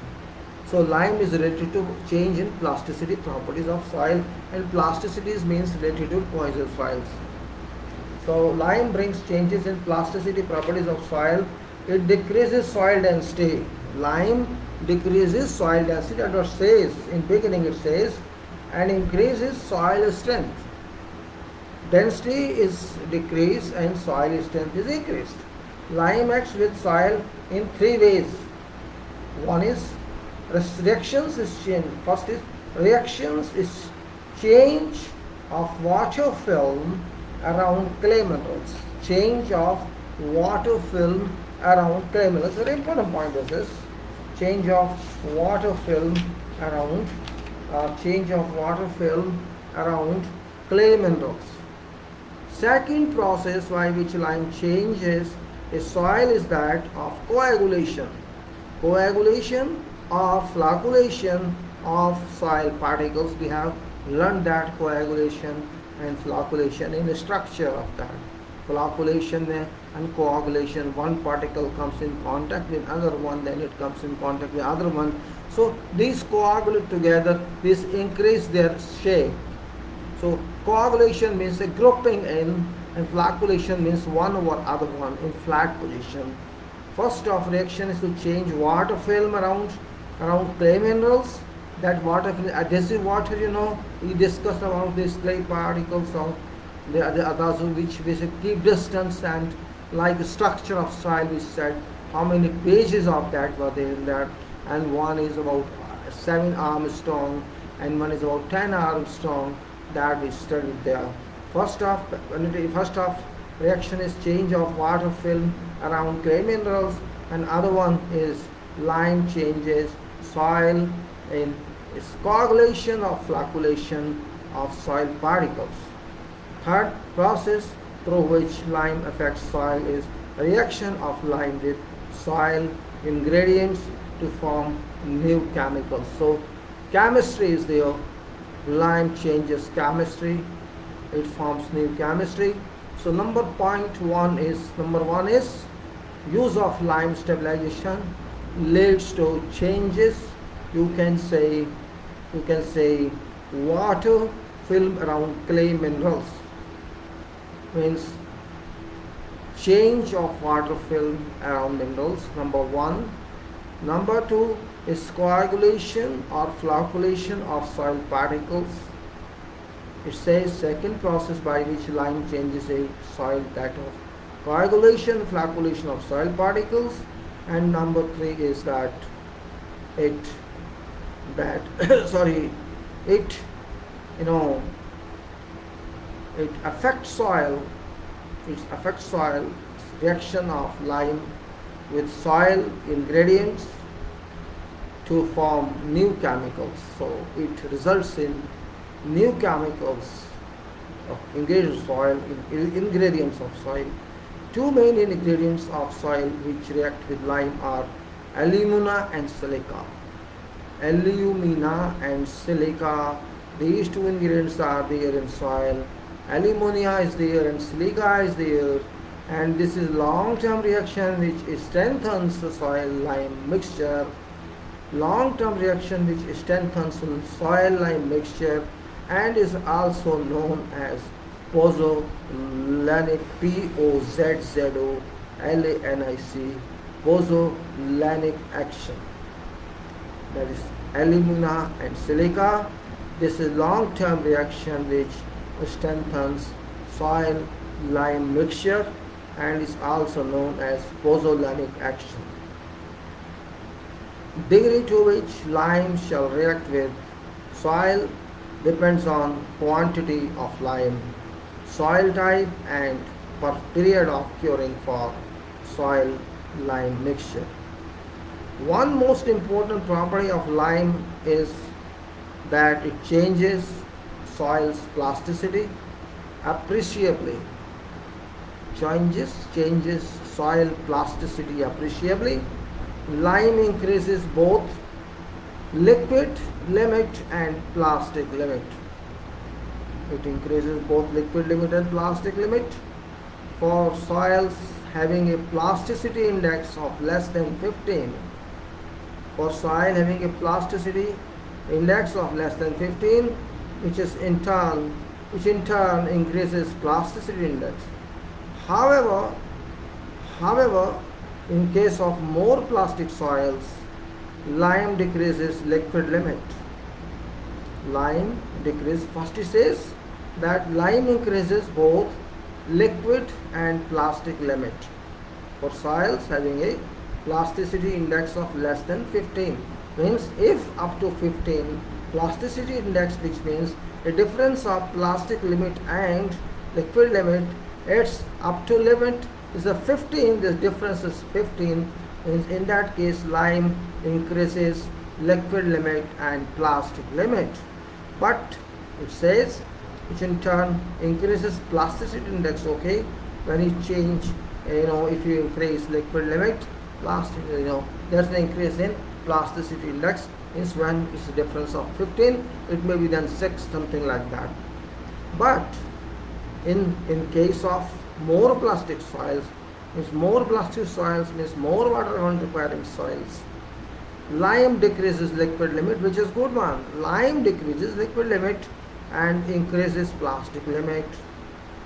So lime is related to change in plasticity properties of soil, and plasticity means related to poison soils. So lime brings changes in plasticity properties of soil. It decreases soil density. Lime decreases soil density, and it says in beginning it says, and increases soil strength. Density is decreased and soil strength is increased. Lime acts with soil in three ways. One is reactions is change. First is reactions is change of water film around clay minerals. Change of water film around clay minerals. Very important point is this. Change of water film around clay minerals. Second process by which lime changes a soil is that of coagulation. Coagulation or flocculation of soil particles. We have learned that coagulation and flocculation in the structure of that. Flocculation and coagulation, one particle comes in contact with another one, then it comes in contact with other one. So these coagulate together, this increase their shape. So coagulation means a grouping in, and flocculation means one over other one in flat position. First of reaction is to change water film around clay minerals. That water film, adhesive water, we discussed about these clay particles of the others which basically keep distance, and like the structure of soil, we said how many pages of that were there in that, and one is about 7 arms strong and one is about 10 arms strong, that we studied there. First of reaction is change of water film around clay minerals, and other one is lime changes soil in coagulation or flocculation of soil particles. Third process through which lime affects soil is reaction of lime with soil ingredients to form new chemicals. So chemistry is there. Lime changes chemistry. It forms new chemistry. So number one is use of lime stabilization leads to changes. You can say water film around clay minerals means change of water film around minerals, number one. Number two is coagulation or flocculation of soil particles. It says second process by which lime changes a soil, that of coagulation, flocculation of soil particles, and number 3 is that it that sorry it you know it affects soil. It affects soil reaction of lime with soil ingredients to form new chemicals. So it results in new chemicals of ingredients of soil. Two main ingredients of soil which react with lime are alumina and silica. Alumina and silica, these two ingredients are there in soil. Alumina is there and silica is there, and this is long-term reaction which strengthens the soil lime mixture. Long-term reaction which strengthens soil lime mixture and is also known as pozzolanic, Pozzolanic, pozzolanic action. That is alumina and silica. This is long-term reaction which strengthens soil lime mixture and is also known as pozzolanic action. Degree to which lime shall react with soil depends on quantity of lime, soil type, and per period of curing for soil lime mixture. One most important property of lime is that it changes soil's plasticity appreciably. Changes soil plasticity appreciably. Lime increases both liquid limit and plastic limit. It increases both liquid limit and plastic limit. For soils having a plasticity index of less than 15, for soil having a plasticity index of less than 15, which in turn increases plasticity index. However, in case of more plastic soils, lime decreases liquid limit. Lime decreases. First it says that lime increases both liquid and plastic limit for soils having a plasticity index of less than 15. Means if up to 15 plasticity index, which means a difference of plastic limit and liquid limit, it's up to limit is a 15, this difference is 15, means in that case lime increases liquid limit and plastic limit. But it says which in turn increases plasticity index. Okay, when you change, if you increase liquid limit, plastic, there's an increase in plasticity index. Means when it's a difference of 15, it may be then 6, something like that. But in case of more plastic soils, means more water requiring soils, lime decreases liquid limit, which is good one. Lime decreases liquid limit and increases plastic limit,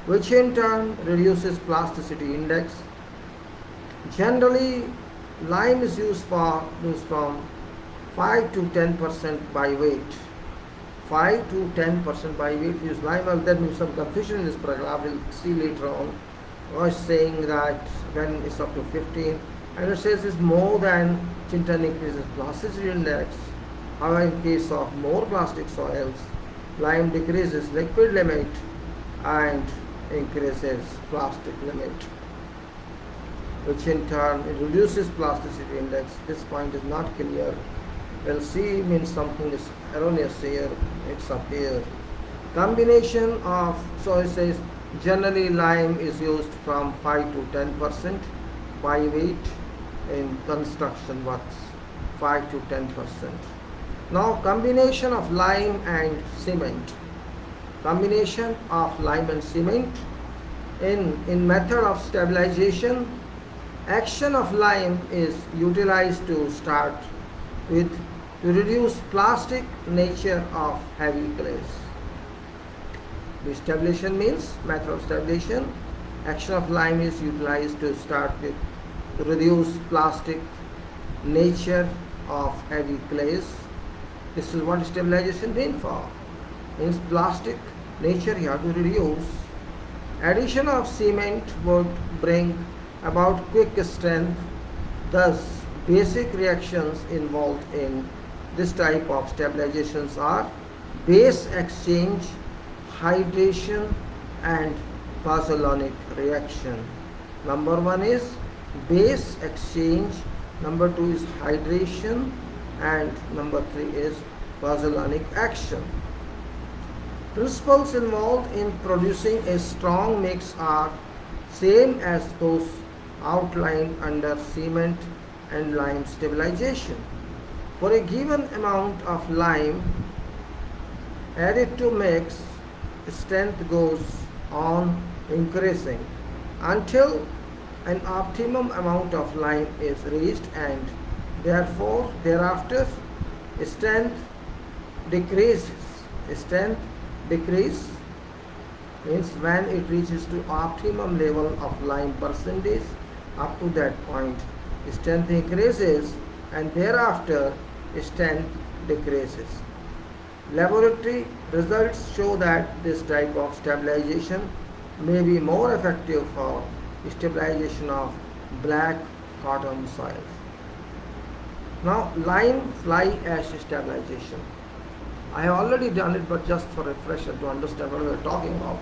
which in turn reduces plasticity index. Generally, lime is used from 5 to 10% by weight. 5 to 10% by weight use lime. Well, there may be some confusion in this paragraph. We'll see later on. I was saying that when it's up to 15, and it says it's more than Chintan increases plasticity index. However, in case of more plastic soils, lime decreases liquid limit and increases plastic limit, which in turn reduces plasticity index. This point is not clear. Well, C means something is erroneous here. It's up here. Combination of, so it says generally lime is used from 5 to 10% by weight in construction works. 5 to 10%. Now combination of lime and cement. Combination of lime and cement in method of stabilization. Action of lime is utilized to start with to reduce plastic nature of heavy clays. The stabilization means method of stabilization. Action of lime is utilized to start with to reduce plastic nature of heavy clays. This is what stabilization means for. Means plastic nature you have to reduce. Addition of cement would bring about quick strength. Thus, basic reactions involved in this type of stabilizations are base exchange, hydration, and pozzolanic reaction. Number one is base exchange, number two is hydration, and number three is pozzolanic action. Principles involved in producing a strong mix are same as those outlined under cement and lime stabilization. For a given amount of lime added to mix, strength goes on increasing until an optimum amount of lime is reached, and therefore thereafter strength decreases. Strength decrease means when it reaches to optimum level of lime percentage. Up to that point strength increases, and thereafter strength decreases. Laboratory results show that this type of stabilization may be more effective for stabilization of black cotton soils. Now, lime fly ash stabilization. I have already done it, but just for refresher to understand what we are talking about.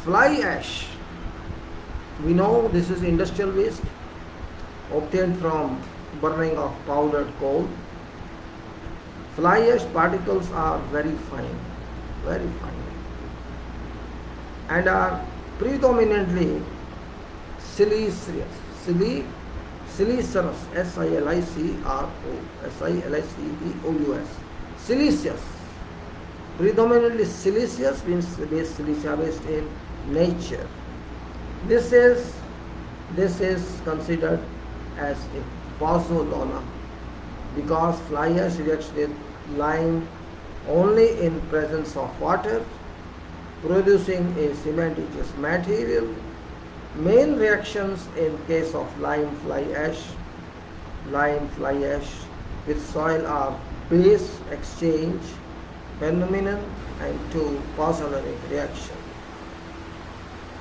Fly ash, we know this is industrial waste obtained from burning of powdered coal. Fly ash particles are very fine, and are predominantly siliceous, siliceous, siliceous, siliceous. Predominantly siliceous means silica based in nature. This is considered as a pozzolana because fly ash reacts with lime only in presence of water, producing a cementitious material. Main reactions in case of lime fly ash with soil are base exchange phenomenon and two pozzolanic reaction.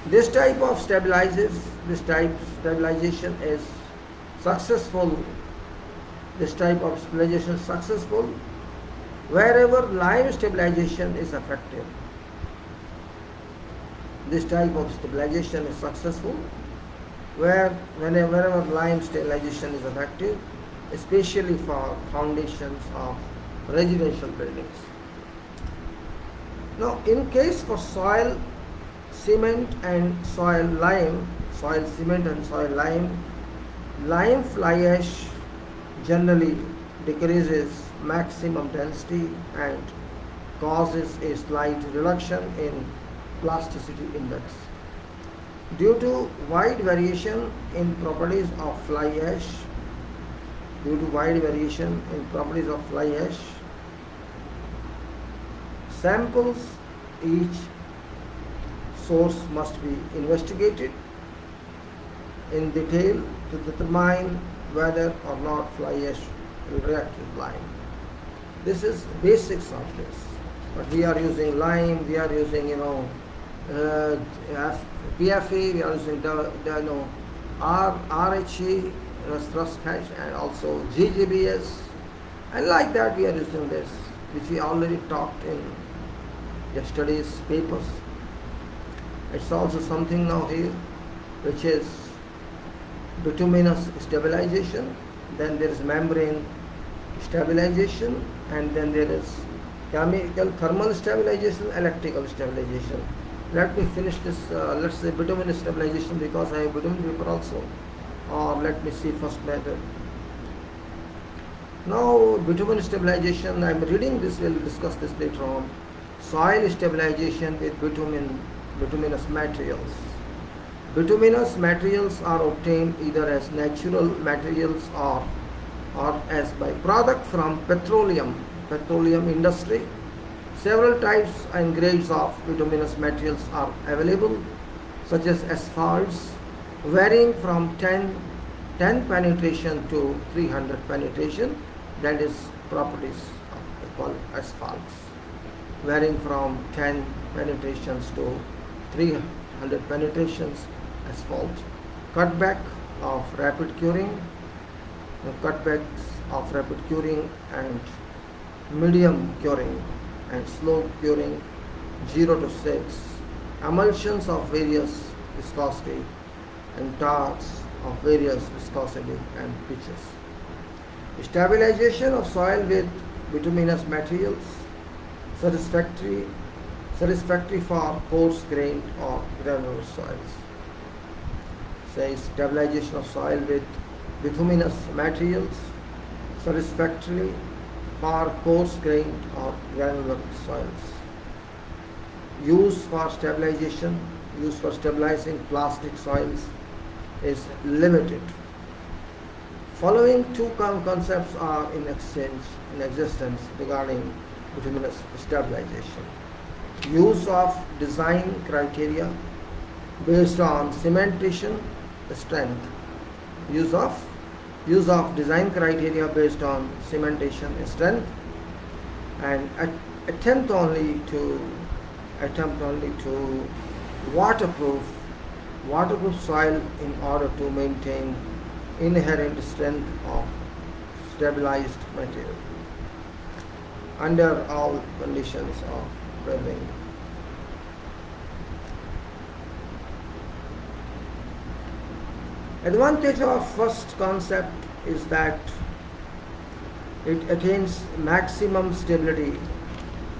This type of stabilization is successful. This type of stabilization is successful wherever lime stabilization is effective. This type of stabilization is successful wherever lime stabilization is effective, especially for foundations of residential buildings. Now, in case for soil cement and soil lime, lime fly ash generally decreases maximum density and causes a slight reduction in plasticity index. Due to wide variation in properties of fly ash, samples each source must be investigated in detail to determine whether or not fly ash will react with lime. This is basics of this. But we are using lime, we are using PFA, we are using RHE, rust hedge, and also GGBS, and like that we are using this, which we already talked in yesterday's papers. It's also something now here which is bituminous stabilization, then there is membrane stabilization, and then there is chemical thermal stabilization, electrical stabilization. Let me finish this, let's say bituminous stabilization, because I have bitumen paper also, or let me see first method. Now, bitumen stabilization, I am reading this, we will discuss this later on. Soil stabilization with bituminous materials. Bituminous materials are obtained either as natural materials or as byproduct from petroleum industry. Several types and grades of bituminous materials are available, such as asphalts, varying from 10 penetration to 300 penetration. That is properties of asphalts. varying from 10 penetrations to 300 penetrations asphalt. Cutback of rapid curing, cutbacks of rapid curing and medium curing and slow curing 0 to 6, emulsions of various viscosity and tars of various viscosity and pitches. Stabilization of soil with bituminous materials, satisfactory for coarse grained or granular soils. Says stabilization of soil with bituminous materials, satisfactory for coarse grained or granular soils. Use for stabilizing plastic soils is limited. Following two concepts are in existence regarding bituminous stabilization. Use of design criteria based on cementation strength. Use of design criteria based on cementation strength, and attempt only to waterproof soil in order to maintain inherent strength of stabilized material under all conditions of building. Advantage of first concept is that it attains maximum stability.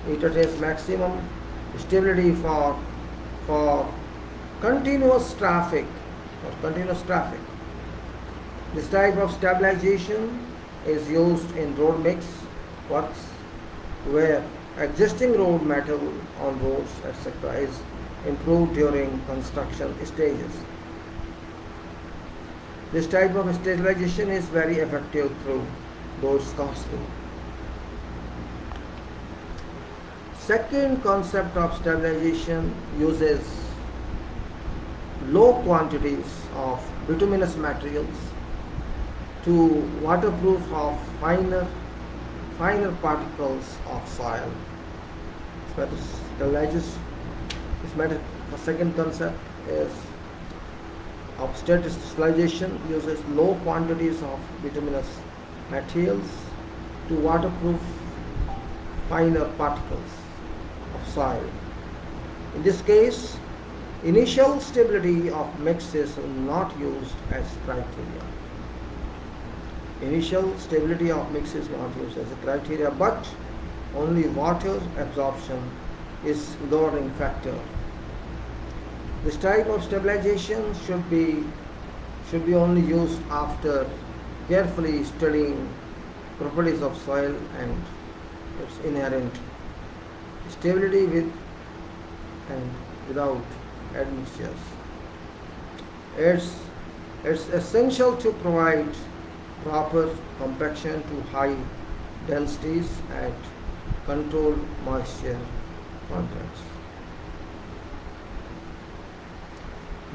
It attains maximum stability for continuous traffic. This type of stabilization is used in road mix works where existing road metal on roads, etc. is improved during construction stages. This type of stabilization is very effective through those costly. Second concept of stabilization uses low quantities of bituminous materials to waterproof of finer particles of soil. The second concept is of stabilization uses low quantities of bituminous materials to waterproof finer particles of soil. In this case, initial stability of mix is not used as criteria. Initial stability of mix is not used as a criteria, but only water absorption is governing factor. This type of stabilization should be only used after carefully studying properties of soil and its inherent stability with and without admixtures. It's essential to provide proper compaction to high densities at controlled moisture contents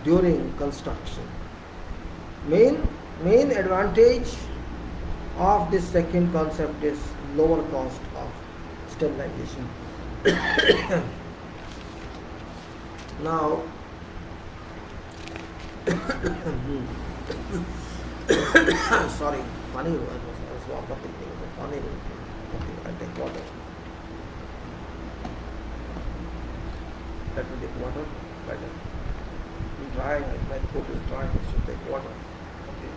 during construction. Main advantage of this second concept is lower cost of stabilization. Now sorry, funny, I was funny. I take water. Let me take water. Better. Dry. My throat is dry. I should take water. Okay.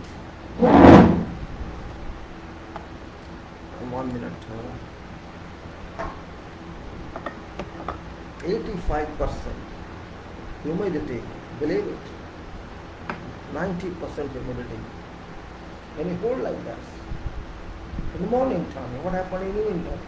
1 minute. 85% humidity. Believe it. 90% humidity. Can you hold like that? In the morning time, what happened in the evening time?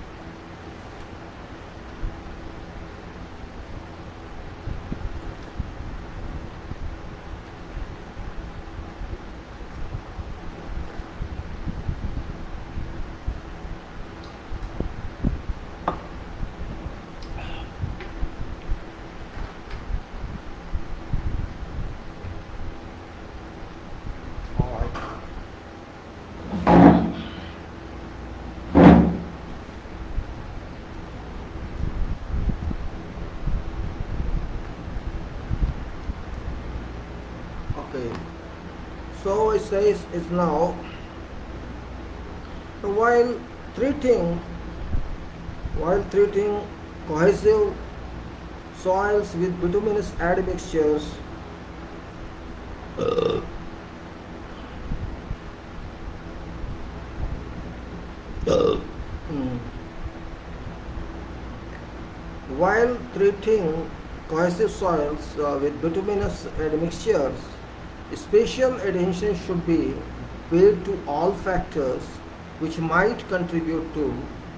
Okay. So it says is now while treating cohesive soils with bituminous admixtures, mm, while treating cohesive soils with bituminous admixtures, special attention should be paid to all factors which might contribute to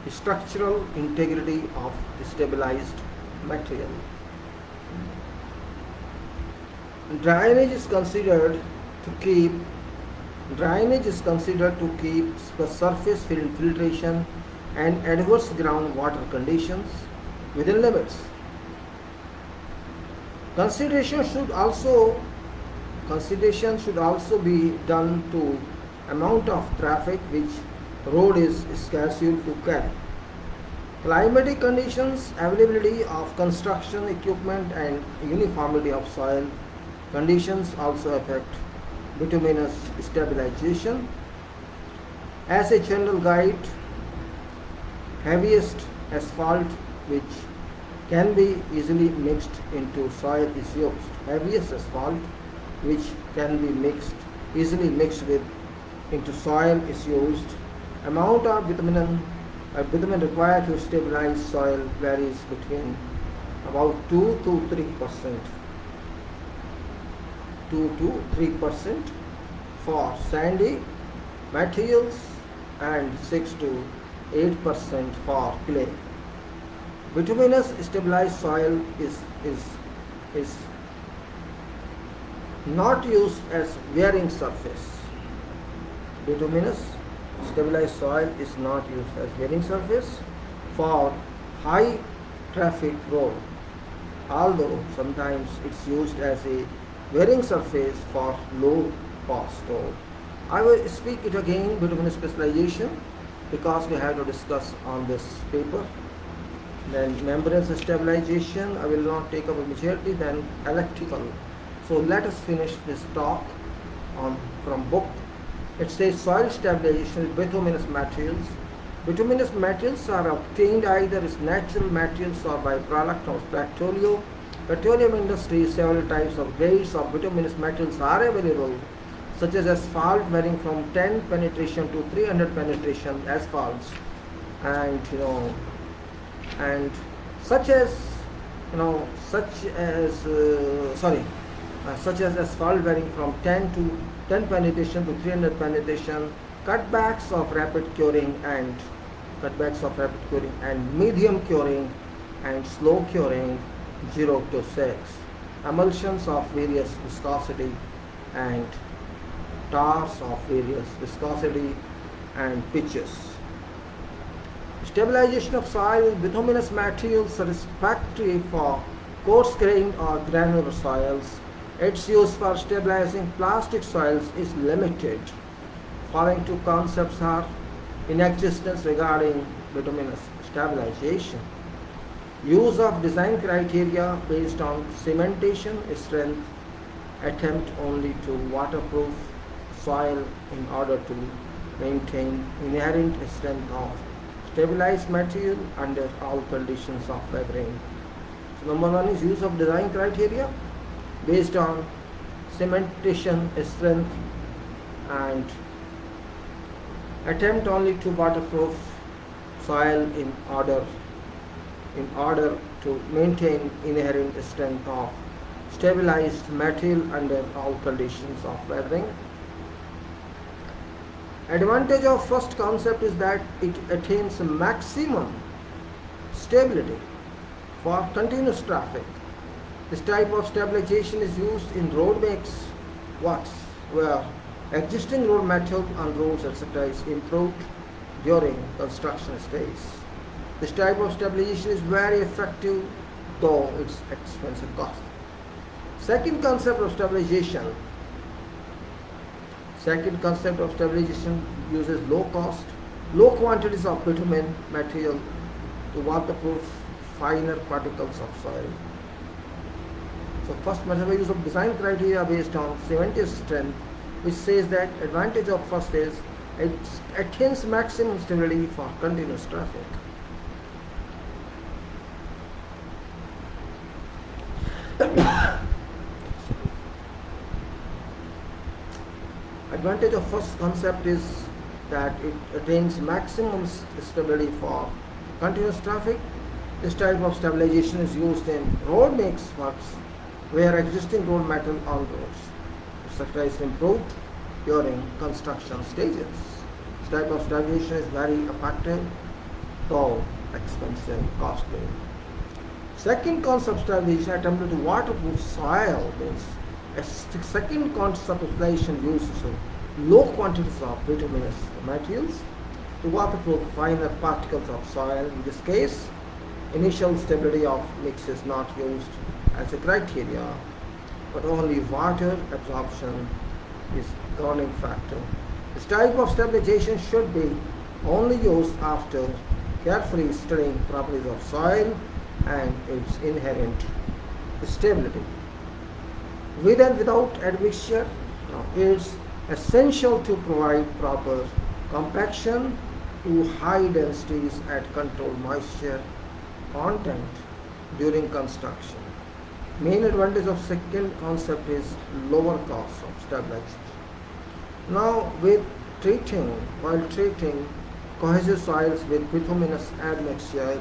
structural integrity of the stabilized material. Drainage is considered to keep surface filtration and adverse groundwater conditions within limits. Consideration should also be done to amount of traffic which road is scheduled to carry. Climatic conditions, availability of construction equipment and uniformity of soil conditions also affect bituminous stabilization. As a general guide, heaviest asphalt which can be easily mixed into soil is used. Heaviest asphalt which can be easily mixed into soil is used. Amount of bitumen required to stabilize soil varies between about 2 to 3%. 2 to 3% for sandy materials and 6 to 8% for clay. Bituminous stabilized soil is not used as wearing surface. Bituminous stabilized soil is not used as wearing surface for high traffic road, although sometimes it's used as a wearing surface for low cost road. I will speak it again, bituminous specialization, because we have to discuss on this paper. Then membrane stabilization, I will not take up a majority. Then electrical. So let us finish this talk from book. It says soil stabilization with bituminous materials. Bituminous materials are obtained either as natural materials or by product of petroleum industry. Several types of grades of bituminous materials are available, such as asphalt varying from 10 penetration to 300 penetration asphalts, and such as asphalt varying from 10 penetration to 300 penetration, cutbacks of rapid curing and medium curing and slow curing 0 to 6, emulsions of various viscosity and tars of various viscosity and pitches. Stabilization of soil with bituminous materials satisfactory for coarse-grained or granular soils. Its use for stabilizing plastic soils is limited. Following two concepts are in existence regarding bituminous stabilization. Use of design criteria based on cementation strength, attempt only to waterproof soil in order to maintain inherent strength of stabilized material under all conditions of weathering. So number one is use of design criteria based on cementation strength and attempt only to waterproof soil in order to maintain inherent strength of stabilized material under all conditions of weathering. Advantage of first concept is that it attains maximum stability for continuous traffic. This type of stabilization is used in road works where existing road metal on roads etc. is improved during construction stage. This type of stabilization is very effective, though it's expensive cost. Second concept of stabilization uses low quantities of bitumen material to waterproof finer particles of soil. So first measure use of design criteria based on cementitious strength, which says that advantage of first is it attains maximum stability for continuous traffic. Advantage of first concept is that it attains maximum stability for continuous traffic. This type of stabilization is used in road mix works where existing road metal on roads. Such is improved during construction stages. This type of stabilization is very effective, though expensive, costly. Second concept stabilization attempted to waterproof soil means a second concept of stabilization uses low quantities of bituminous materials to waterproof finer particles of soil. In this case, initial stability of mix is not used as a criteria, but only water absorption is governing factor. This type of stabilization should be only used after carefully studying properties of soil and its inherent stability. With and without admixture, it's essential to provide proper compaction to high densities at controlled moisture content during construction. Main advantage of second concept is lower cost of stabilization. Now, while treating cohesive soils with bituminous admixtures,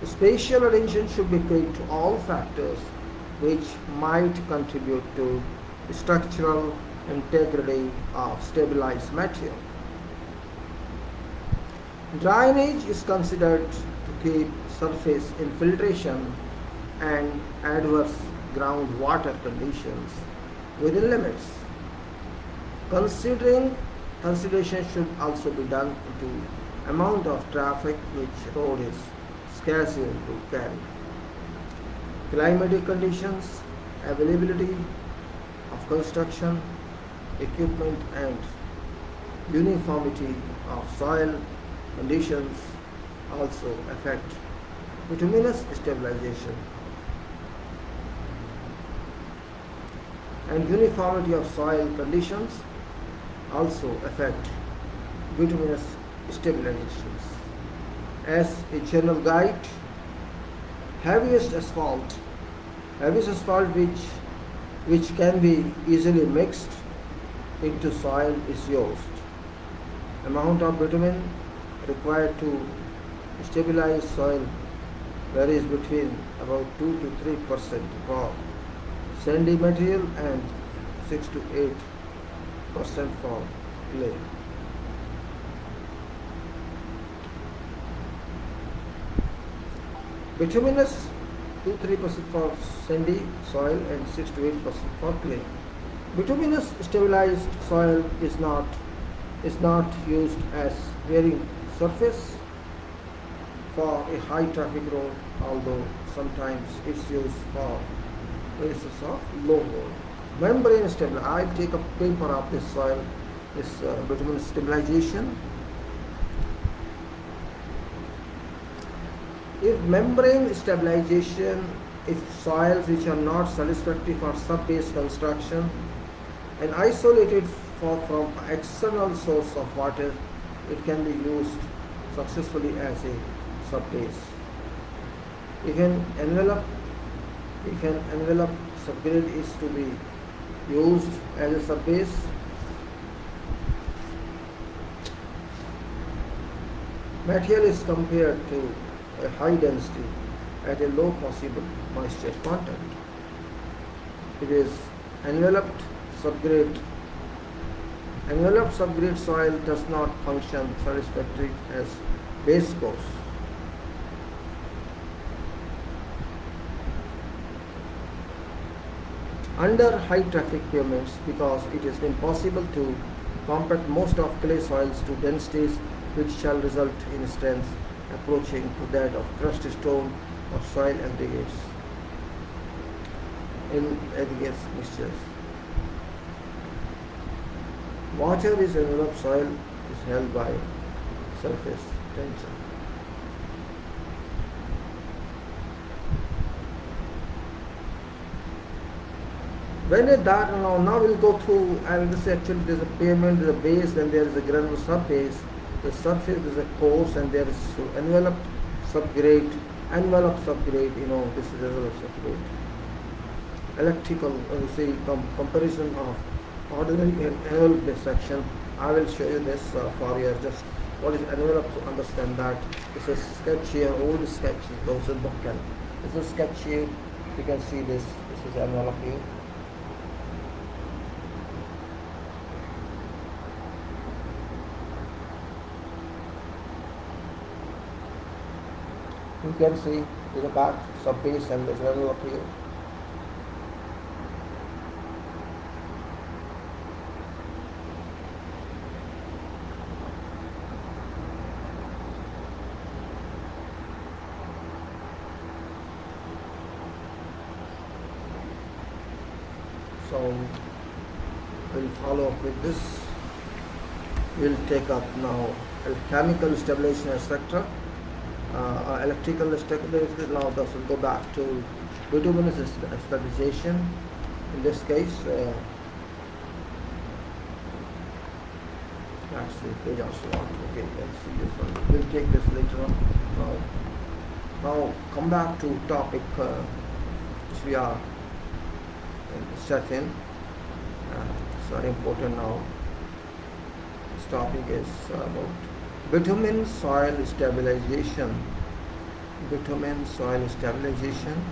special attention should be paid to all factors which might contribute to structural integrity of stabilized material. Drainage is considered to keep surface infiltration and adverse groundwater conditions within limits. Consideration should also be done into amount of traffic which road is scheduled to carry. Climatic conditions, availability of construction equipment and uniformity of soil conditions also affect bituminous stabilization. And uniformity of soil conditions also affect bituminous stabilizations. As a general guide, heaviest asphalt which can be easily mixed into soil is used. Amount of bitumen required to stabilize soil varies between about 2 to 3% for sandy material and 6 to 8% for clay. Bituminous 2-3% for sandy soil and 6 to 8% for clay. Bituminous stabilized soil is not used as wearing surface for a high traffic road, although sometimes it's used for places of low road. Membrane stabilization. I'll take a paper of this soil, this bituminous stabilization. If membrane stabilization, if soils which are not satisfactory for sub-base construction and isolated from external source of water, it can be used successfully as a sub-base. If an envelope subgrade is to be used as a sub-base, material is compared to a high density at a low possible moisture content. It is enveloped subgrade soil does not function satisfactorily as base course. Under high traffic pavements, because it is impossible to compact most of clay soils to densities which shall result in strength approaching to that of crushed stone or soil aggregates in aggregates mixtures. Water is enveloped soil is held by surface tension. When it that now we'll go through, and this actually there's a pavement, there's a base, and there is a granular surface. The surface is a coarse, and there is envelope subgrade, this is envelope subgrade. Electrical, comparison of ordinary and envelope dissection. I will show you this for you just what is envelope to understand that. This is sketch here, old sketch, those in book. This is sketch here. You can see this is envelope here. You can see the back subbase and there's envelope here. So we'll follow up with this. We'll take up now chemical stabilization, etc. Electrical stabilization. Now this will go back to bituminous stabilization. In this case, that's the page also. Okay, let's see this one. We'll take this later on. Now come back to topic which we are set in. It's very important now. This topic is about bitumen soil stabilization. Bitumen soil stabilization.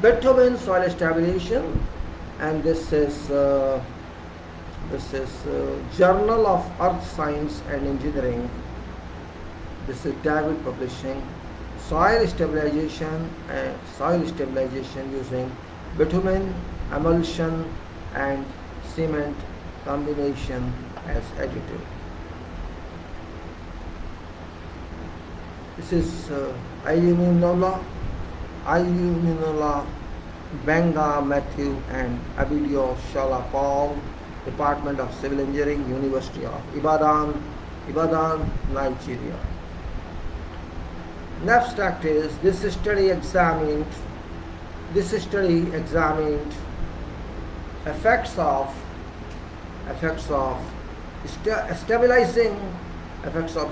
Bitumen soil stabilization, and this is Journal of Earth Science and Engineering. This is David Publishing. Soil stabilization using bitumen, emulsion and cement combination as additive. This is Ayuminola, Benga, Matthew and Abidio Shala Paul, Department of Civil Engineering, University of Ibadan, Nigeria. The abstract is this study examined effects of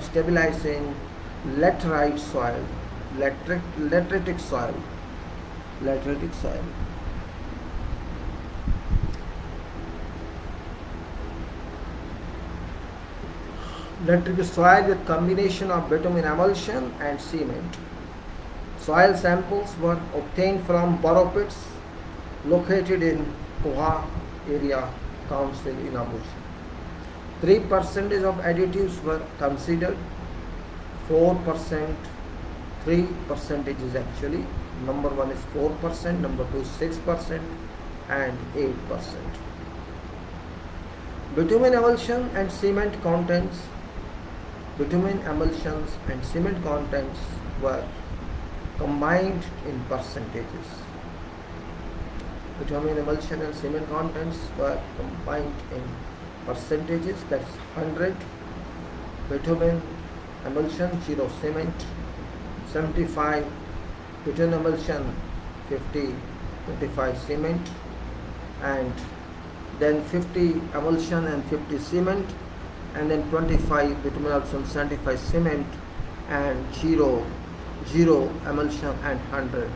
stabilizing lateritic soil. Lateritic soil. Lateritic soil with combination of bitumen emulsion and cement. Soil samples were obtained from borrow pits located in Koha area council in Abuja. 3% of additives were considered. 4%, 3% is actually. Number 1 is 4%, number 2 is 6% and 8%. Bitumen emulsion and cement contents. Bitumen emulsions and cement contents were combined in percentages. Bitumen emulsion and cement contents were combined in percentages. That's 100 bitumen emulsion, 0 cement. 75 bitumen emulsion, 50, 25 cement, and then 50 emulsion and 50 cement, and then 25 bitumen emulsion, 75 cement, and 0 emulsion and 100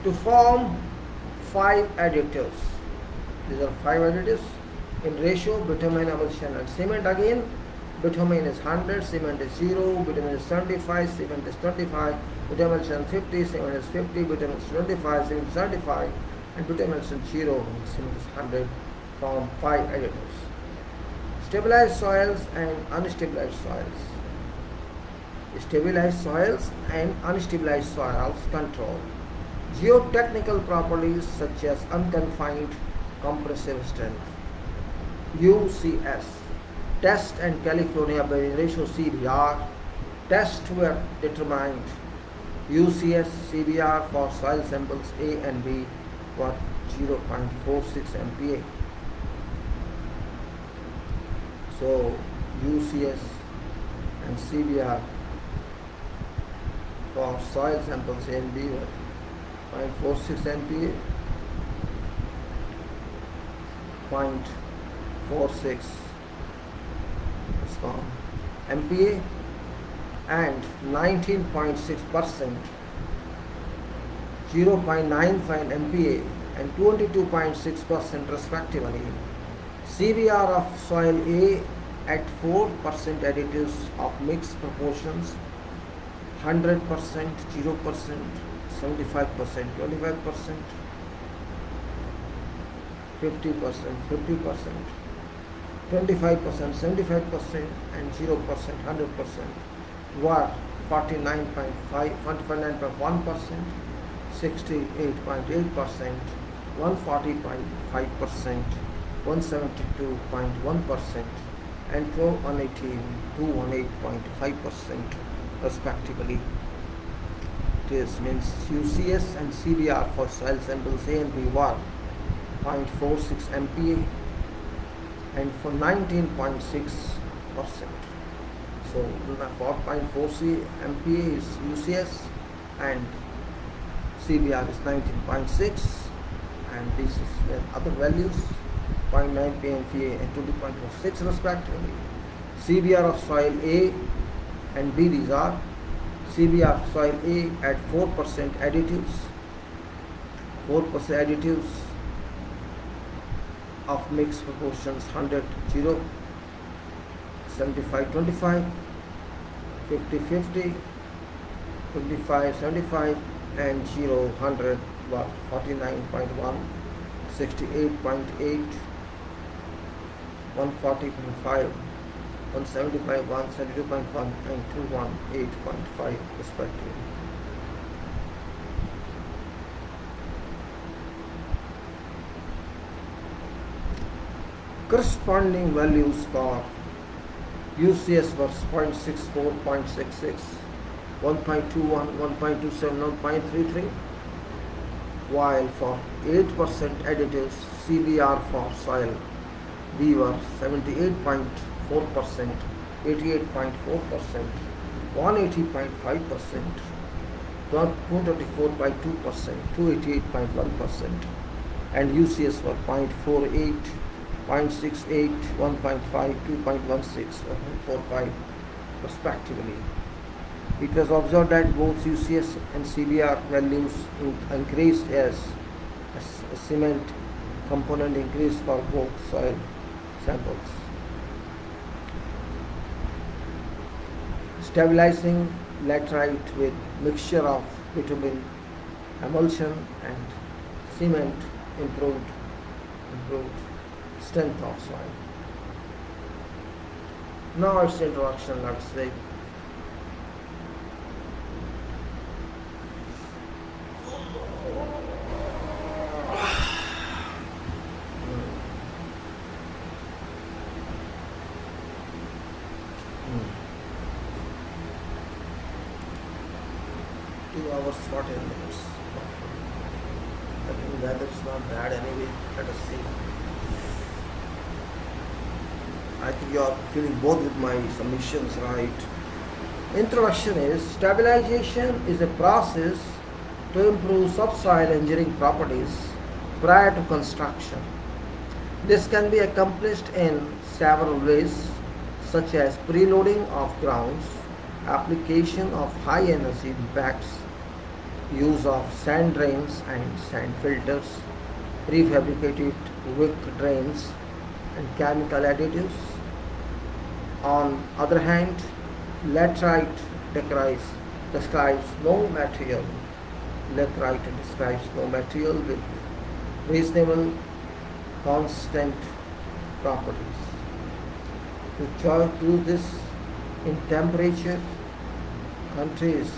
to form 5 additives. These are 5 additives in ratio: bitumen emulsion and cement. Again, bitumen is 100, cement is 0, bitumen is 75, cement is 25, bitumen emulsion 50, cement is 50, bitumen is 25, cement is 75, and bitumen emulsion 0, cement is 100, form 5 additives. Stabilized soils and unstabilized soils. Stabilized soils and unstabilized soils control. Geotechnical properties such as unconfined compressive strength. UCS. Test and California bearing ratio CBR. Tests were determined. UCS CBR for soil samples A and B were 0.46 MPa. So UCS and CBR for soil samples A and B were 0.46 MPa, 0.46 MPa and 19.6%, 0.95 MPa and 22.6% respectively. CBR of soil A at 4% additives of mixed proportions, 100%, 0%, 75%, 25%, 50%, 50%, 25%, 75% and 0%, 100% were 49.1%, 68.8%, 140.5%, 172.1% and 218.5% respectively. This means UCS and CBR for soil samples A and B were 0.46 MPa and for 19.6%. So 4.46 MPa is UCS and CBR is 19.6, and this is the other values 0.9 MPa and 20.06 respectively. CBR of soil A and B, these are CBR of soil A at 4% additives, 4% additives of mixed proportions 100, 0, 75, 25, 50, 50, 25, 75 and 0, 100 were 49.1, 68.8, 140.5, 175, 172.1 and 218.5 respectively. Corresponding values for UCS was 0.64, 0.66, 1.21, 1.27, 1.33, while for 8% additives CBR for soil B were 78.4%, 88.4%, 180.5%, 224.2%, 288.1%, and UCS were 0.48, 0.68, 1.5, 2.16, 1.45 respectively. It was observed that both UCS and CBR values increased as a cement component increased for both soil samples. Stabilizing laterite with mixture of bitumen, emulsion and cement improved strength of soil. Now its introduction, let's say. Hours 40 minutes. I think weather is not bad anyway. Let us see. I think you are feeling bored with my submissions, right? Introduction is stabilization is a process to improve subsoil engineering properties prior to construction. This can be accomplished in several ways, such as preloading of grounds, application of high energy impacts, use of sand drains and sand filters, prefabricated wick drains and chemical additives. On other hand, laterite describes no material. Laterite describes no material with reasonable constant properties. To do this in temperature countries,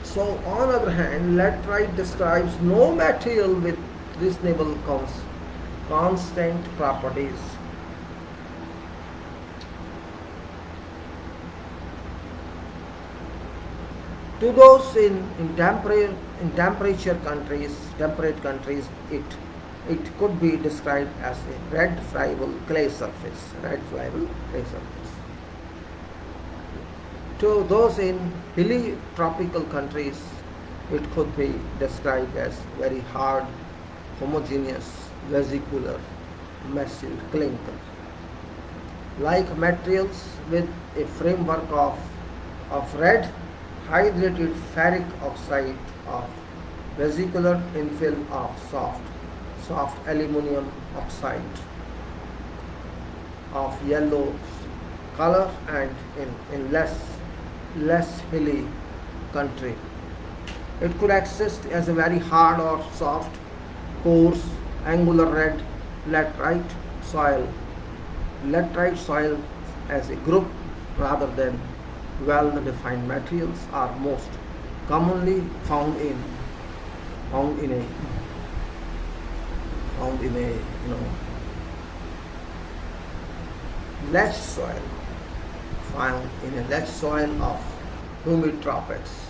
so on other hand, laterite describes no material with reasonable constant properties. To those in temperate countries, it could be described as a red friable clay surface. Red friable clay surface. To those in hilly tropical countries, it could be described as very hard, homogeneous, vesicular, massive clinker. Like materials with a framework of red hydrated ferric oxide, of vesicular infill of soft aluminum oxide of yellow color, and in less hilly country, it could exist as a very hard or soft, coarse, angular red laterite soil. Laterite soil as a group rather than well-defined materials are most commonly found in a ledge soil, found in a ledge soil of humid tropics.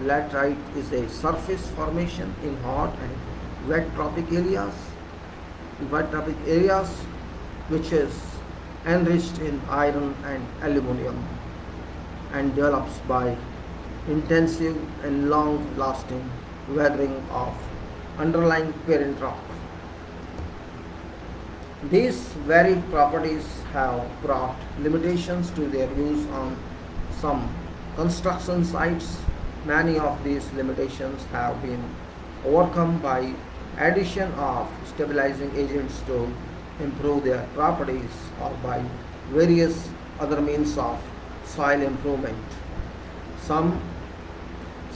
Laterite is a surface formation in hot and wet tropic areas, which is enriched in iron and aluminum and develops by intensive and long-lasting weathering of underlying parent rock. These varied properties have brought limitations to their use on some construction sites. Many of these limitations have been overcome by addition of stabilizing agents to improve their properties or by various other means of soil improvement. Some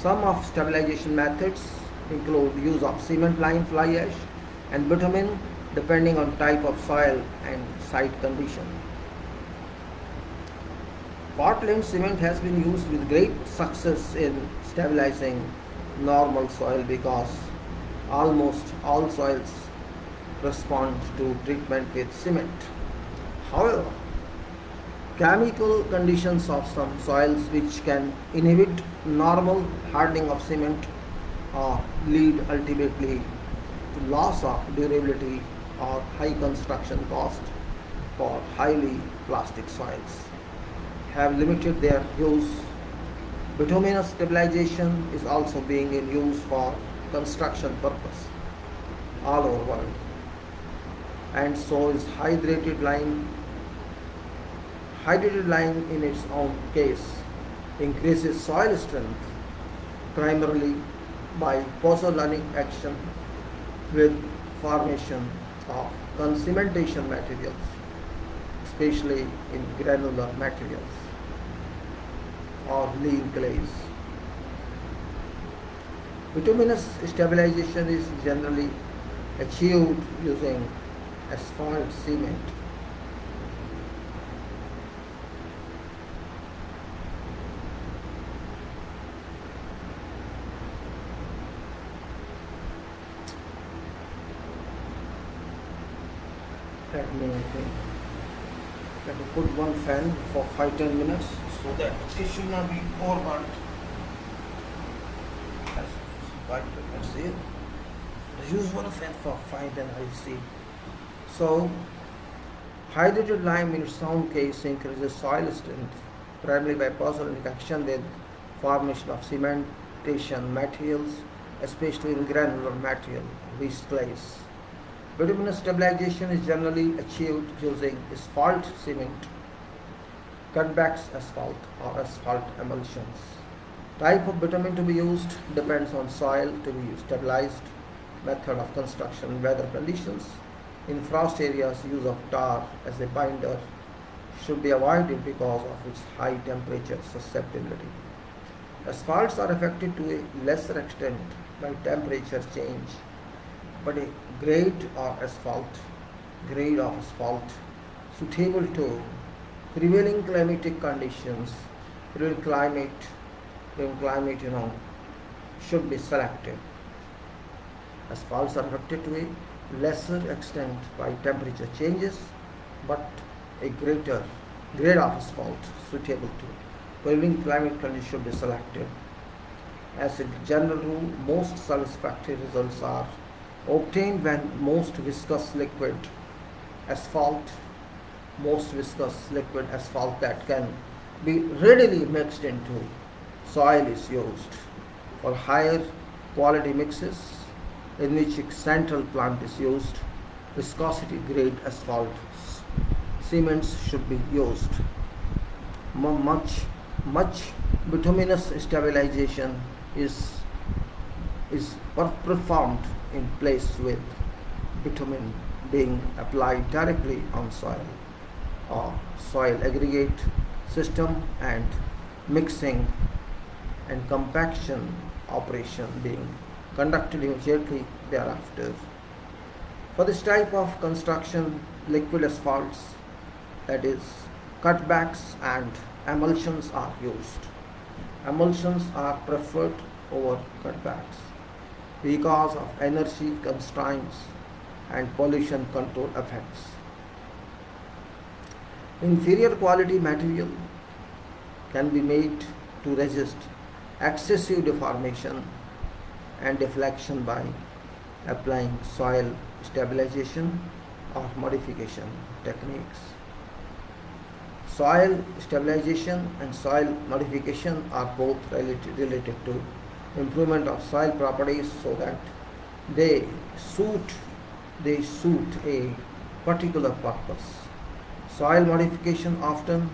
of stabilization methods include use of cement lime fly ash and bitumen depending on type of soil and site condition. Portland cement has been used with great success in stabilizing normal soil because almost all soils respond to treatment with cement. However, chemical conditions of some soils which can inhibit normal hardening of cement or lead ultimately to loss of durability or high construction cost for highly plastic soils have limited their use. Bituminous stabilization is also being in use for construction purpose all over the world, and so is hydrated lime. Hydrated lime in its own case increases soil strength primarily by pozzolanic action with formation of cementation materials, especially in granular materials or lean clays. Bituminous stabilization is generally achieved using asphalt cement. Let me put one fan for 5-10 minutes so that it should not be overburnt. Let's see. Use one fan for 5, then I'll see. So, hydrated lime in its own case increases soil strength primarily by pozzolanic action with formation of cementation materials, especially in granular material, rich clays. Bituminous stabilization is generally achieved using asphalt cement, cutbacks asphalt, or asphalt emulsions. Type of bitumen to be used depends on soil to be stabilized, method of construction, weather conditions. In frost areas, use of tar as a binder should be avoided because of its high temperature susceptibility. Asphalts are affected to a lesser extent by temperature change, but a grade of asphalt suitable to prevailing climatic conditions, prevailing climate, should be selected. Asphalts are affected to a lesser extent by temperature changes, but a greater grade of asphalt suitable to prevailing climate conditions should be selected. As a general rule, most satisfactory results are obtained when asphalt, most viscous liquid asphalt that can be readily mixed into soil is used. For higher quality mixes in which a central plant is used, viscosity grade asphalt cements should be used. Much bituminous stabilization is performed in place with bitumen being applied directly on soil or soil aggregate system and mixing and compaction operation being conducted immediately thereafter. For this type of construction, liquid asphalts, that is, cutbacks and emulsions are used. Emulsions are preferred over cutbacks because of energy constraints and pollution control effects. Inferior quality material can be made to resist excessive deformation and deflection by applying soil stabilization or modification techniques. Soil stabilization and soil modification are both related to improvement of soil properties so that they suit a particular purpose. Soil modification often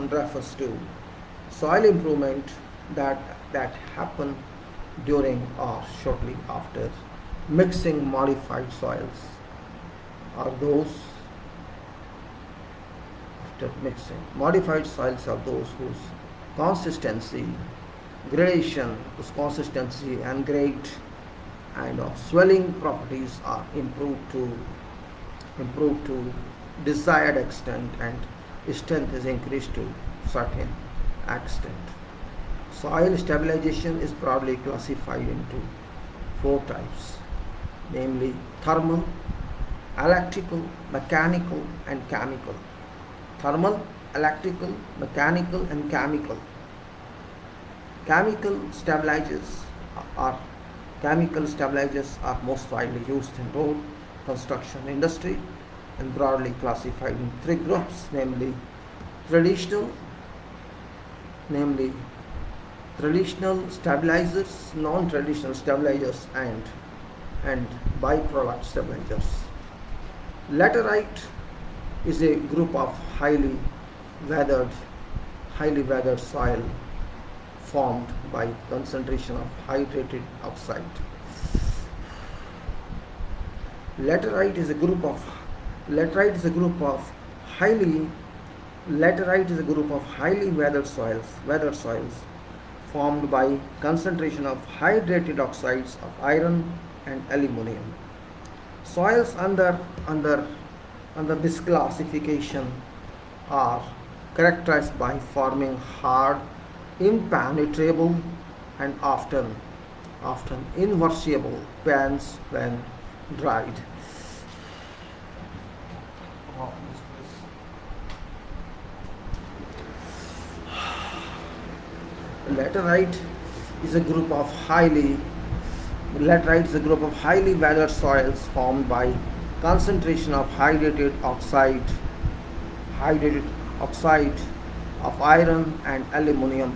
refers to soil improvement that happen during or shortly after mixing modified soils, or those after mixing. Modified soils are those whose consistency, consistency and grade and of swelling properties are improved to desired extent and strength is increased to certain extent. Soil stabilization is broadly classified into four types, namely thermal, electrical, mechanical and chemical. Thermal, electrical, mechanical and chemical. Chemical stabilizers are most widely used in road construction industry and broadly classified in three groups, namely traditional stabilizers, non-traditional stabilizers and byproduct stabilizers. Laterite is a group of highly weathered soil formed by concentration of hydrated oxide. Laterite is a group of highly weathered soils formed by concentration of hydrated oxides of iron and aluminum. Soils under this classification are characterized by forming hard, impenetrable and often inversible pans when dried. Laterite is a group of highly weathered soils formed by concentration of hydrated oxide of iron and aluminum.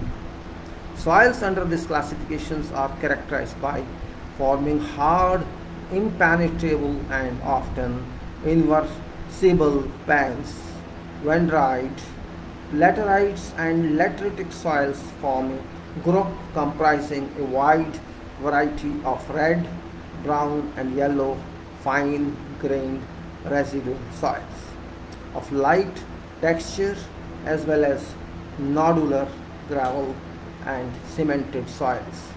Soils under these classifications are characterized by forming hard, impenetrable and often inversible pans when dried. Laterites and lateritic soils form a group comprising a wide variety of red, brown and yellow fine-grained residual soils of light texture as well as nodular gravel and cemented soils,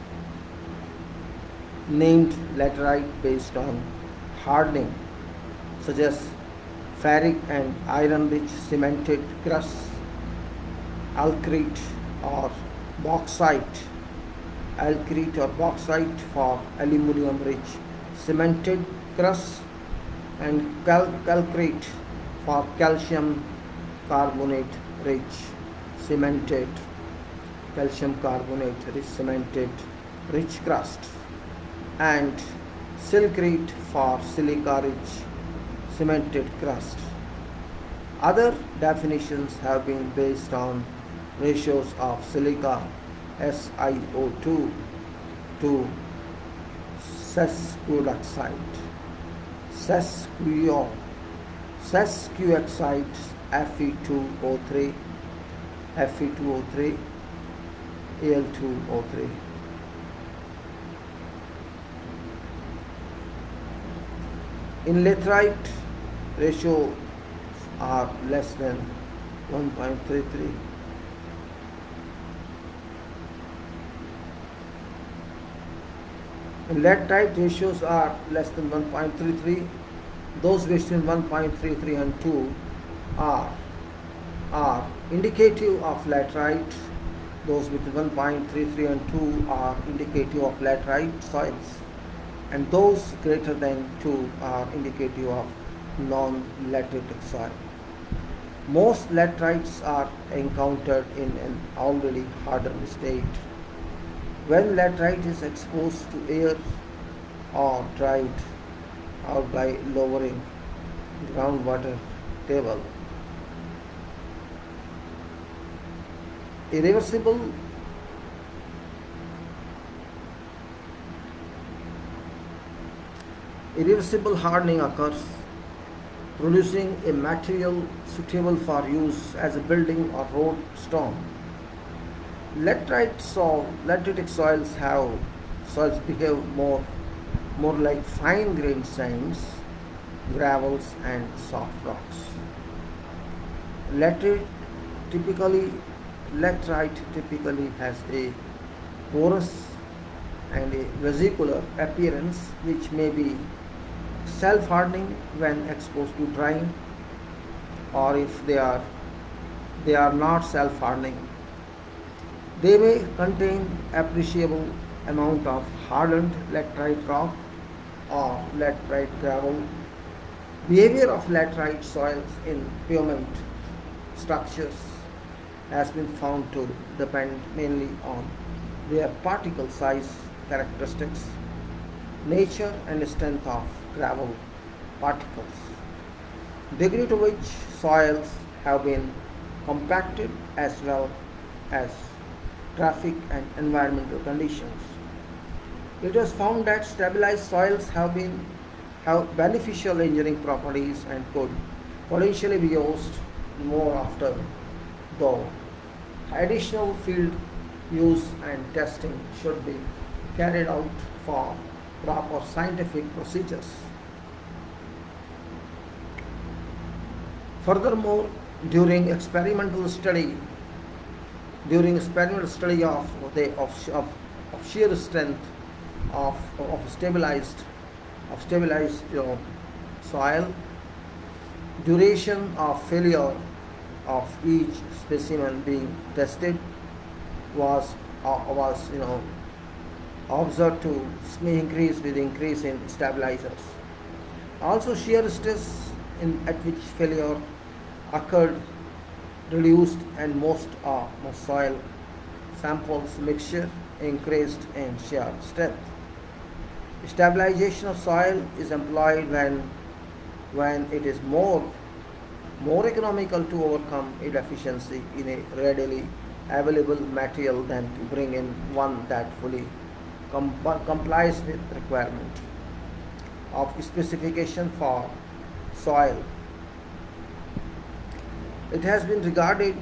named laterite based on hardening, such as ferric and iron-rich cemented crusts, alkite or bauxite for aluminum-rich cemented crusts, and calcite for calcium carbonate-rich cemented calcium carbonate rich cemented rich crust, and silicate for silica rich cemented crust. Other definitions have been based on ratios of silica SiO2 to sesquioxide, sesquio, sesquioxides Fe2O3, Fe2O3, Al2O3. In laterite, ratios are less than 1.33. In laterite, ratios are less than 1.33. Those between 1.33 and 2 are indicative of laterite. Those between 1.33 and 2 are indicative of laterite soils, and those greater than 2 are indicative of non-lateritic soil. Most laterites are encountered in an already hardened state. When laterite is exposed to air or dried out by lowering groundwater table, irreversible hardening occurs, producing a material suitable for use as a building or road stone. Lateritic soils behave more like fine-grained sands, gravels, and soft rocks. Laterite typically has a porous and a vesicular appearance, which may be self-hardening when exposed to drying, or if they are not self-hardening, they may contain appreciable amount of hardened laterite rock or laterite gravel. Behavior of laterite soils in pavement structures has been found to depend mainly on their particle size characteristics, nature and strength of gravel particles, degree to which soils have been compacted, as well as traffic and environmental conditions. It was found that stabilized soils have beneficial engineering properties and could potentially be used more often, though additional field use and testing should be carried out for proper scientific procedures. Furthermore, during experimental study of shear strength of stabilized soil, duration of failure of each specimen being tested was observed to increase with increase in stabilizers. Also, shear stress at which failure occurred reduced, and most soil samples mixture increased in shear strength. Stabilization of soil is employed when it is more economical to overcome inefficiency in a readily available material than to bring in one that fully complies with requirement of specification for soil. It has been regarded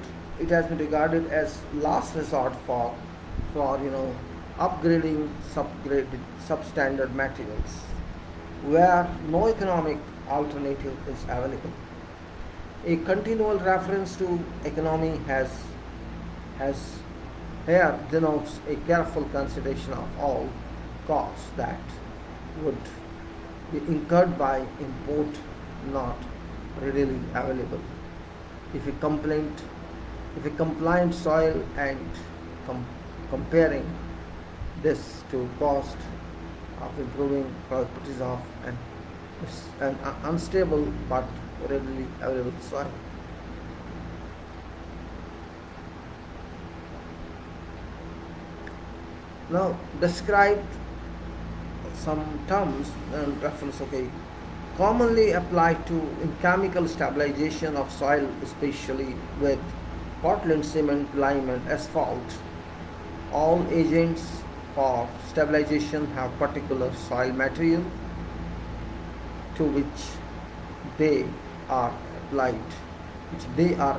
as last resort for upgrading substandard materials where no economic alternative is available. A continual reference to economy has here denotes a careful consideration of all costs that would be incurred by import not readily available. If a compliant soil, and comparing this to cost of improving properties of an unstable but readily available soil. Now describe some terms and reference. Okay, commonly applied to in chemical stabilization of soil, especially with Portland cement, lime, and asphalt. All agents for stabilization have particular soil material to which they are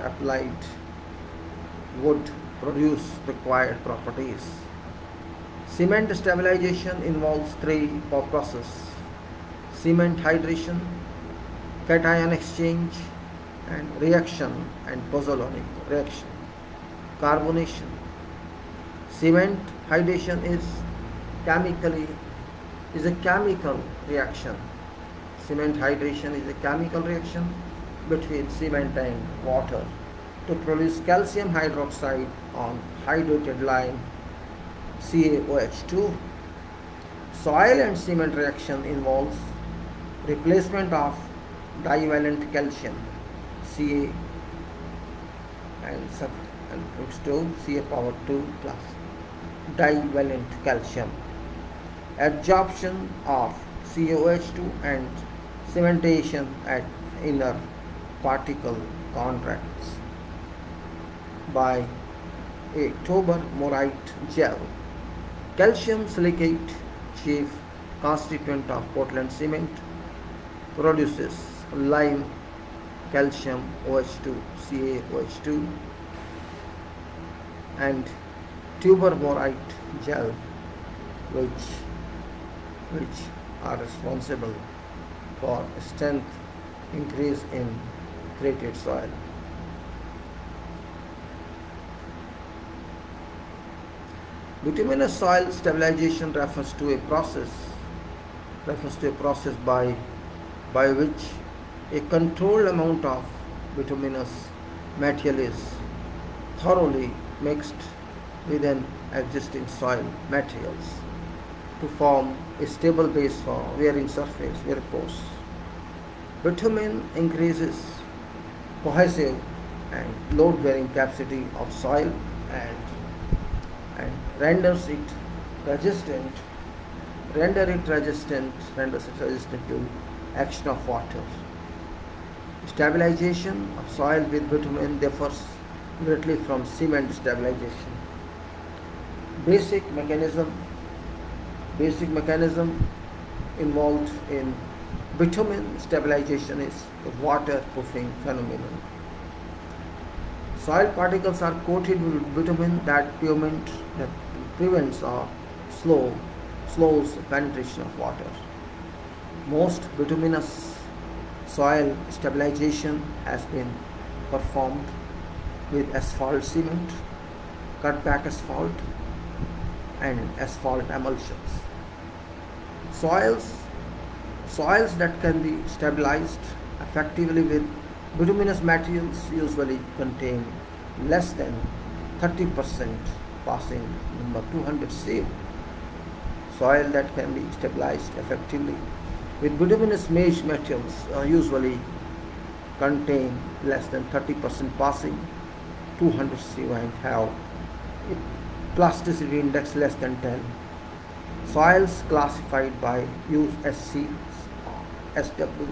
applied, would produce required properties. Cement stabilization involves three processes: cement hydration, cation exchange, and reaction and pozzolanic reaction. Carbonation. Cement hydration chemically is a chemical reaction. Cement hydration is a chemical reaction between cement and water to produce calcium hydroxide on hydrated lime, CaOH2. Soil and cement reaction involves replacement of divalent calcium, Ca and it's to Ca power 2 plus divalent calcium, adsorption of CaOH2 and cementation at inner particle contacts by a tobermorite gel. Calcium silicate, chief constituent of Portland cement, produces lime, calcium OH2, CaOH2, and tobermorite gel, which are responsible for strength increase in treated soil. Bituminous soil stabilization refers to a process by which a controlled amount of bituminous material is thoroughly mixed within existing soil materials to form a stable base for wearing surface, very coarse. Bitumen increases cohesive and load-bearing capacity of soil and renders it resistant to action of water. Stabilization of soil with bitumen differs greatly from cement stabilization. Basic mechanism involved in bitumen stabilization is a waterproofing phenomenon. Soil particles are coated with bitumen that prevents or slows penetration of water. Most bituminous soil stabilization has been performed with asphalt cement, cut-back asphalt, and asphalt emulsions. Soils that can be stabilized effectively with bituminous materials usually contain less than 30% passing number 200C. Soil that can be stabilized effectively with bituminous materials usually contain less than 30% passing 200C and have a plasticity index less than 10. Soils classified by USC, SW,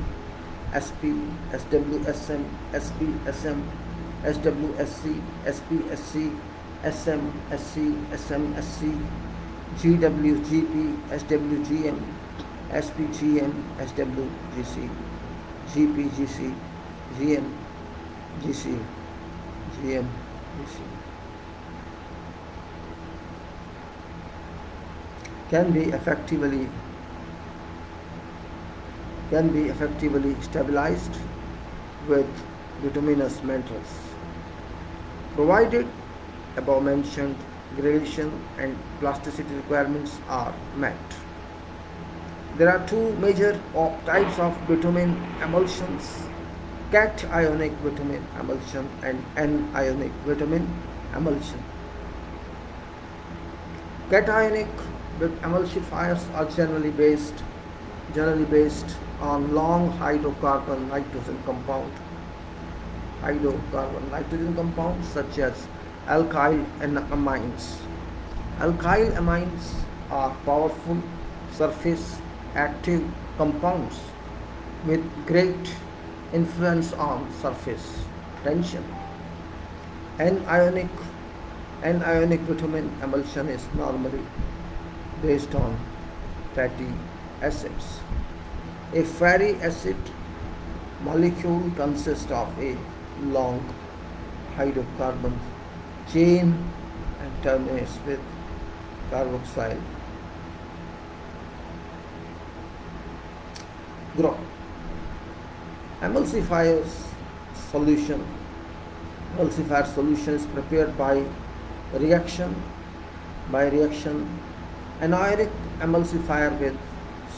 SP, SWSM, SPSM, SWSC, SPSC, SMSC, SMSC, GWGP, SWGM, SPGM, SWGC, GPGC, GM, GC, GM, GC. Can be effectively stabilized with bituminous metals, provided above mentioned gradation and plasticity requirements are met. There are two major types of bitumen emulsions: cationic bitumen emulsion and anionic bitumen emulsion. Cationic emulsifiers are generally based on long hydrocarbon nitrogen compounds such as alkyl amines. Alkyl amines are powerful surface active compounds with great influence on surface tension. Anionic Anionic bitumen emulsion is normally based on fatty acids. A fatty acid molecule consists of a long hydrocarbon chain and terminates with carboxyl group. Emulsifiers solution Emulsifier solution is prepared reaction by reaction anionic emulsifier with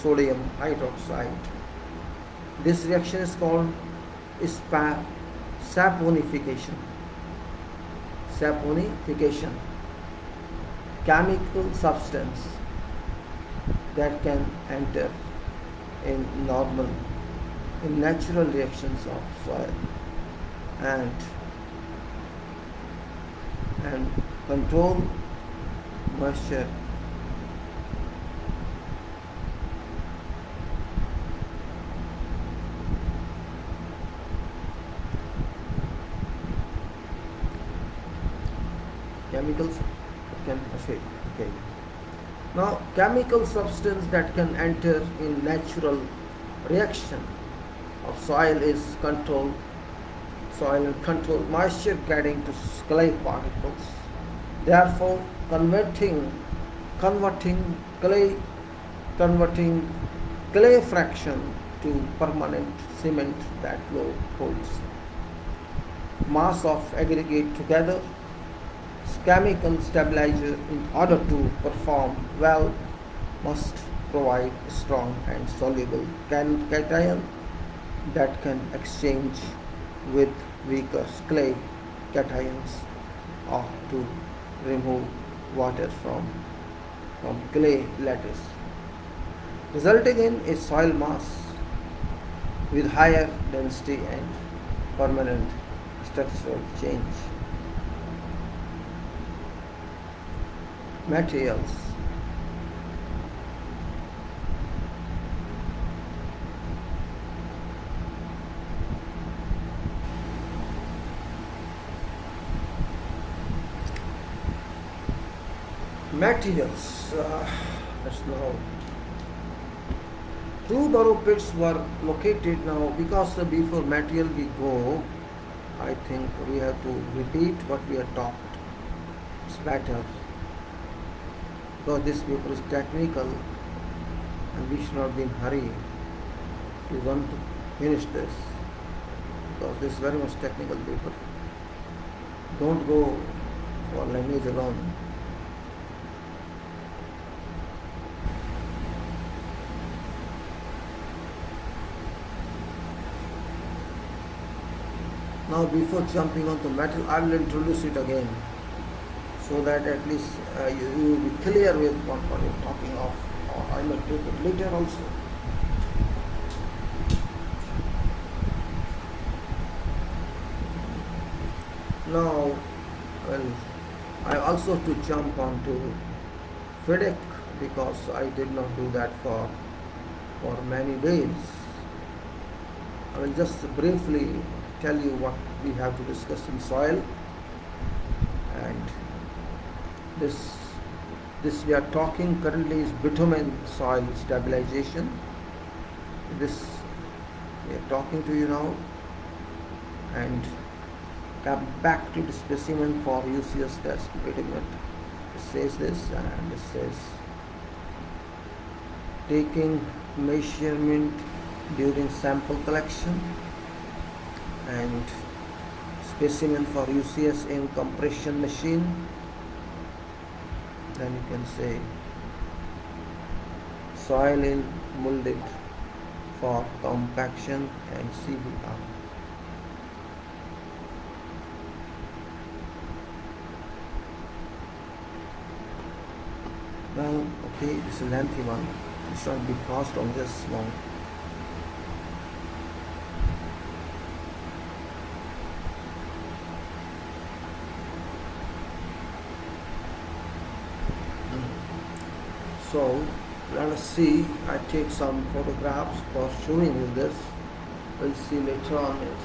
sodium hydroxide. This reaction is called saponification. Saponification, chemical substance that can enter in natural reactions of soil and control moisture. Chemicals can affect. Okay. Now, chemical substance that can enter in natural reaction of soil is control moisture getting to clay particles. Therefore, converting clay fraction to permanent cement that holds mass of aggregate together. Chemical stabilizer, in order to perform well, must provide strong and soluble cation that can exchange with weaker clay cations or to remove water from clay lattice, resulting in a soil mass with higher density and permanent structural change. Materials. Let's now. Two borrow pits were located now. Because before material we go, I think we have to repeat what we have talked. It's better. Because this paper is technical and we should not be in a hurry. We want to finish this because this is very much technical paper. Don't go for language alone. Now, before jumping on the metal, I will introduce it again, so that at least you will be clear with what you're talking of, or I may take it later also. Now, well, I also to jump onto FIDIC because I did not do that for many days. I will just briefly tell you what we have to discuss in soil, and this we are talking currently is bitumen soil stabilization. This we are talking to you now, and come back to the specimen for UCS test. Wait a minute. It says this, and it says taking measurement during sample collection and specimen for UCS in compression machine. Then you can say soil in molded for compaction and CBR. Well, okay, this is a lengthy one. It should be fast on this one. So let us see. I take some photographs for showing you this. We'll see later on this.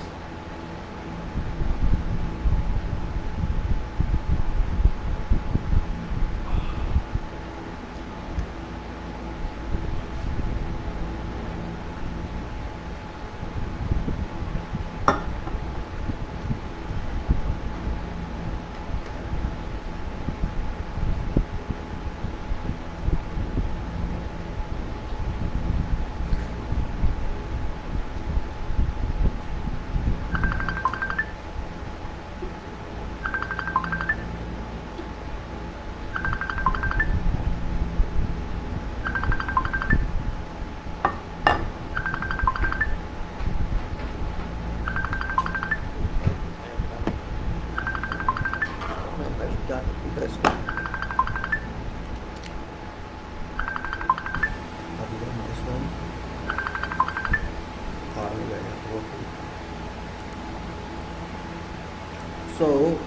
So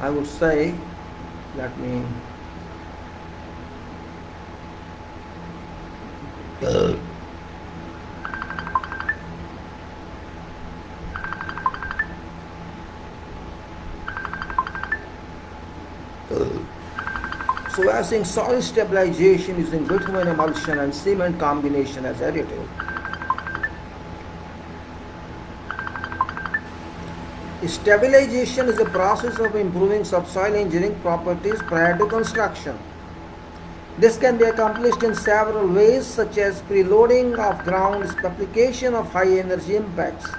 I would say, let me so we are saying solid stabilization using bitumen emulsion and cement combination as additive. Stabilization is a process of improving subsoil engineering properties prior to construction. This can be accomplished in several ways, such as preloading of grounds, application of high energy impacts,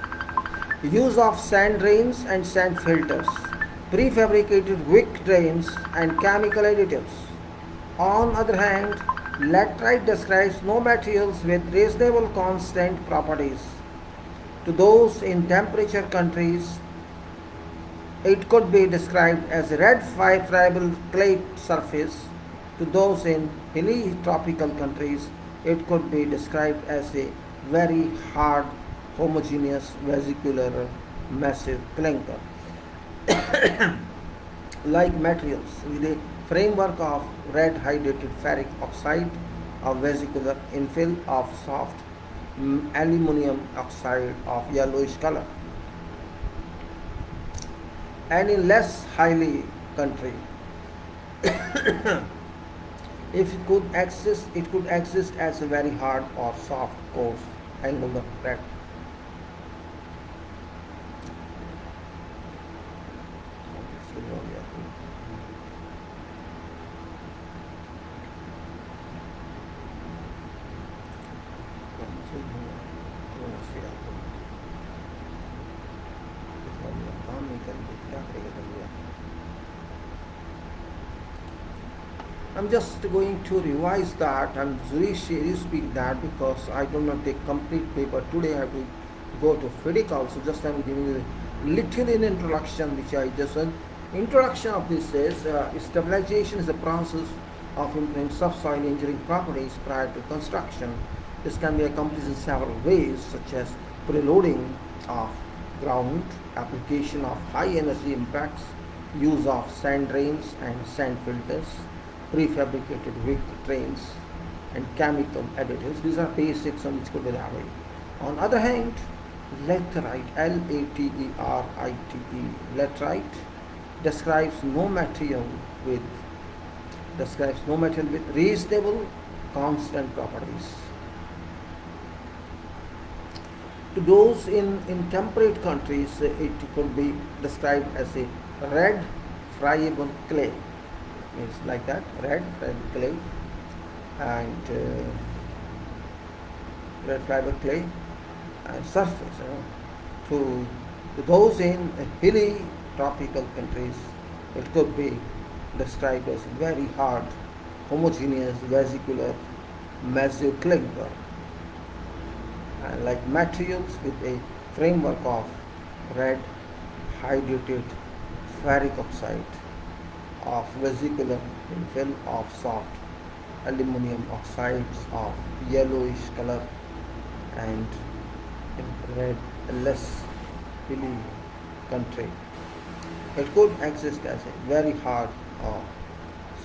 use of sand drains and sand filters, prefabricated wick drains and chemical additives. On the other hand, laterite describes no materials with reasonable constant properties. To those in temperature countries, it could be described as a red friable clay surface. To those in hilly tropical countries, it could be described as a very hard, homogeneous, vesicular, massive clinker. Like materials with a framework of red hydrated ferric oxide, of vesicular infill of soft aluminum oxide of yellowish color. And in less highly country, if it could exist as a very hard or soft coarse angular red. I'm just going to revise that and re-speak that because I do not take complete paper today. I have to go to FIDIC also. Just I'm giving you a little in introduction, which I just introduction of this says stabilization is a process of improving subsoil engineering properties prior to construction. This can be accomplished in several ways, such as preloading of ground, application of high energy impacts, use of sand drains and sand filters, prefabricated wick drains and chemical additives. These are basics on which could be elaborated. On the other hand, laterite, L-A-T-E-R-I-T-E, laterite describes no material with reasonable constant properties. To those in temperate countries, it could be described as a red friable clay. It's like that, red friable clay and red fiber clay and surface. To those in hilly tropical countries, it could be described as very hard, homogeneous, vesicular, massive clinker, and like materials with a framework of red hydrated ferric oxide, of vesicular infill of soft aluminum oxides of yellowish color, and in red less hilly country, it could exist as a very hard or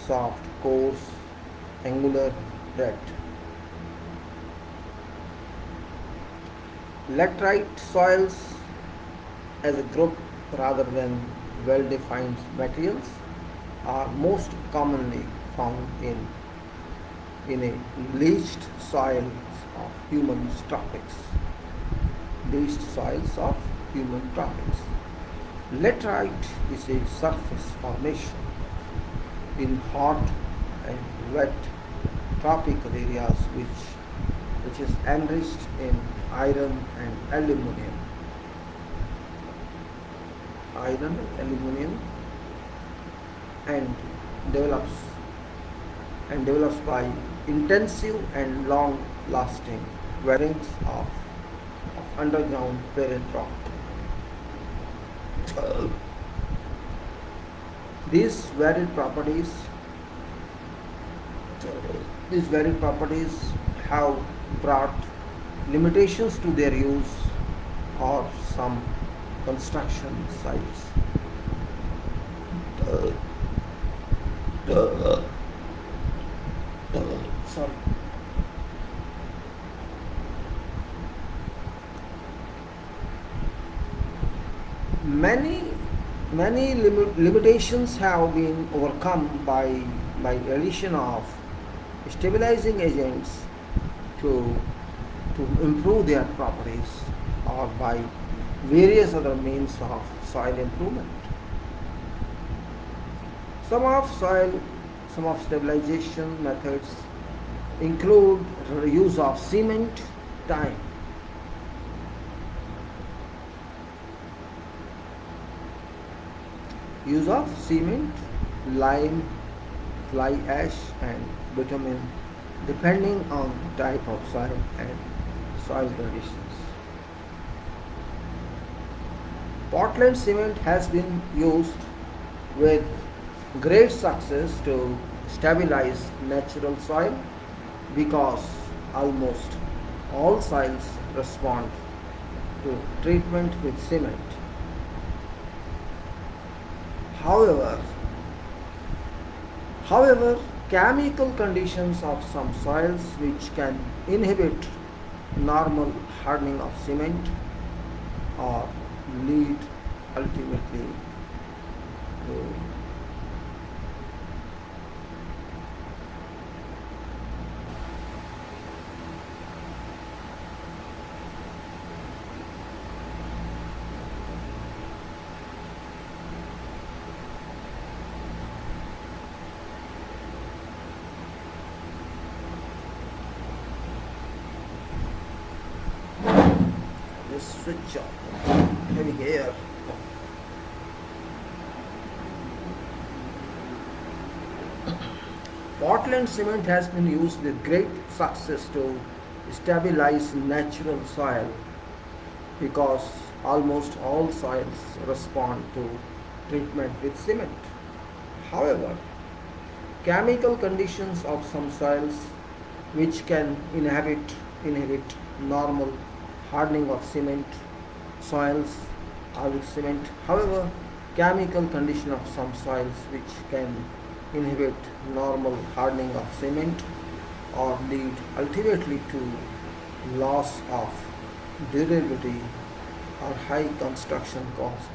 soft, coarse, angular, red. Laterite soils as a group rather than well-defined materials are most commonly found in a leached soils of human tropics. Leached soils of human tropics. Laterite is a surface formation in hot and wet tropical areas which is enriched in iron and aluminum. Iron and aluminum and develops by intensive and long lasting wearings of underground parent rock. These varied properties have brought limitations to their use or some construction sites. Sorry. Many limitations have been overcome by addition of stabilizing agents to improve their properties or by various other means of soil improvement. Some of stabilization methods include use of cement, lime, fly ash and bitumen depending on type of soil and soil conditions. Portland cement has been used with great success to stabilize natural soil because almost all soils respond to treatment with cement. However, chemical conditions of some soils which can inhibit normal hardening of cement or lead ultimately to switch off heavy hair. Portland cement has been used with great success to stabilize natural soil because almost all soils respond to treatment with cement. However, chemical conditions of some soils which can inhibit normal hardening of cement soils or with cement. However, chemical condition of some soils which can inhibit normal hardening of cement or lead ultimately to loss of durability or high construction cost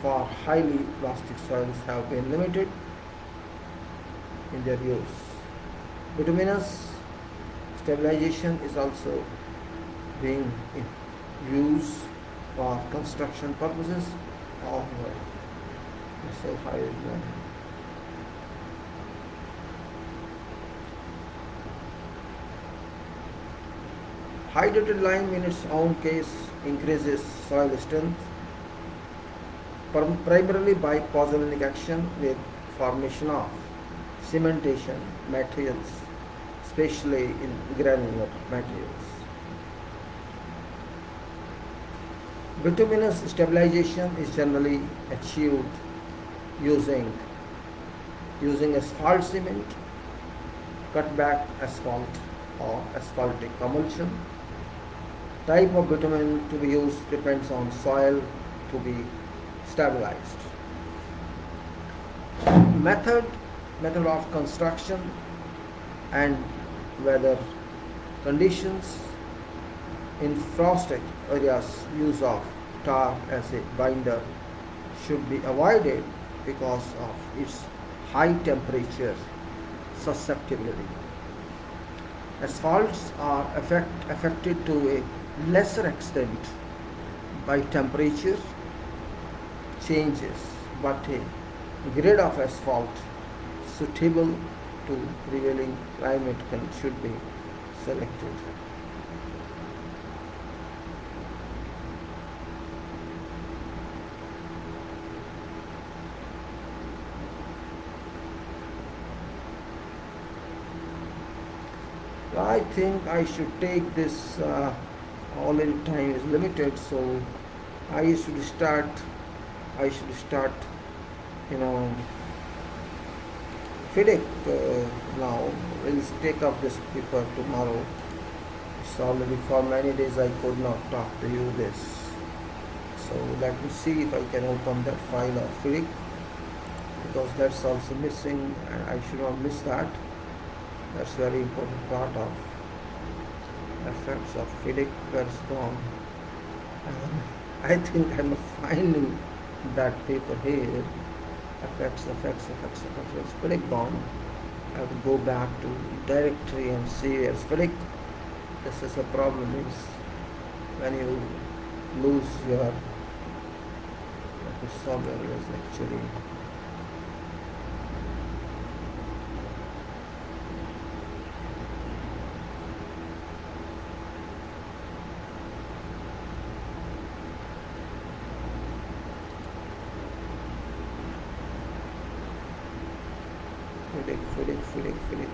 for highly plastic soils have been limited in their use. Bituminous stabilization is also being used for construction purposes of hydrated lime in its own case increases soil strength primarily by pozzolanic action with formation of cementation materials, especially in granular materials. Bituminous stabilization is generally achieved using asphalt cement, cut back asphalt or asphaltic emulsion. Type of bitumen to be used depends on soil to be stabilized. Method method of construction and weather conditions. In frosted areas, use of tar as a binder should be avoided because of its high temperature susceptibility. Asphalts are affected to a lesser extent by temperature changes, but a grade of asphalt suitable to prevailing climate should be selected. I think I should take this, already time is limited, so I should start, I should start, you know, FIDIC now. We'll take up this paper tomorrow. It's already for many days I could not talk to you this. So let me see if I can open that file of FIDIC, because that's also missing and I should not miss that. That's very important part of effects of FIDIC. That's gone. I think I'm finding that paper here. Effects. It's FIDIC gone. I have to go back to directory and see where's FIDIC. This is a problem, is when you lose your, let me solve where it is actually. FIDIC.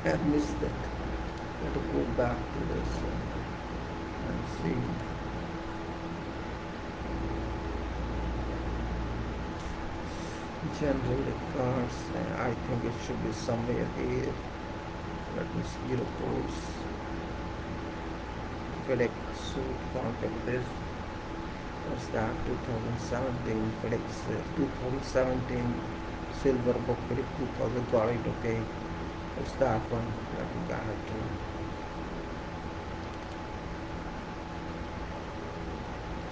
I missed that. I have to go back to this and see. General records. I think it should be somewhere here. Let me see reports. FIDIC suit contact this. What's that? 2017 FIDIC 2017 silver book FIDIC 2000. Got it. Okay. What's that one? Let me get it to.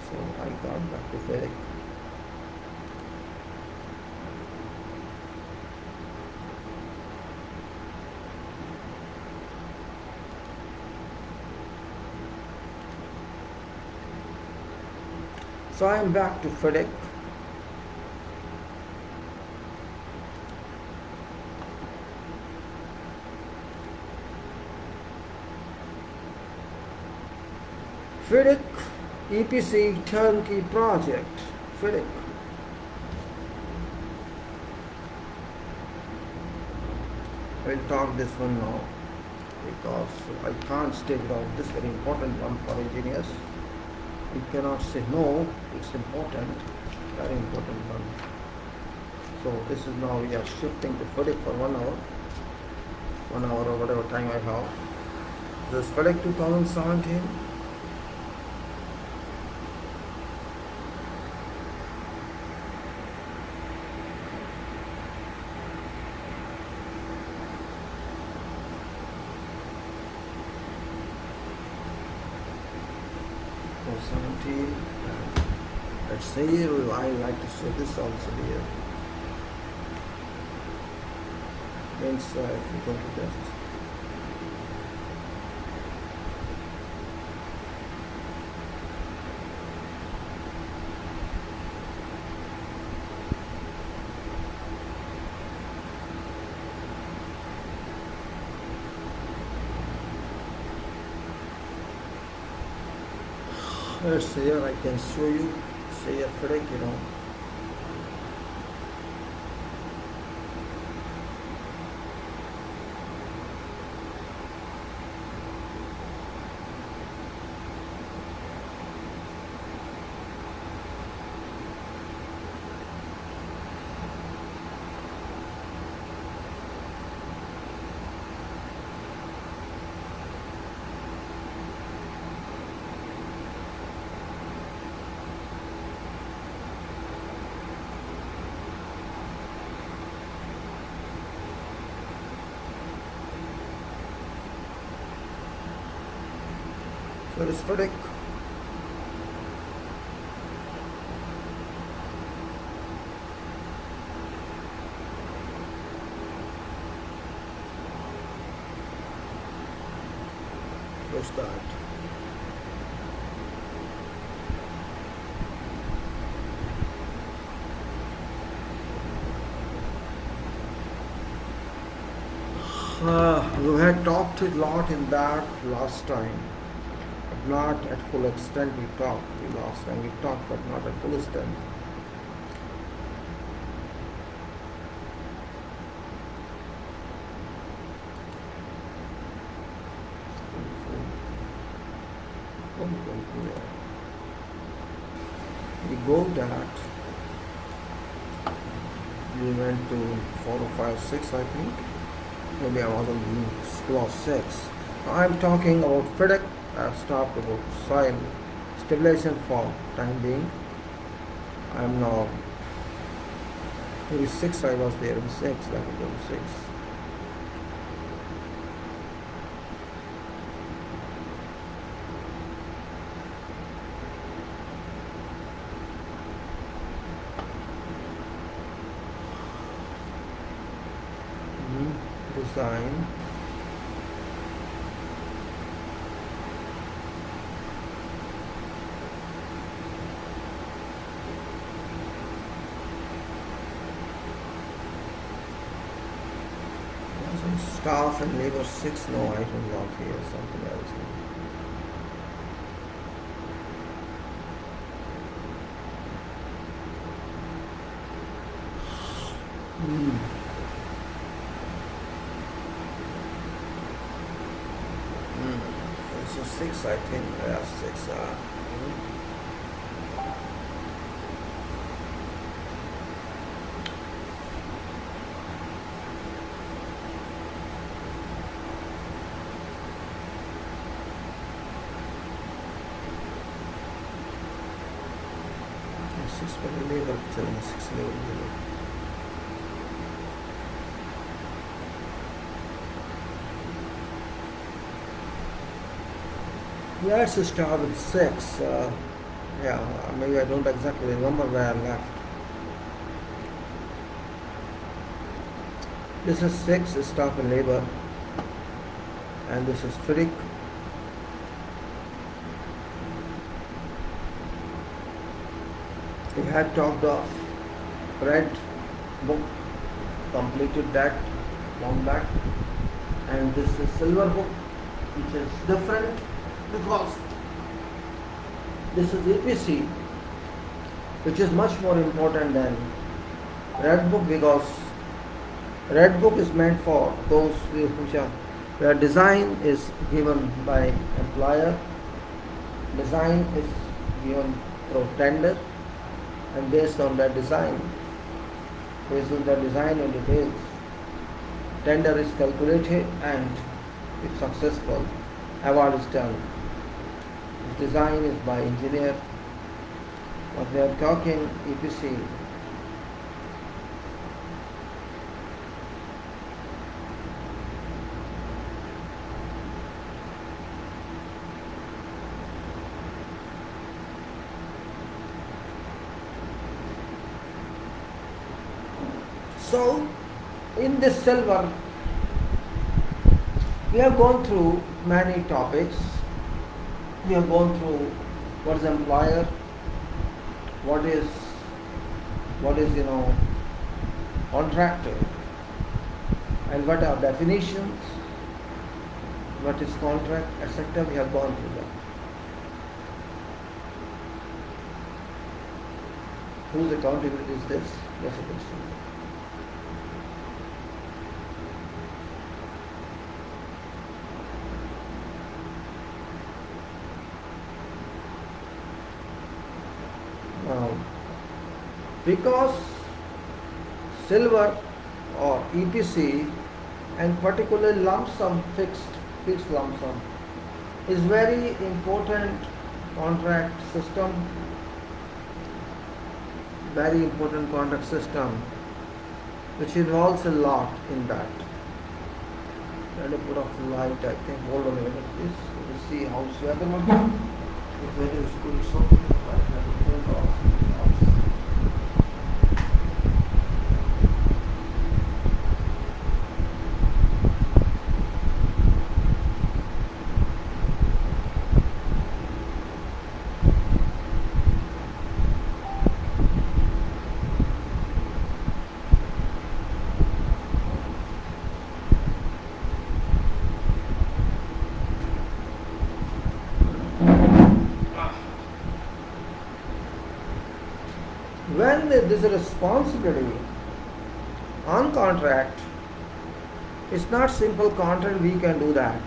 So I got back to FIDIC. So I am back to FIDIC. FIDIC EPC turnkey project. FIDIC. We'll talk this one now because I can't stay without this very important one for engineers. You cannot say no, it's important, very important one. So this is now we are shifting to FIDIC for 1 hour. 1 hour or whatever time I have. This is FIDIC 2017. Let's say here, I like to show this also here. Means if you go to that. Let's say here I can show you, say a FIDIC, you know. So this FIDIC. What's that? We had talked a lot in that last time, but not at full extent. Last time we talked, but not at full extent. We go that we went to 4 or 5, 6, I think. Maybe I was on class 6. Now I'm talking about FIDIC. I've stopped about soil stabilization for time being. I'm now maybe 6. I was there in 6, that was in 6. Design. Staff and labor 6, no items out here, something else. So 6, I think. Yeah, 6. Six by labor, 6 labor. Let's start with 6. Yeah, maybe I don't exactly remember where I left. This is 6, staff and labor, and this is FIDIC. We had talked of red book, completed that long back, and this is silver book, which is different because this is EPC, which is much more important than red book, because red book is meant for those which are where design is given by employer, design is given through tender, and based on that design and details, tender is calculated, and if successful, award is done. Design is by engineer. What we are talking EPC. So, in this silver, we have gone through many topics. We have gone through what is employer, what is contractor, and what are definitions, what is contract, etc. We have gone through that. Whose accountability is this? That's the question. Because silver or EPC, and particularly lump sum, fixed lump sum, is very important contract system, which involves a lot in that. Let me put off the light, I think. Hold on a minute, please. Let's see how it's weather working. If weather is good, it's okay. I have to turn off. When there is a responsibility on contract, it's not simple contract, we can do that.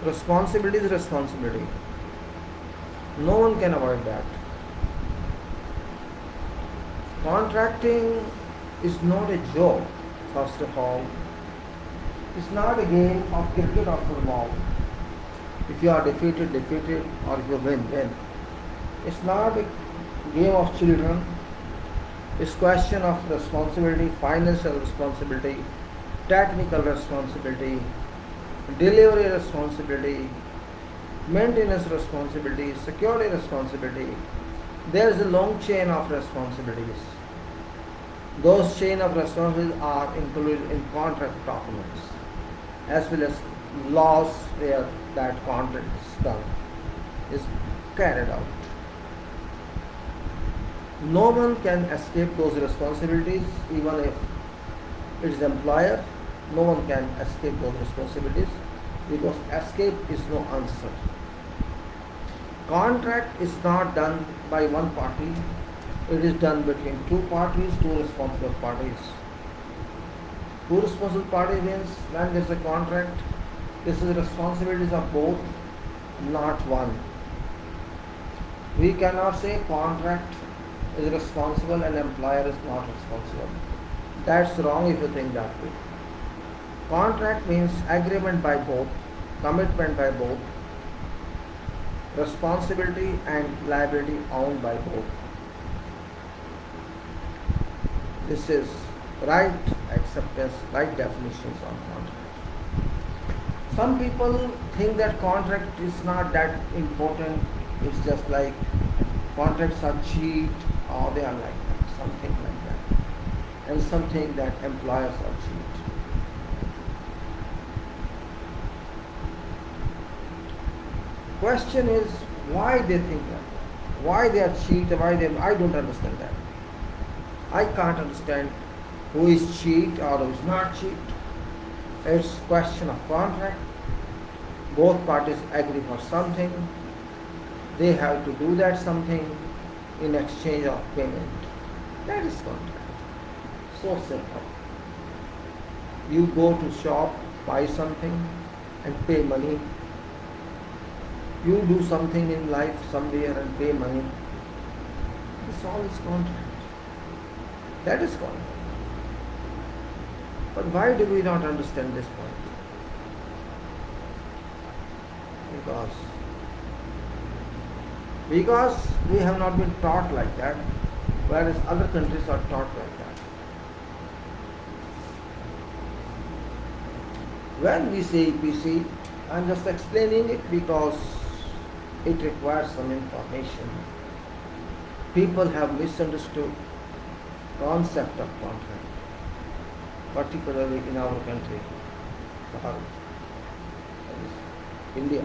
Responsibility is responsibility. No one can avoid that. Contracting is not a joke, first of all. It's not a game of cricket or football. If you are defeated, defeated, or if you win, win. It's not a game of children. It's question of responsibility, financial responsibility, technical responsibility, delivery responsibility, maintenance responsibility, security responsibility. There is a long chain of responsibilities. Those chain of responsibilities are included in contract documents as well as laws where that contract is carried out. No one can escape those responsibilities, even if it is employer. No one can escape those responsibilities because escape is no answer. Contract is not done by one party. It is done between two parties, two responsible parties. Two responsible parties means when there is a contract, this is the responsibilities of both, not one. We cannot say contract is responsible and employer is not responsible. That's wrong if you think that way. Contract means agreement by both, commitment by both, responsibility and liability owned by both. This is right acceptance, right definitions on contract. Some people think that contract is not that important. It's just like contracts are cheat or they are like that, something like that. And something that employers are cheat. Question is why they think that. Why they are cheat, I don't understand that. I can't understand who is cheat or who is not cheat. It's question of contract. Both parties agree for something. They have to do that something in exchange of payment. That is contract. So simple. You go to shop, buy something and pay money. You do something in life somewhere and pay money. This all is contract. That is contract. But why do we not understand this point? Because we have not been taught like that, whereas other countries are taught like that. When we say EPC, I'm just explaining it because it requires some information. People have misunderstood concept of contract, particularly in our country, Bharat, that is India.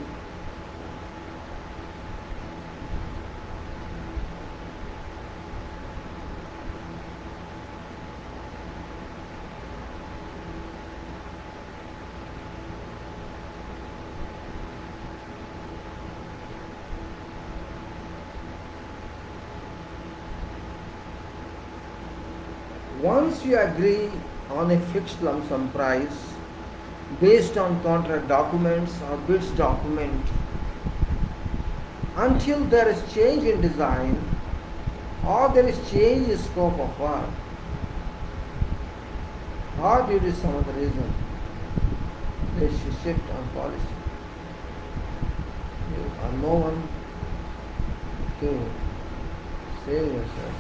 Once you agree on a fixed lump sum price based on contract documents or bids document, until there is change in design or there is change in scope of work or due to some other reason, there is a shift on policy. You are no one to save yourself.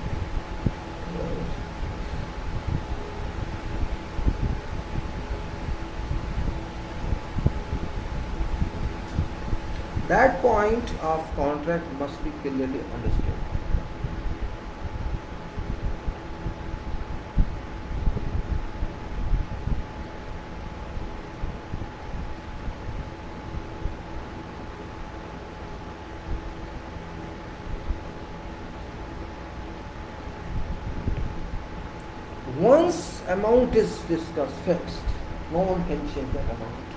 That point of contract must be clearly understood. Once amount is discussed, fixed, no one can change that amount.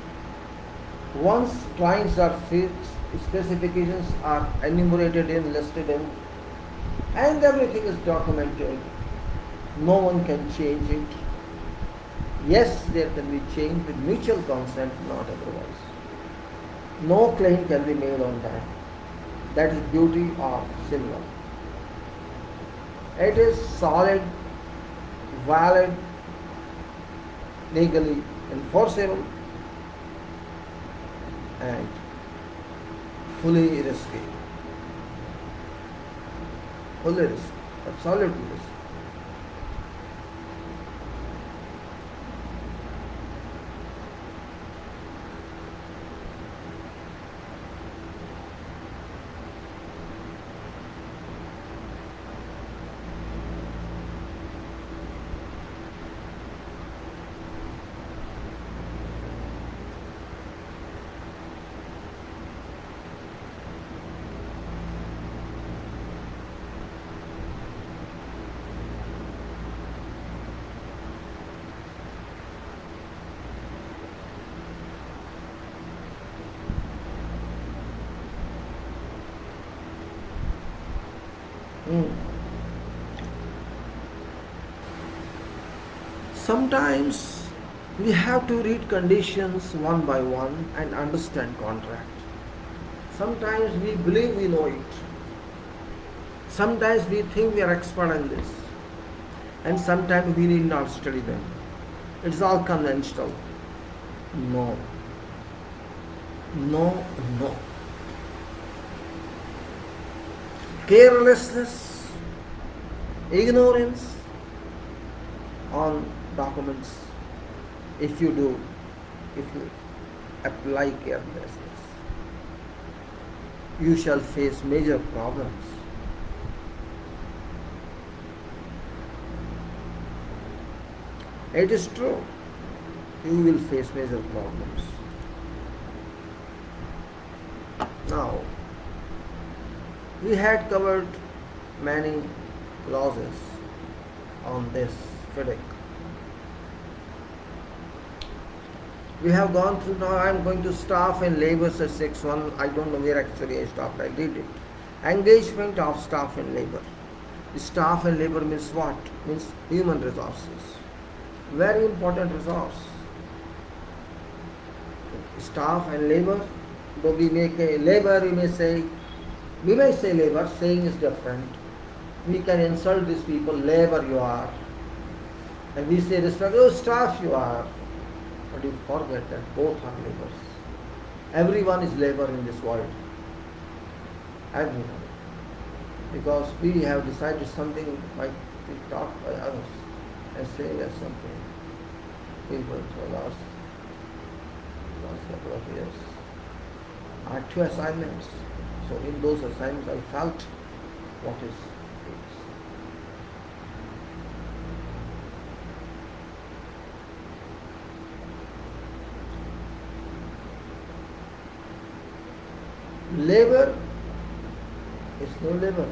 Once clients are fixed, specifications are enumerated in, listed in, and everything is documented, no one can change it. Yes, there can be change with mutual consent, not otherwise. No claim can be made on that. That is beauty of silver. It is solid, valid, legally enforceable, and fully risky. Fully risky, absolutely risky. Sometimes we have to read conditions one by one and understand contract. Sometimes we believe we know it. Sometimes we think we are expert in this. And sometimes we need not study them. It's all conventional. No. No, no. Carelessness, ignorance on documents. If you apply carelessness, you shall face major problems. It is true, you will face major problems. Now, we had covered many clauses on this FIDIC. We have gone through. Now I am going to staff and labor section 1. I don't know where actually I stopped. I did it. Engagement of staff and labor. Staff and labor means what? Means human resources. Very important resource. Staff and labor. Though we make a labor, we may say labor, saying is different. We can insult these people, labor you are. And we say respect, oh staff you are. But you forget that both are laborers. Everyone is labor in this world. Everyone. Because we have decided something might be taught by others and say as something. People for the last couple of years. I had 2 assignments. So in those assignments I felt what is labor is no labor.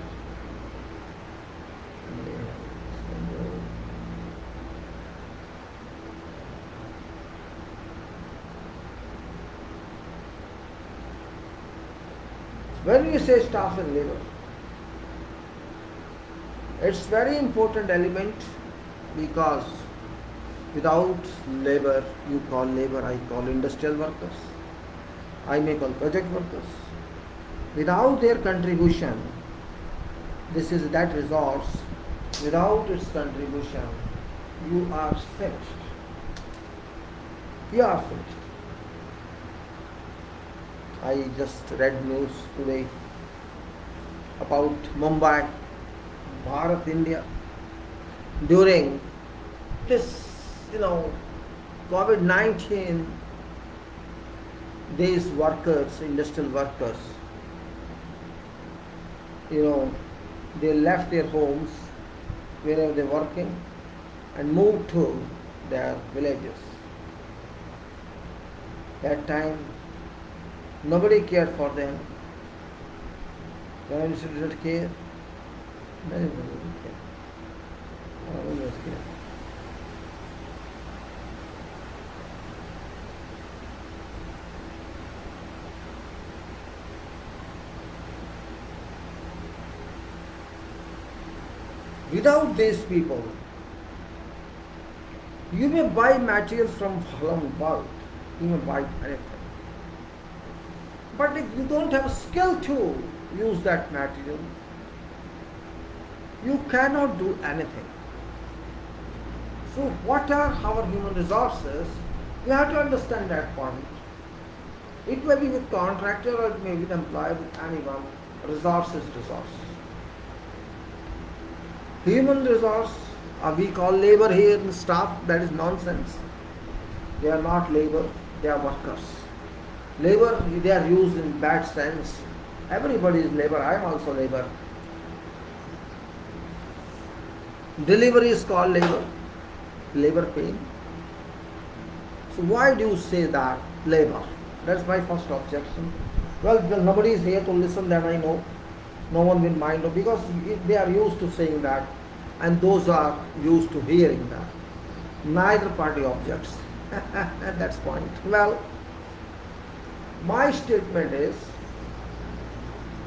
When we say staff and labor, it's very important element because without labor, you call labor, I call industrial workers, I may call project workers. Without their contribution, this is that resource, without its contribution, you are finished. You are finished. I just read news today about Mumbai, Bharat, India. During this, COVID-19 these workers, industrial workers, you know, they left their homes wherever they're working and moved to their villages. That time, nobody cared for them. Parents didn't care. Nobody didn't care. Nobody was care. Without these people, you may buy materials from bulk, you may buy anything. But if you don't have skill to use that material, you cannot do anything. So what are our human resources? You have to understand that point. It may be with contractor or it may be with employer, with anyone. Resource is resource. Human resource, we call labor here in staff, that is nonsense. They are not labor, they are workers. Labor, they are used in bad sense. Everybody is labor, I am also labor. Delivery is called labor, labor pain. So why do you say that labor? That's my first objection. Well, nobody is here to listen, that I know. No one will mind, because they are used to saying that, and those are used to hearing that. Neither party objects. That's point. Well, my statement is,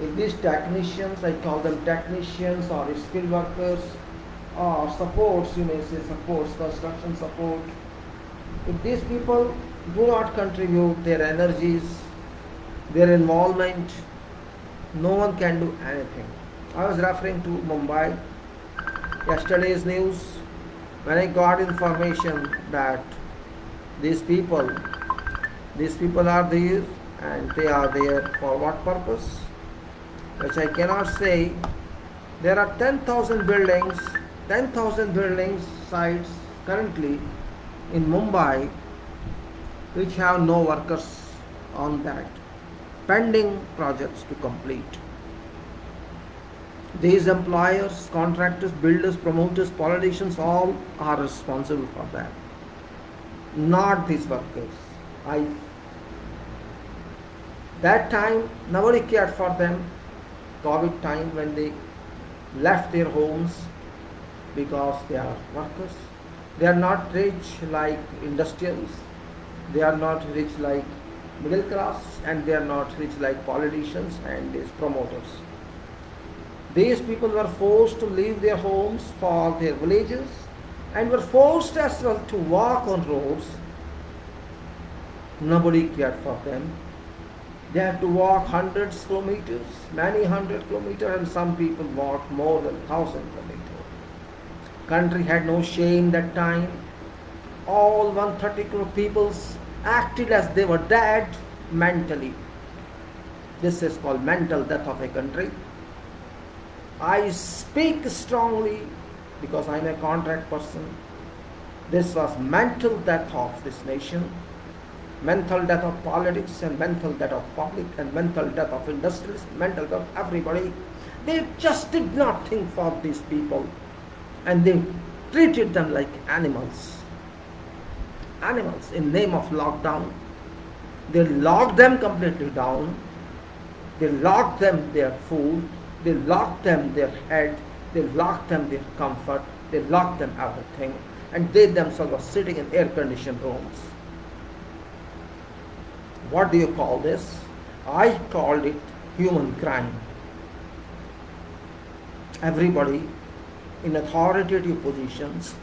if these technicians, I call them technicians or skilled workers or supports, you may say supports, construction support, if these people do not contribute their energies, their involvement, no one can do anything. I was referring to Mumbai, yesterday's news, when I got information that these people are there, and they are there for what purpose, which I cannot say. There are 10,000 buildings sites currently in Mumbai which have no workers on that, pending projects to complete. These employers, contractors, builders, promoters, politicians, all are responsible for that, not these workers. That time nobody cared for them. COVID time, when they left their homes, because they are workers. They are not rich like industrials. They are not rich like middle class, and they are not rich like politicians and these promoters. These people were forced to leave their homes for their villages, and were forced as well to walk on roads. Nobody cared for them. They had to walk hundreds of kilometers, many hundred kilometers, and some people walked more than 1,000 kilometers. Country had no shame that time. All 130 crore peoples acted as they were dead mentally. This is called mental death of a country. I speak strongly because I am a contract person. This was mental death of this nation, mental death of politics, and mental death of public, and mental death of industries, mental death of everybody. They just did not think for these people, and they treated them like animals. Animals in name of lockdown. They locked them completely down. They locked them their food. They locked them their head. They locked them their comfort. They locked them everything. And they themselves were sitting in air-conditioned rooms. What do you call this? I called it human crime. Everybody in authoritative positions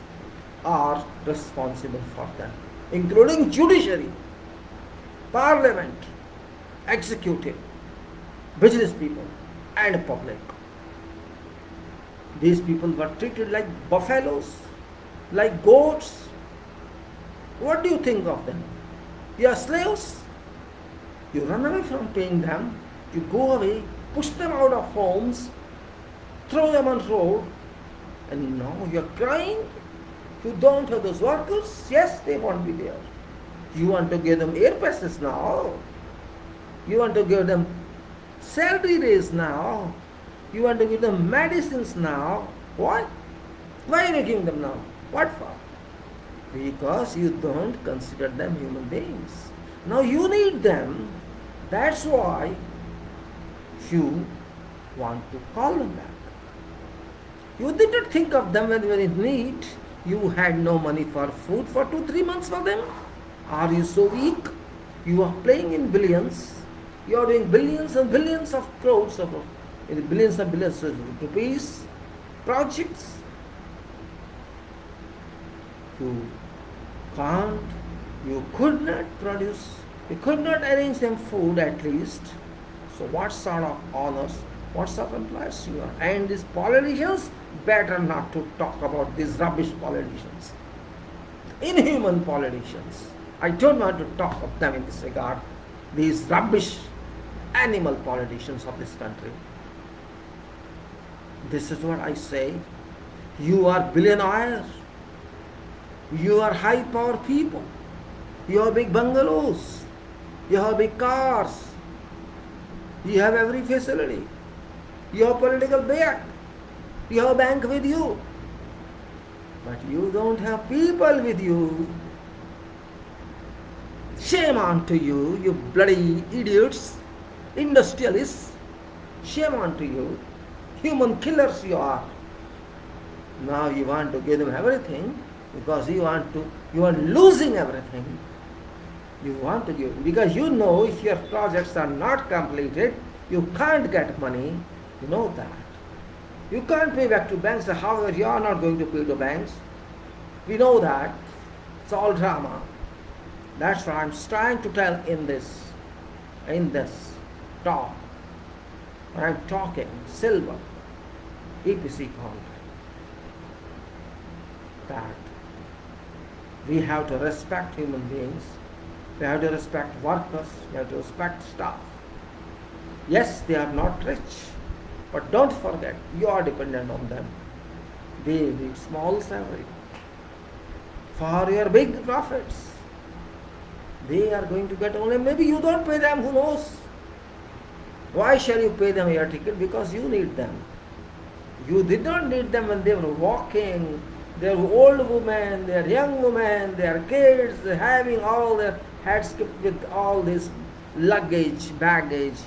are responsible for them, including judiciary, parliament, executive, business people, and public. These people were treated like buffaloes, like goats. What do you think of them? You are slaves. You run away from paying them. You go away, push them out of homes, throw them on road, and now you are crying. You don't have those workers. Yes, they won't be there. You want to give them air passes now. You want to give them salary raise now. You want to give them medicines now. Why? Why are you giving them now? What for? Because you don't consider them human beings. Now you need them. That's why you want to call them back. You did not think of them when they were in need. You had no money for food for 2-3 months for them. Are you so weak? You are playing in billions. You are doing billions and billions of crores of billions and billions of rupees projects. You can't, you could not produce, you could not arrange them food at least. So what sort of honors, what sort of employers you are? And these politicians, better not to talk about these rubbish politicians. Inhuman politicians. I don't want to talk of them in this regard. These rubbish animal politicians of this country. This is what I say. You are billionaires. You are high power people. You have big bungalows. You have big cars. You have every facility. You have political back. You have a bank with you. But you don't have people with you. Shame on to you, you bloody idiots, industrialists. Shame on to you. Human killers you are. Now you want to give them everything because you are losing everything. You want to give, because you know if your projects are not completed, you can't get money. You know that. You can't pay back to banks. However, you are not going to pay to banks. We know that. It's all drama. That's what I'm trying to tell in this talk. I'm talking silver, EPC contract. That we have to respect human beings. We have to respect workers. We have to respect staff. Yes, they are not rich, but don't forget, you are dependent on them. They need small salary for your big profits. They are going to get only, maybe you don't pay them, who knows? Why shall you pay them air ticket? Because you need them. You did not need them when they were walking. They are old women, they are young women, they are kids, they are having all their heads kept with all this luggage, baggage,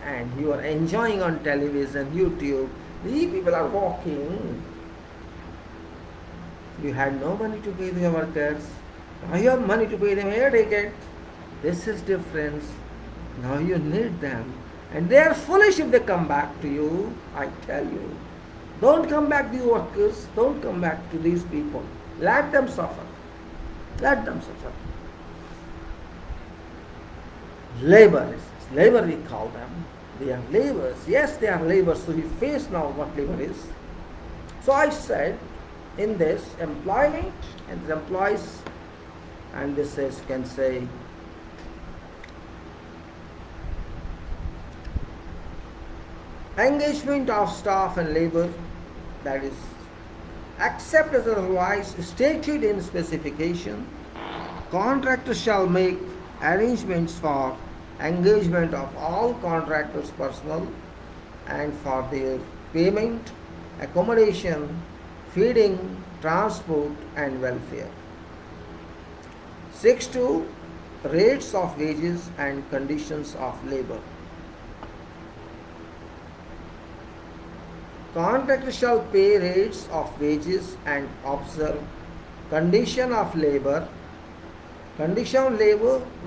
and you are enjoying on television, YouTube. These people are walking. You had no money to pay the workers. Now you have money to pay them air ticket. This is difference. Now you need them. And they are foolish if they come back to you. I tell you. Don't come back to the workers. Don't come back to these people. Let them suffer. Let them suffer. Labor we call them. They are laborers. Yes, they are laborers. So we face now what labor is. So I said in this employment and the employees, and this is, can say, engagement of staff and labor, that is, except as otherwise stated in specification, contractors shall make arrangements for engagement of all contractors' personnel and for their payment, accommodation, feeding, transport and welfare. 6.2 Rates of wages and conditions of labor. Contractors shall pay rates of wages and observe condition of labor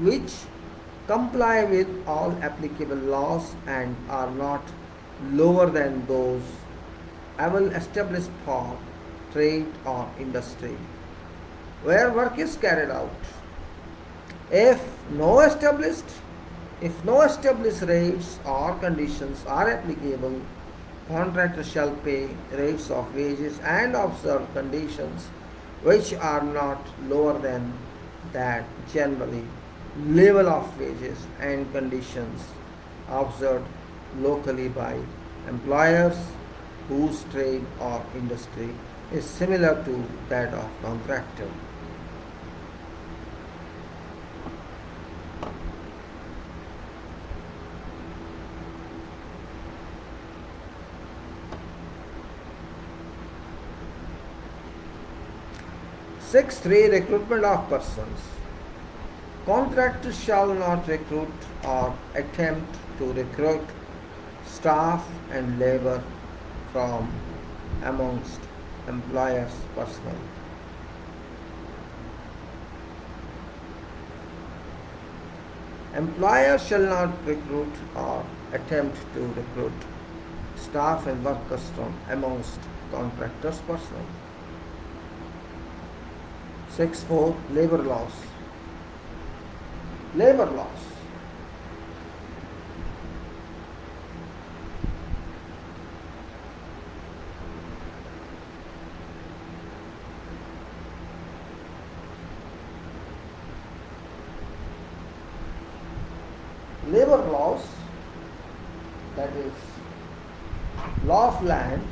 which comply with all applicable laws and are not lower than those well established for trade or industry where work is carried out. If no established rates or conditions are applicable, contractors shall pay rates of wages and observe conditions which are not lower than that generally level of wages and conditions observed locally by employers whose trade or industry is similar to that of contractor. 6.3 Recruitment of persons. Contractors shall not recruit or attempt to recruit staff and labor from amongst employers' personnel. Employers shall not recruit or attempt to recruit staff and workers from amongst contractors' personnel. 6.4 Labor laws. Labor laws. Labor laws, that is law of land,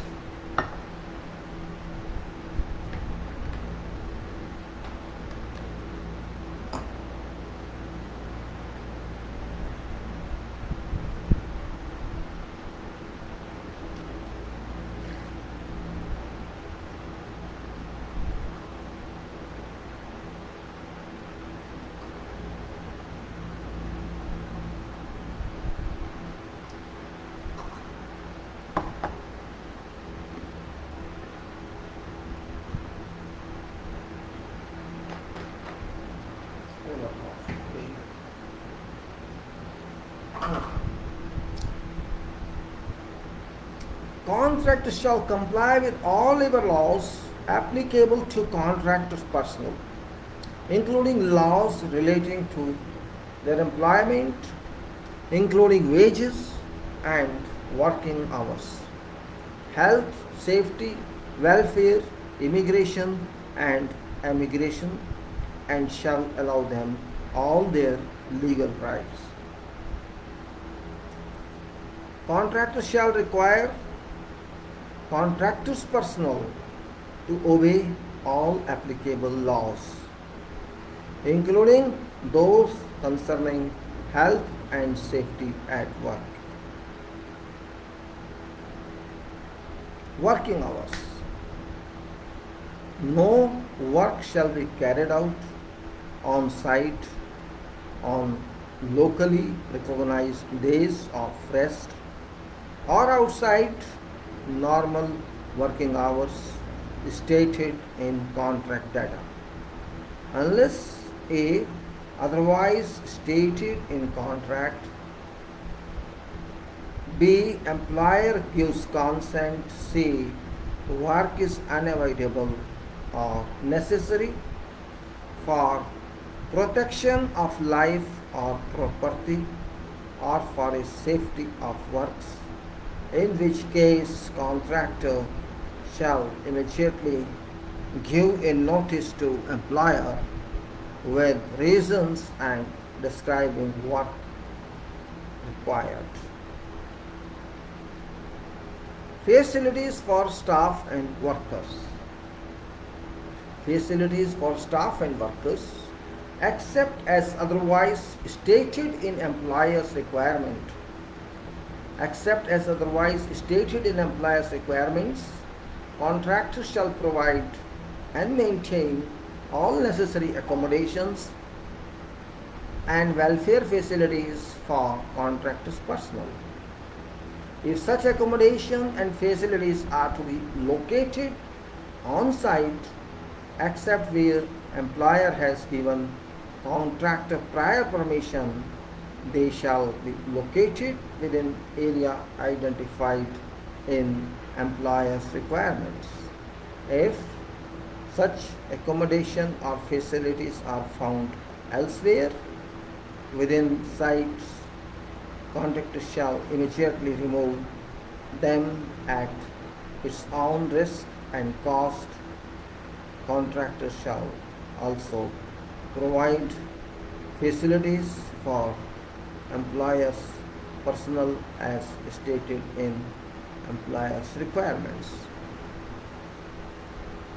contractors shall comply with all labor laws applicable to contractors' personnel, including laws relating to their employment, including wages and working hours, health, safety, welfare, immigration and emigration, and shall allow them all their legal rights. Contractors shall require contractors' personnel to obey all applicable laws, including those concerning health and safety at work. Working hours. No work shall be carried out on site on locally recognized days of rest or outside normal working hours stated in contract data, unless A. otherwise stated in contract, B. employer gives consent, C. work is unavoidable or necessary for protection of life or property or for a safety of works, in which case contractor shall immediately give a notice to employer with reasons and describing what required. Facilities for staff and workers. Facilities for staff and workers, except as otherwise stated in employer's requirement. Except as otherwise stated in employer's requirements, contractors shall provide and maintain all necessary accommodations and welfare facilities for contractors' personnel. If such accommodation and facilities are to be located on site, except where employer has given contractor prior permission, they shall be located within area identified in employer's requirements. If such accommodation or facilities are found elsewhere within sites, contractor shall immediately remove them at its own risk and cost. Contractor shall also provide facilities for employers' personnel as stated in employers' requirements.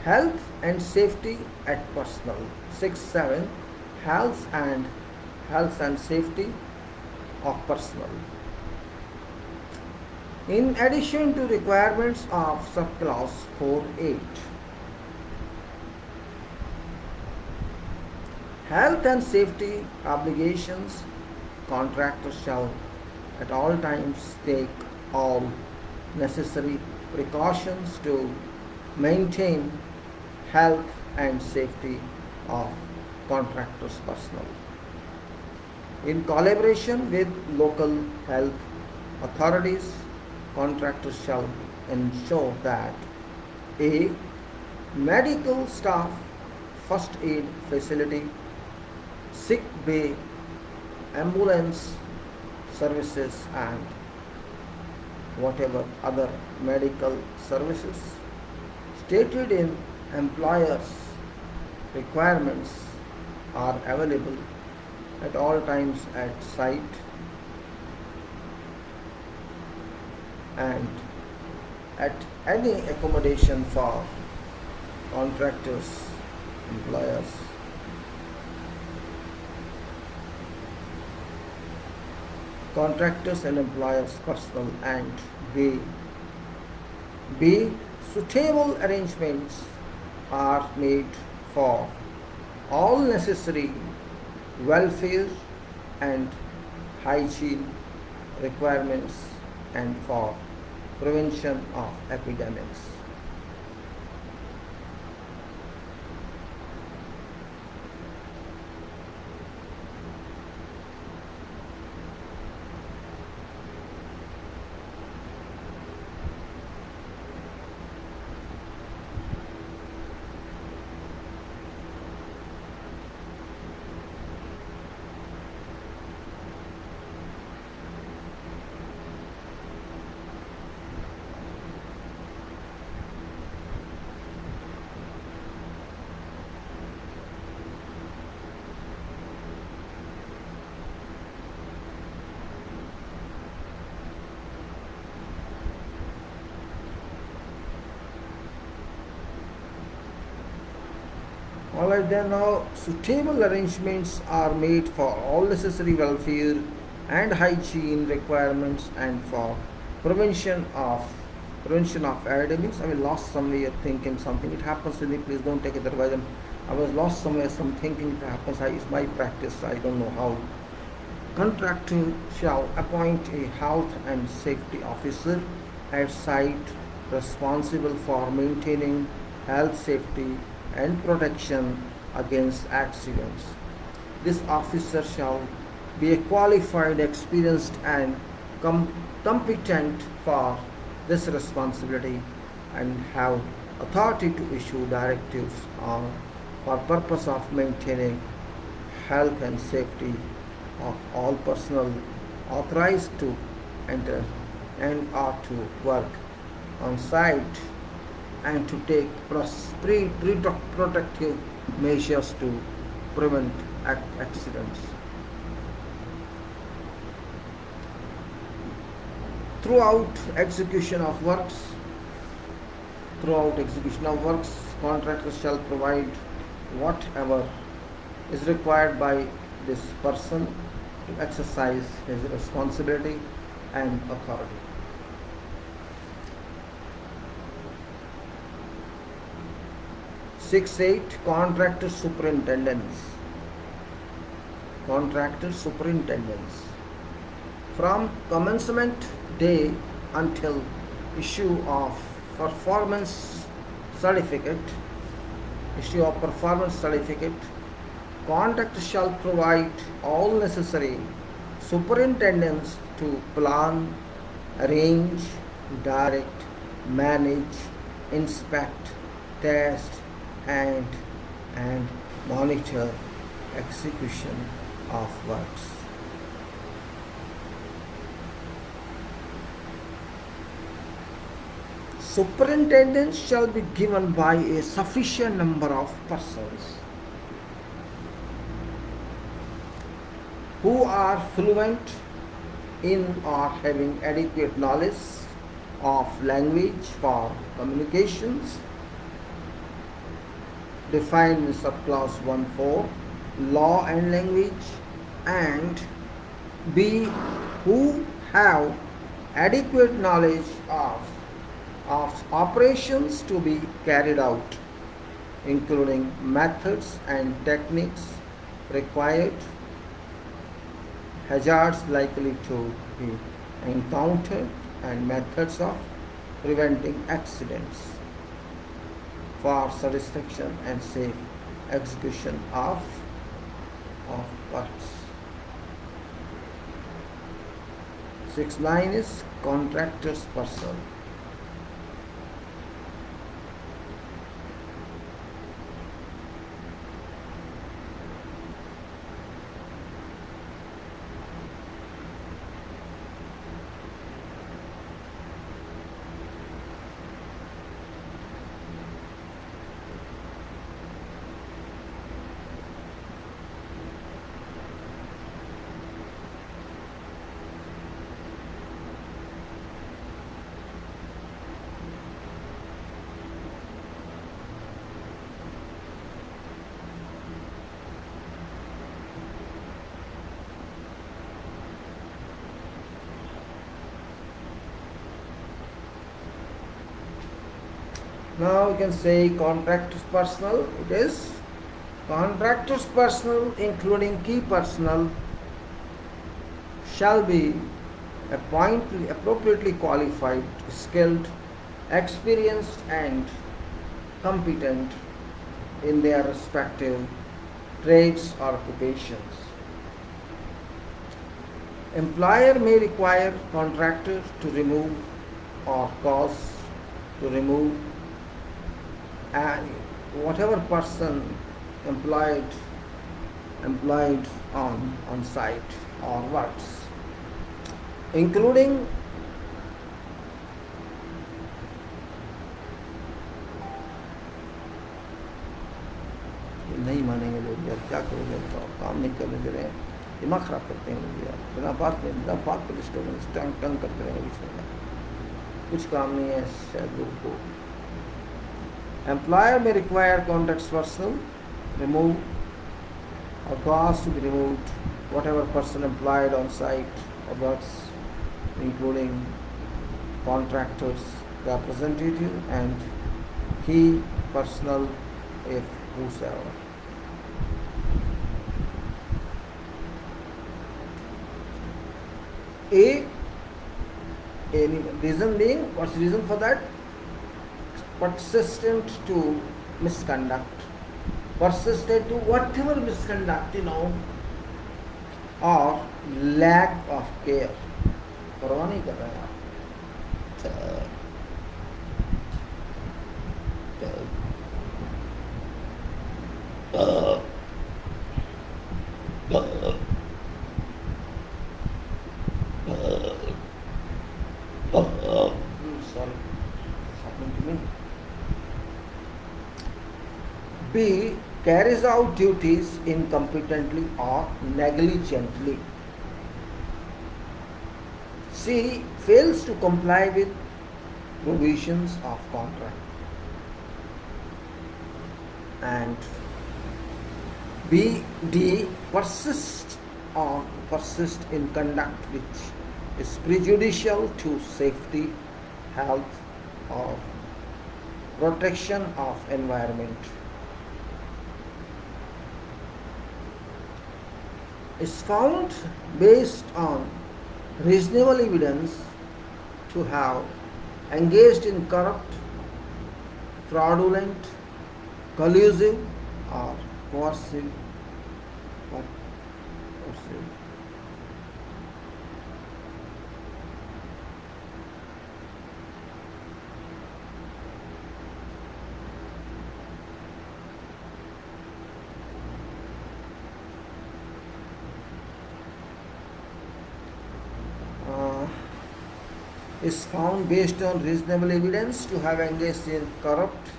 Health and safety at personnel. 6.7 Health and safety of personnel. In addition to requirements of subclause 4.8, Health and safety obligations. Contractors shall at all times take all necessary precautions to maintain health and safety of contractors' personnel. In collaboration with local health authorities, contractors shall ensure that a medical staff, first aid facility, sick bay, ambulance services, and whatever other medical services stated in employers' requirements are available at all times at site, and at any accommodation for contractors, employers. Contractors and employers personnel, and B. Suitable arrangements are made for all necessary welfare and hygiene requirements and for prevention of epidemics. Alright, then now suitable arrangements are made for all necessary welfare and hygiene requirements and for prevention of epidemics. I was lost somewhere thinking something. It happens with me. Please don't take it otherwise. I was lost somewhere. Some thinking it happens. It's my practice. I don't know how. Contractor shall appoint a health and safety officer at site responsible for maintaining health, safety, and protection against accidents. This officer shall be a qualified, experienced, and competent for this responsibility and have authority to issue directives for purpose of maintaining health and safety of all personnel authorized to enter and or to work on site, and to take protective measures to prevent accidents. Throughout execution of works, contractors shall provide whatever is required by this person to exercise his responsibility and authority. 6.8 Contractor superintendence. From commencement day until issue of performance certificate, contractor shall provide all necessary superintendence to plan, arrange, direct, manage, inspect, test, and monitor execution of works. Superintendence shall be given by a sufficient number of persons who are fluent in or having adequate knowledge of language for communications defined in subclass 1.4, law and language, and B, who have adequate knowledge of operations to be carried out, including methods and techniques required, hazards likely to be encountered, and methods of preventing accidents for satisfaction and safe execution of works. 6.9 is contractor's personnel. Now we can say contractor's personnel. It is contractor's personnel, including key personnel, shall be appropriately qualified, skilled, experienced, and competent in their respective trades or occupations. Employer may require contractor to remove or cause to remove and whatever person employed on site or works, including नहीं मानेंगे लोग यार, क्या करोगे, तो काम नहीं करने दे रहे हैं, दिमाग खराब करते हैं लोग यार, बिना बात पे डिस्टर्बेंस टंग करते रहेंगे बीच में, कुछ काम नहीं है शायद लोगों को. Employer may require contracts personnel remove or cause to be removed whatever person employed on site or works, including contractors, representative, and key personnel if whosoever. Any reason being, what's the reason for that? Persistent to misconduct, persistent to whatever misconduct, or lack of care. परवाह नहीं कर रहे हैं आप. Sorry, it's happening to me. B. Carries out duties incompetently or negligently. C. Fails to comply with provisions of contract. And D. Persist in conduct which is prejudicial to safety, health, or protection of environment. Is found based on reasonable evidence to have engaged in corrupt, fraudulent, collusive, or coercive. Is found based on reasonable evidence to have engaged in corrupt,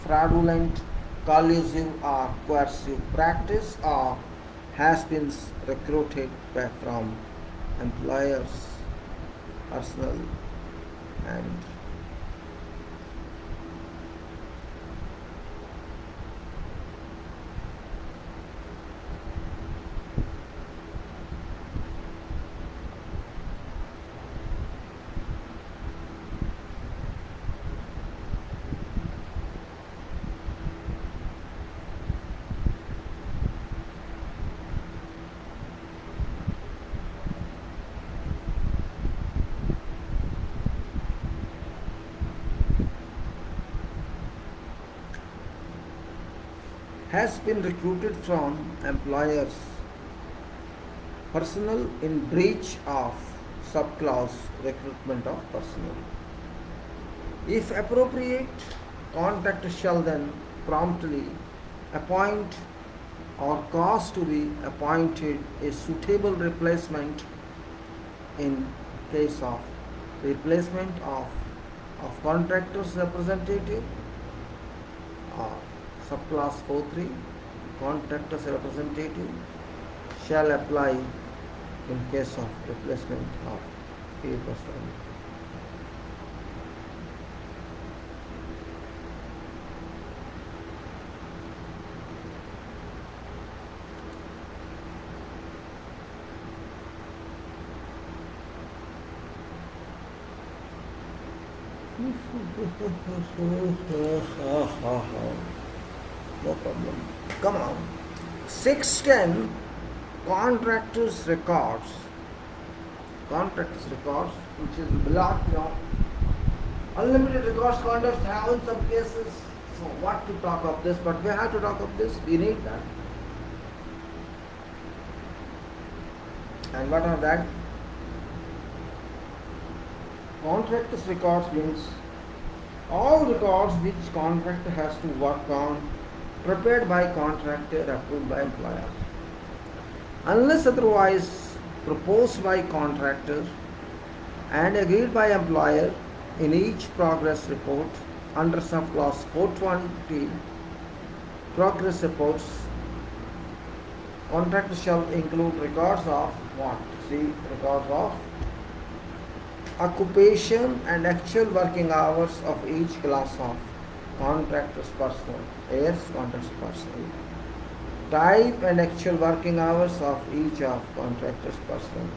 fraudulent, collusive, or coercive practice, or has been recruited from employers, personnel, and has been recruited from employers personnel in breach of subclause recruitment of personnel. If appropriate, contractor shall then promptly appoint or cause to be appointed a suitable replacement in case of replacement of contractor's representative or subclass 43 contractor's representative shall apply in case of replacement of a person. No problem. Come on. 610 contractors records. Contractors records, which is block now. Unlimited records contracts have in some cases. So what to talk of this? But we have to talk of this. We need that. And what are that? Contractors records means all records which contractor has to work on, prepared by contractor, approved by employer. Unless otherwise proposed by contractor and agreed by employer in each progress report under subclause 420 progress reports, contractor shall include records of what? See, records of occupation and actual working hours of each class of contractor's personnel, yes, contractor's personnel, type and actual working hours of each of contractor's personnel.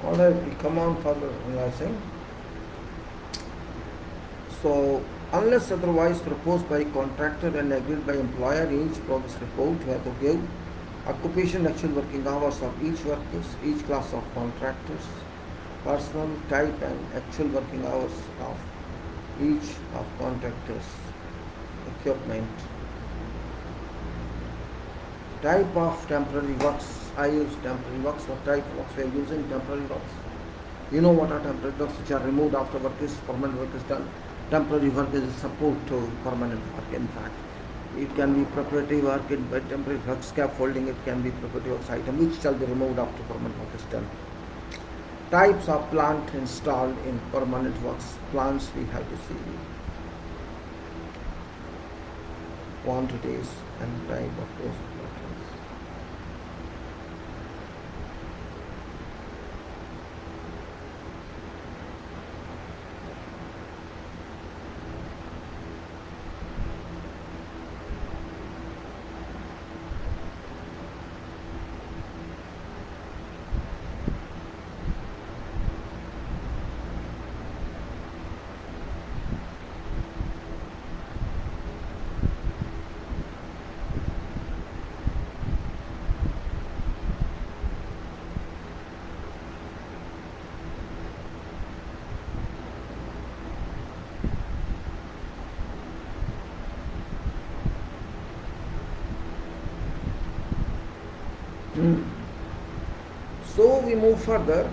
Alright, we come on further analyzing. So, unless otherwise proposed by contractor and agreed by employer in each progress report, you have to give occupation actual working hours of each workers, each class of contractors, personal type and actual working hours of each of contractors, equipment, type of temporary works. I use temporary works. What type of works we are using? Temporary works. You know what are temporary works, which are removed after work is permanent work is done. Temporary work is support to permanent work. In fact, it can be preparatory work, by temporary work, scaffolding. It can be preparatory works item which shall be removed after permanent work is done. Types of plant installed in permanent works. Plants we have to see. Quantities and type of those plants. So we move further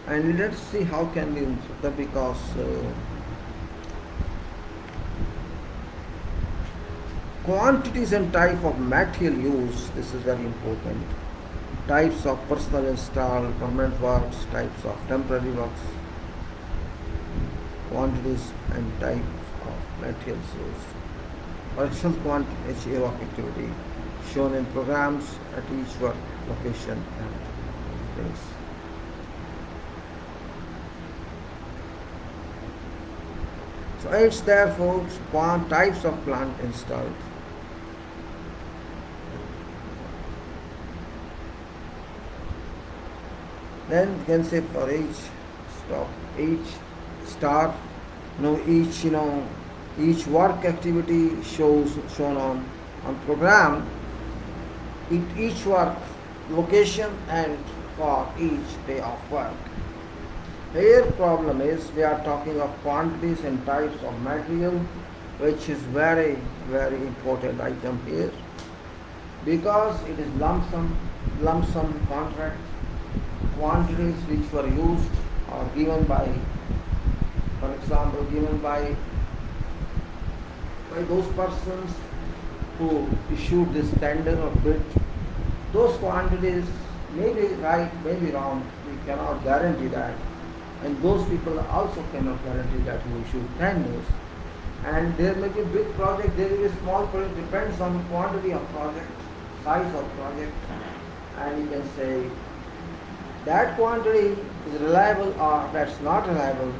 and let's see how can we improve that, because quantities and type of material used. This is very important. Types of personal installed, permanent works, types of temporary works, quantities and types of materials used. Additional quantity of activity shown in programs at each work location and place. So it's therefore types of plant installed. Then you can say for each star, each work activity shown on program, each work location and for each day of work. Here problem is we are talking of quantities and types of material, which is very important item here, because it is lump sum contract. Quantities which were used or given by, for example, given by those persons who issued this tender or bid. Those quantities may be right, may be wrong, we cannot guarantee that. And those people also cannot guarantee that who issued tenders. And there may be a big project, there will be a small project, depends on the quantity of project, size of project, and you can say that quantity is reliable or that's not reliable.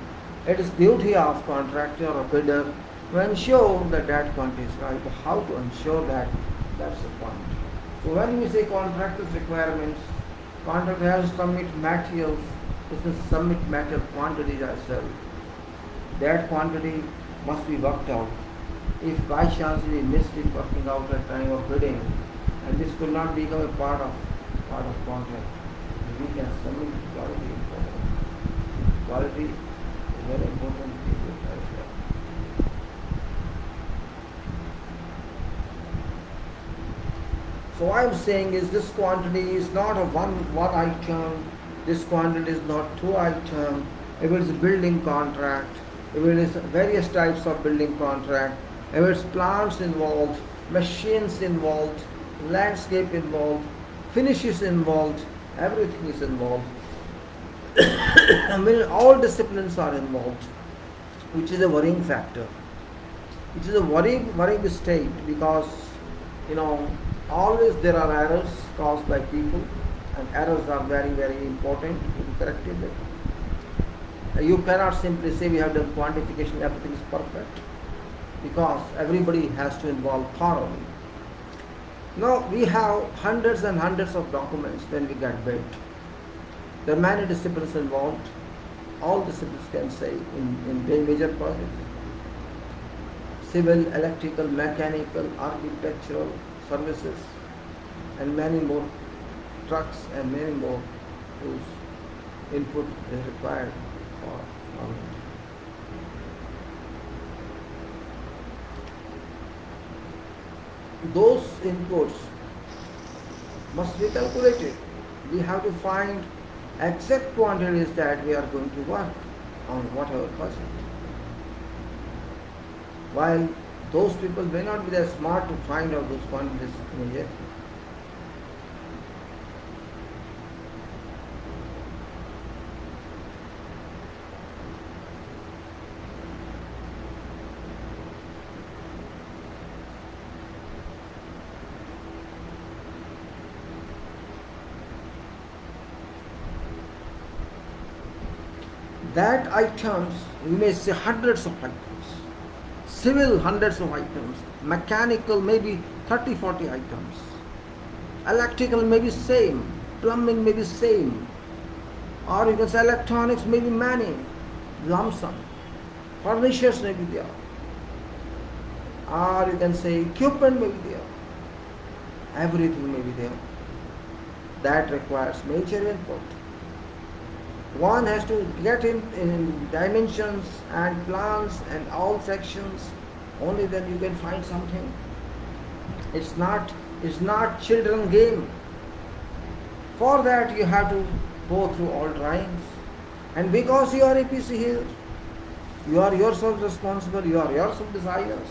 It is duty of contractor or bidder to ensure that quantity is right. How to ensure that? That's the point. So when we say contractor's requirements, contractor has to submit materials, submit material quantities as well. That quantity must be worked out. If by chance we missed it working out at time of bidding, and this could not become a part of contract, we can submit quality important. Quality is very important as well. So what I am saying is this quantity is not a one item, this quantity is not two items. If it is a building contract, if it is various types of building contract, if it's plants involved, machines involved, landscape involved, finishes involved, everything is involved. I mean, all disciplines are involved, which is a worrying factor. It is a worrying state because, always there are errors caused by people, and errors are very important to be corrected. You cannot simply say we have done quantification, everything is perfect, because everybody has to involve thoroughly. Now we have hundreds and hundreds of documents when we get bid. There are many disciplines involved. All disciplines can say in major projects. Civil, electrical, mechanical, architectural services, and many more trucks and many more whose input is required for knowledge. Those inputs must be calculated. We have to find exact quantities that we are going to work on whatever project. While those people may not be that smart to find out those quantities immediately. That items, we may say hundreds of items, civil hundreds of items, mechanical maybe 30-40 items, electrical maybe same, plumbing maybe same, or you can say electronics maybe many, lump sum, furnitures may be there, or you can say equipment may be there, everything may be there. That requires major input. One has to get in dimensions and plans and all sections, only then you can find something. It's not children game. For that you have to go through all drawings. And because you are APC here, you are yourself responsible, you are yourself designers.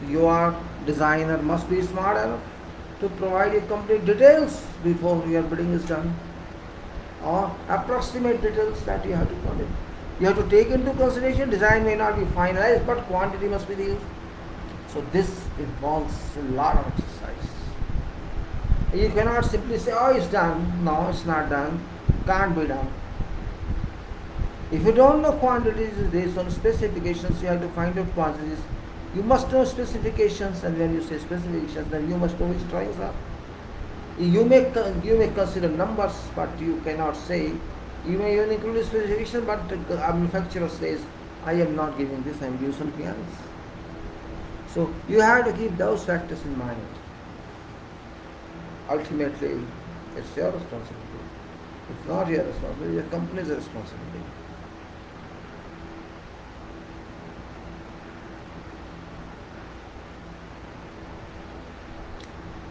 Your designer must be smart enough to provide you complete details before your bidding is done, or approximate details that you have to put in. You have to take into consideration design may not be finalized, but quantity must be there. So this involves a lot of exercise. You cannot simply say, oh, it's done. No, it's not done. Can't be done. If you don't know quantities based on specifications, you have to find out quantities. You must know specifications, and when you say specifications, then you must know which drawings are. You may consider numbers, but you cannot say. You may even include specification, but the manufacturer says, I am not giving this, I am giving something else. So you have to keep those factors in mind. Ultimately, it's your responsibility. It's not your responsibility, your company's responsibility.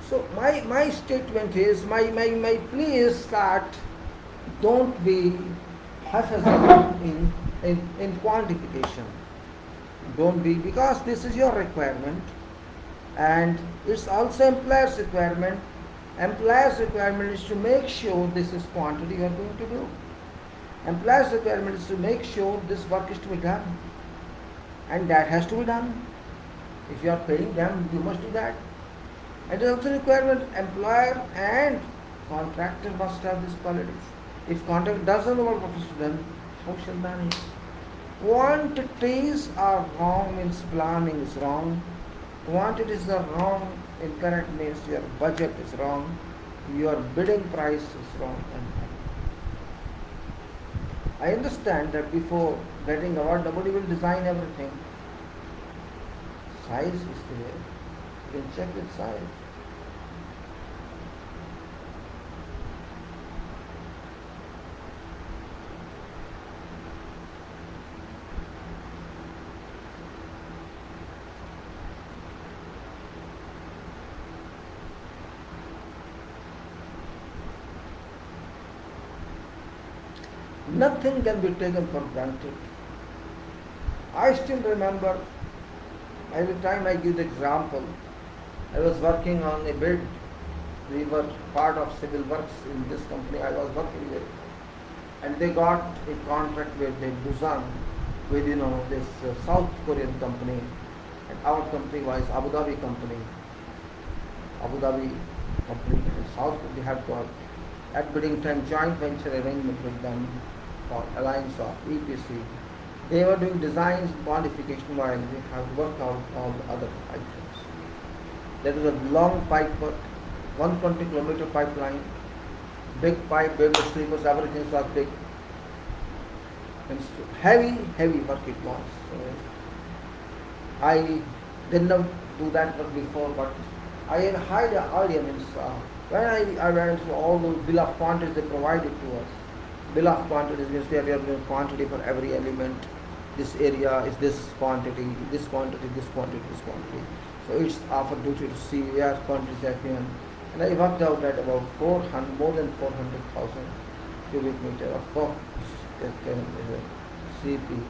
So my statement is, my plea is that don't be haphazard in quantification. Don't be, because this is your requirement and it's also employer's requirement. Employer's requirement is to make sure this is quantity you are going to do. Employer's requirement is to make sure this work is to be done, and that has to be done. If you are paying them, you must do that. And it is also requirement, employer and contractor must have these qualities. If contractor doesn't know what is done, how shall manage? Quantities are wrong means planning is wrong. Quantities are wrong, incorrect means your budget is wrong, your bidding price is wrong. And I understand that before getting award, nobody will design everything. Size is there. You can check with size. Nothing can be taken for granted. I still remember, every time I give the example, I was working on a bid. We were part of civil works in this company I was working with, and they got a contract with Busan, with this South Korean company, and our company was Abu Dhabi company. Abu Dhabi company in South, they had got at bidding time joint venture arrangement with them for alliance of EPC. They were doing designs, modification while we have worked out all the other items. There was a long pipe work, 120 kilometer pipeline, big pipe, big sleepers, everything was big. And heavy work it was. So I did not do that work before, but I had high idea means when I went through all those bill of quantities they provided to us. Bill of quantities means we are doing quantity for every element. This area is this quantity, this quantity, this quantity, this quantity. So it's our duty to see where quantities are given. And I worked out at about more than 400,000 cubic meter of course CP.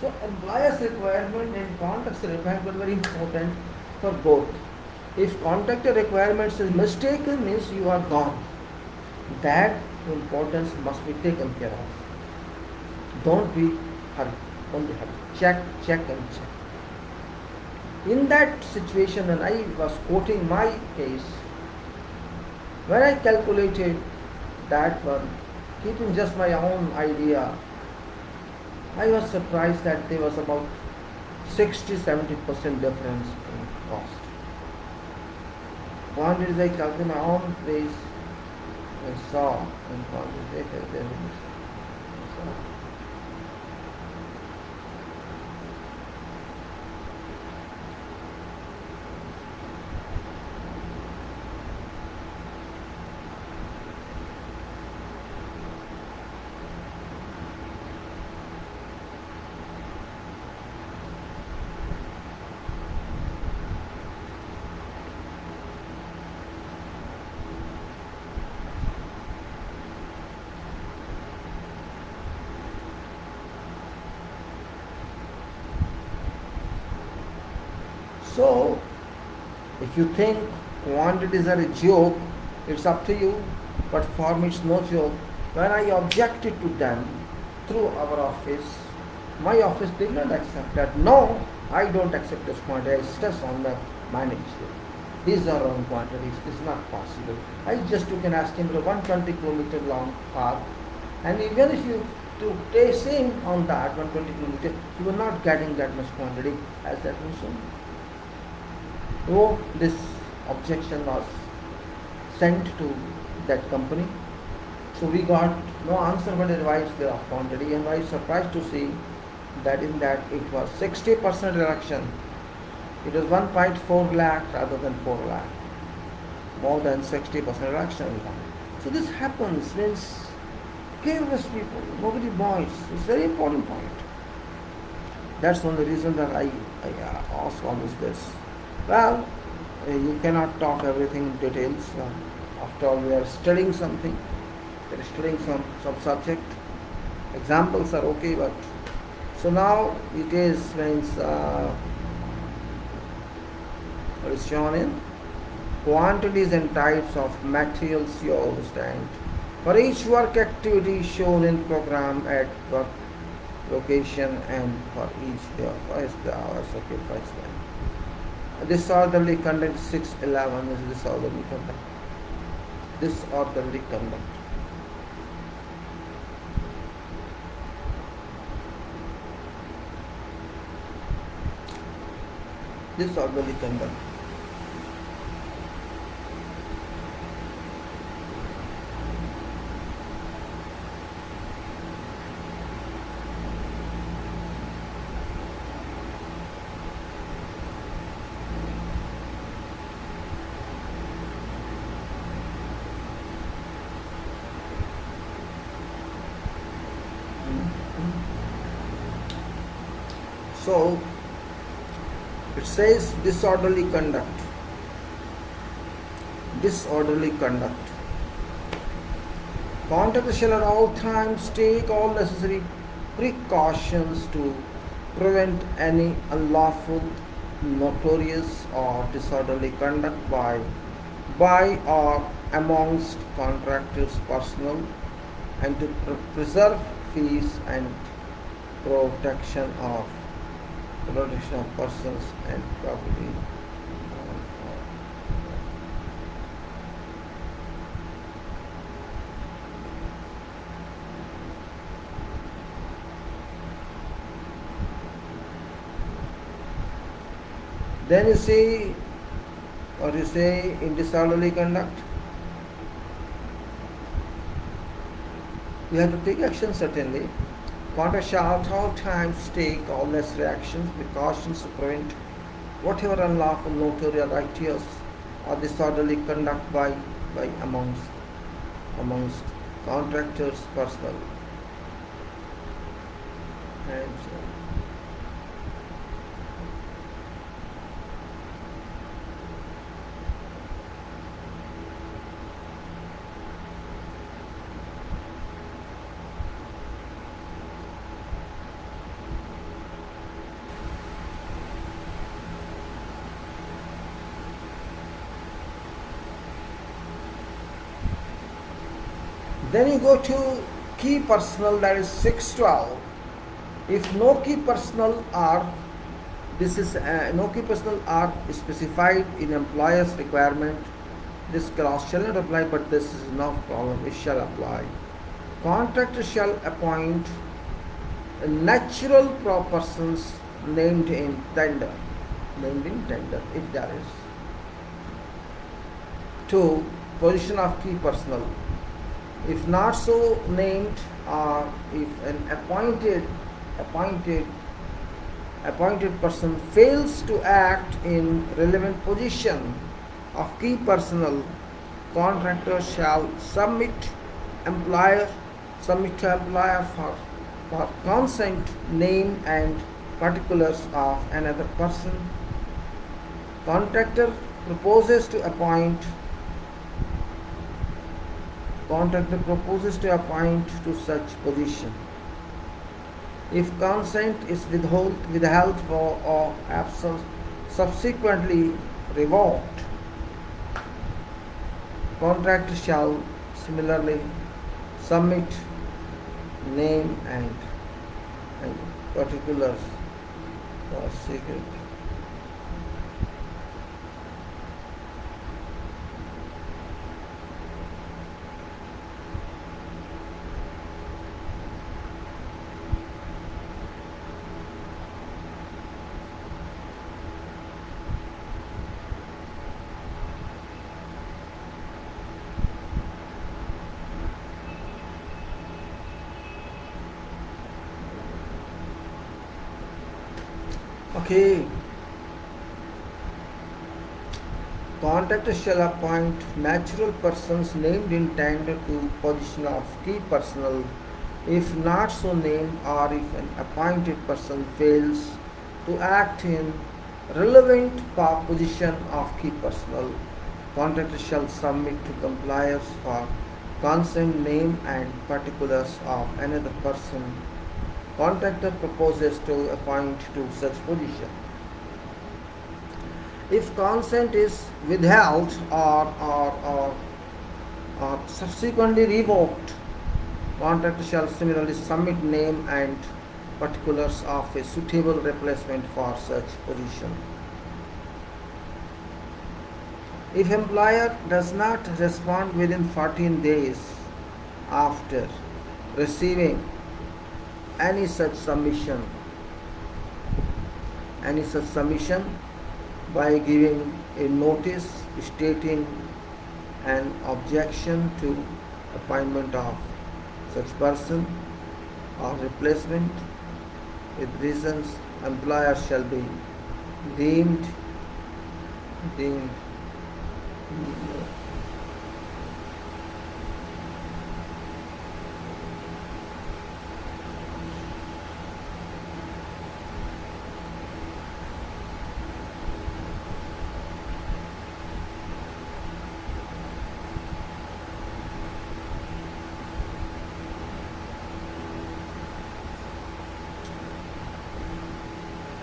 So employer's requirement and contractor requirement are very important for both. If contractor requirements is mistaken, means you are gone. That importance must be taken care of. Don't be hurried. Don't be hurried. Check and check. In that situation, and I was quoting my case, When I calculated that one, keeping just my own idea, I was surprised that there was about 60-70% difference in cost. Quantities I calculated my own place and saw in quantitative evidence. So, if you think quantities are a joke, it's up to you. But for me, it's no joke. When I objected to them through our office, my office did not accept that. No, I don't accept this quantity. I stress on the manager. These are wrong quantities. It's not possible. I just took an estimate 120-kilometer long path, and even if you to trace in on that 120 kilometer, you were not getting that much quantity as that mentioned. So this objection was sent to that company. So we got no answer but a revised bill of quantity, and I was surprised to see that in that it was 60% reduction. It was 1.4 lakh rather than 4 lakh. More than 60% reduction. So this happens means careless people, nobody buys. It's a very important point. That's one of the reasons that I ask always this. Well, you cannot talk everything in details. After all, we are studying something. We are studying some subject. Examples are okay, but so now it is means what is shown in quantities and types of materials used, and for each work activity shown in program at work location, and for each day of the hours sacrificed. Disorderly conduct 611 is disorderly conduct. Disorderly conduct. Disorderly conduct. So it says disorderly conduct. Disorderly conduct. Contractor shall at all times take all necessary precautions to prevent any unlawful, notorious, or disorderly conduct by or amongst contractors' personnel, and to preserve fees and protection of persons and property. Then you see what you say in disorderly conduct. You have to take action certainly. Contractor shall at all times take all necessary actions, precautions to prevent whatever unlawful, notorious, righteous, or disorderly conduct by amongst contractors' personnel. And then you go to key personnel, that is 612. If no key personnel are specified in employer's requirement, This clause shall not apply, but this is no problem. It shall apply. Contractor shall appoint natural persons named in tender, if there is, to position of key personnel. If not so named, or if an appointed person fails to act in relevant position of key personnel, contractor shall submit to employer for consent name and particulars of another person. Contractor proposes to appoint to such position. If consent is withheld or absent, subsequently revoked, contractor shall similarly submit name and particulars for secret. Okay. Contractor shall appoint natural persons named in tender to position of key personnel. If not so named, or if an appointed person fails to act in relevant position of key personnel, contractor shall submit to compliers for consent name and particulars of another person contractor proposes to appoint to such position. If consent is withheld or subsequently revoked, contractor shall similarly submit name and particulars of a suitable replacement for such position. If employer does not respond within 14 days after receiving any such submission by giving a notice stating an objection to appointment of such person or replacement with reasons, employer shall be deemed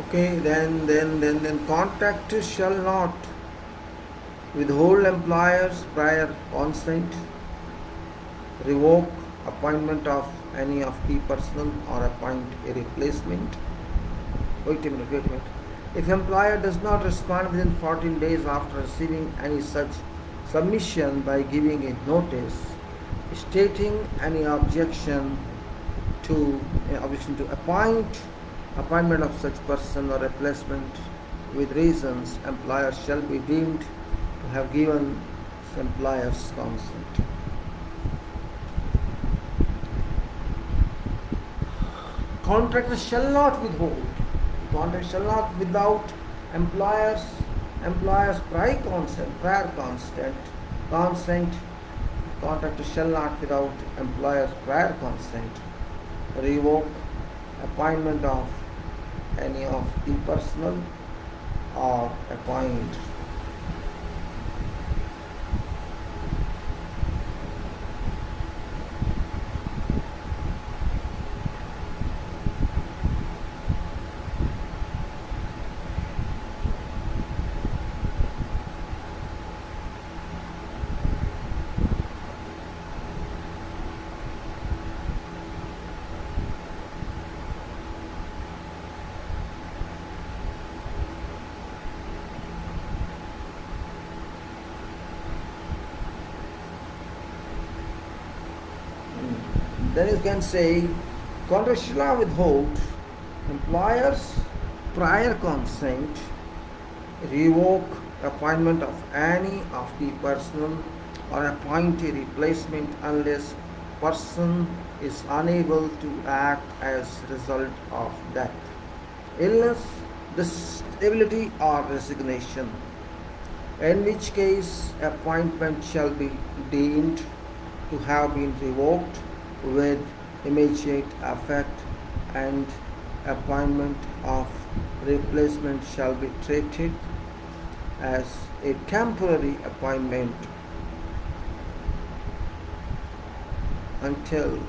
okay, then contractor shall not withhold employer's prior consent, revoke appointment of any of key personnel, or appoint a replacement. Wait a minute. If employer does not respond within 14 days after receiving any such submission by giving a notice stating any objection to appointment of such person or replacement with reasons, employer shall be deemed to have given employer's consent. Contractor shall not withhold. Contractor shall not without employer's prior consent. Contractor shall not without employer's prior consent revoke appointment of any of the personnel or appoint Then you can say, contract shall not withhold employer's prior consent, revoke appointment of any of the personnel or appoint a replacement unless person is unable to act as result of death, illness, disability or resignation, in which case appointment shall be deemed to have been revoked with immediate effect, and appointment of replacement shall be treated as a temporary appointment until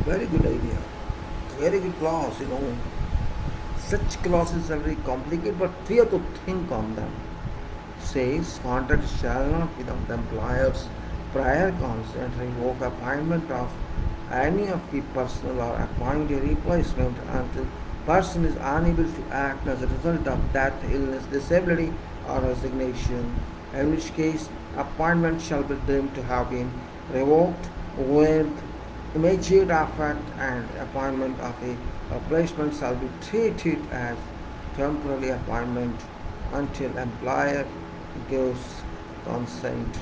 very good idea. Very good clause. Such clauses are very complicated, but we have to think on them. Says contract shall not, without the employer's prior consent, revoke appointment of any of the personnel or appoint a replacement until person is unable to act as a result of death, illness, disability, or resignation, in which case appointment shall be deemed to have been revoked with immediate effect, and appointment of a replacement shall be treated as temporary appointment until employer gives consent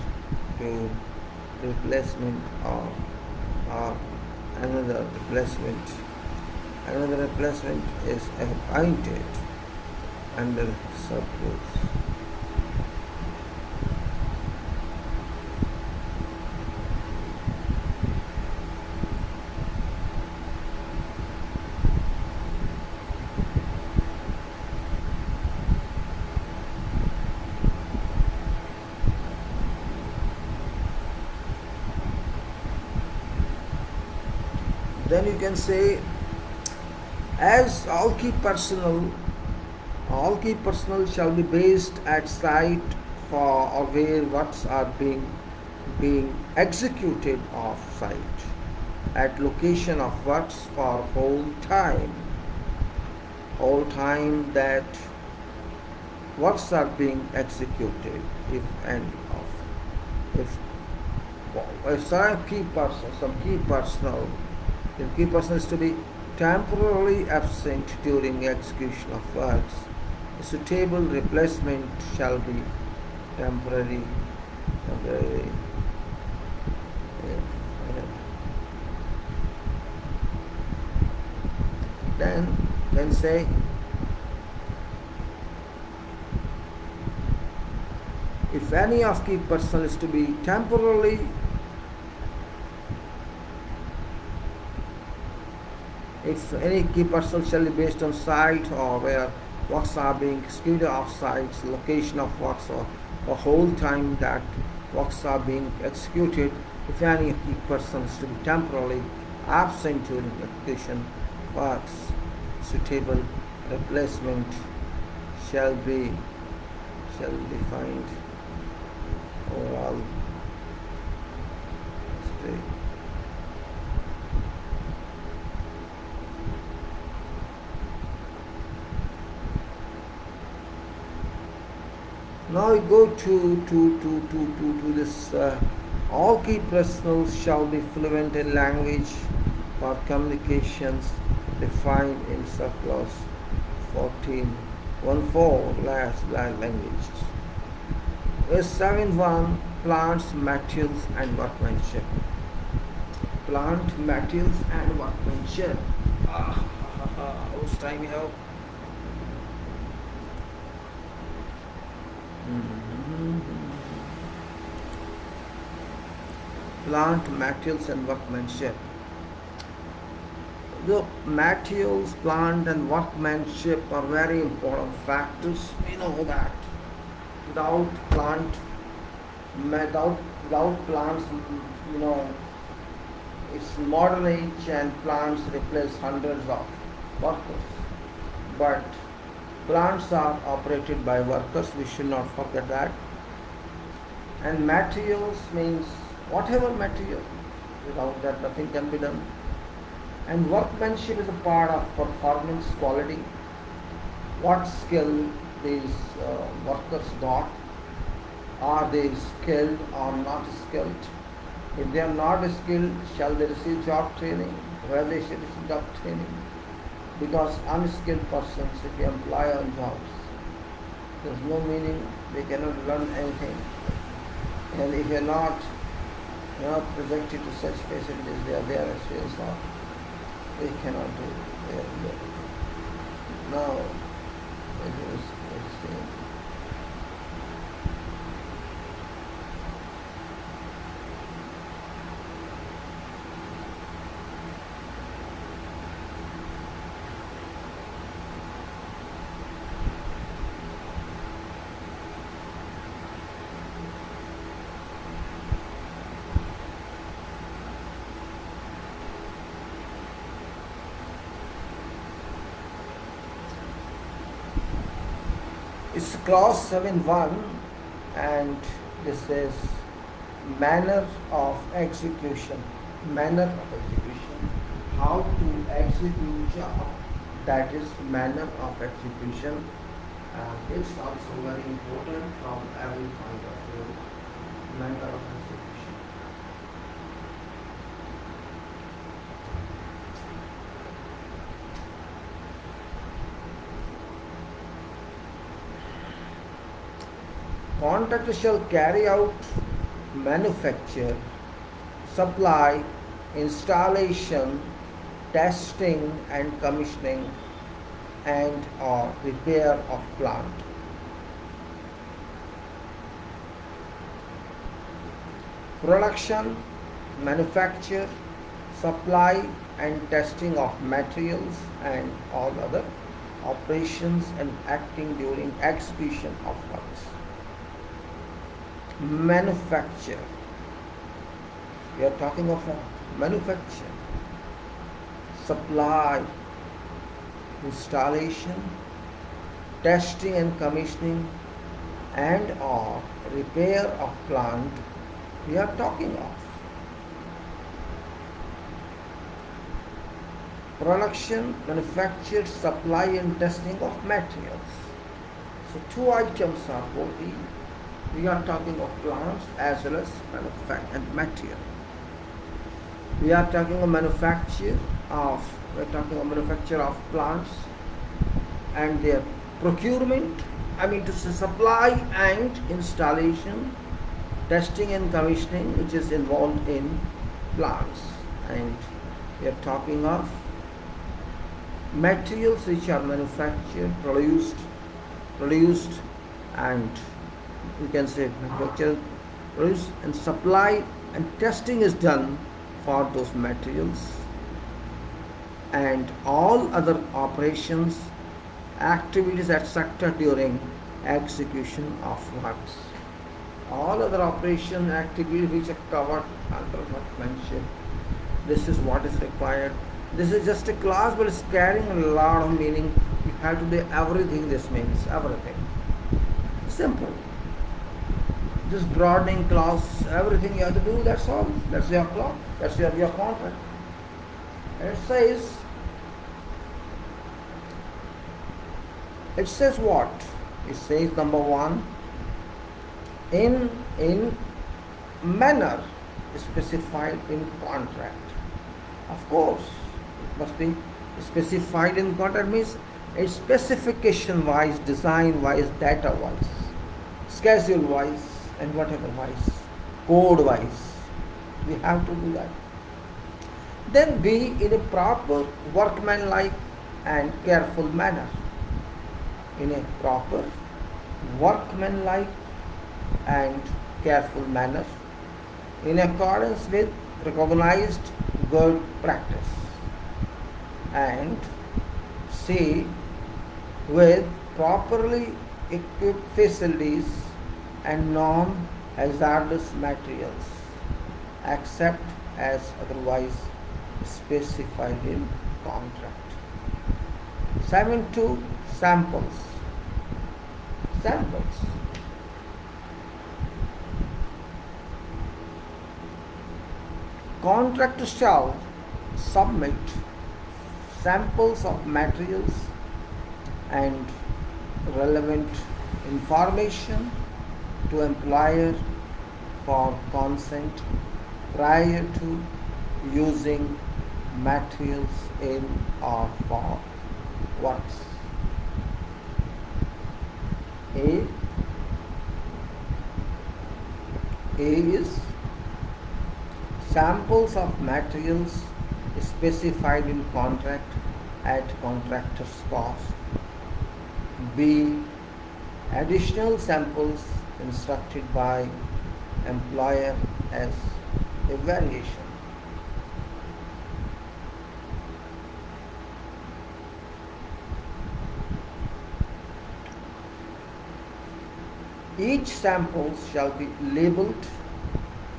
to replacement or another replacement. Another replacement is appointed under surplus. Then you can say, as all key personnel shall be based at site for or where works are being executed off site, at location of works for whole time that works are being executed, if any of if some key personnel is to be temporarily absent during execution of works, a suitable replacement shall be temporary. Then say, if any of key personnel is to be temporarily if any key personnel shall be based on site or where works are being executed off site, location of works or the whole time that works are being executed, if any key person is to be temporarily absent during execution works, suitable replacement shall be defined overall. Now we go to this. All key personnel shall be fluent in language for communications defined in surplus 14.14 languages. 7.1 Plants, materials and workmanship. Plant, materials and workmanship. How much time we have? Plant materials and workmanship. The materials, plant and workmanship are very important factors. We know that without plant, without plants, you know, it's modern age and plants replace hundreds of workers. But plants are operated by workers, we should not forget that. And materials means whatever material, without that nothing can be done. And workmanship is a part of performance quality. What skill these workers got? Are they skilled or not skilled? If they are not skilled, shall they receive job training? Where they should receive job training? Because unskilled persons, if you employ on jobs, there's no meaning, they cannot learn anything. And if you're not projected to such facilities, they are there as fields of, they cannot do it. Now, it is it's clause 7.1, and this is manner of execution. Manner of execution. How to execute job. That is manner of execution. And it's also very important from every point of view. Manner of execution. Contractor shall carry out manufacture, supply, installation, testing and commissioning and or repair of plant. Production, manufacture, supply and testing of materials and all other operations and acting during execution of works. Manufacture. We are talking of manufacture, supply, installation, testing and commissioning and or repair of plant we are talking of. Production, manufacture, supply and testing of materials. So two items are both. We are talking of plants as well as manufacture and material. We are talking of manufacture of plants and their procurement, to say supply and installation, testing and commissioning, which is involved in plants. And we are talking of materials which are manufactured, produced and we can say manufactured, produced and supply and testing is done for those materials, and all other operations, activities etc. during execution of works. All other operation activities which are covered under workmanship. This is what is required. This is just a clause, but it's carrying a lot of meaning. You have to do everything. This means everything. Simple. Just broadening clause, everything you have to do, that's all. That's your clause. That's your contract. And it says what? It says number one, in manner specified in contract. Of course, it must be specified in contract, means it's specification wise, design wise, data wise, schedule wise and whatever wise, code wise. We have to do that. Then be in a proper workmanlike and careful manner. In a proper workmanlike and careful manner in accordance with recognized good practice, and C, with properly equipped facilities and non-hazardous materials except as otherwise specified in contract. 7.2 Samples. Samples. Contractor shall submit samples of materials and relevant information to employer for consent prior to using materials in or for works. A is samples of materials specified in contract at contractor's cost. B, additional samples instructed by employer as a variation. Each sample shall be labeled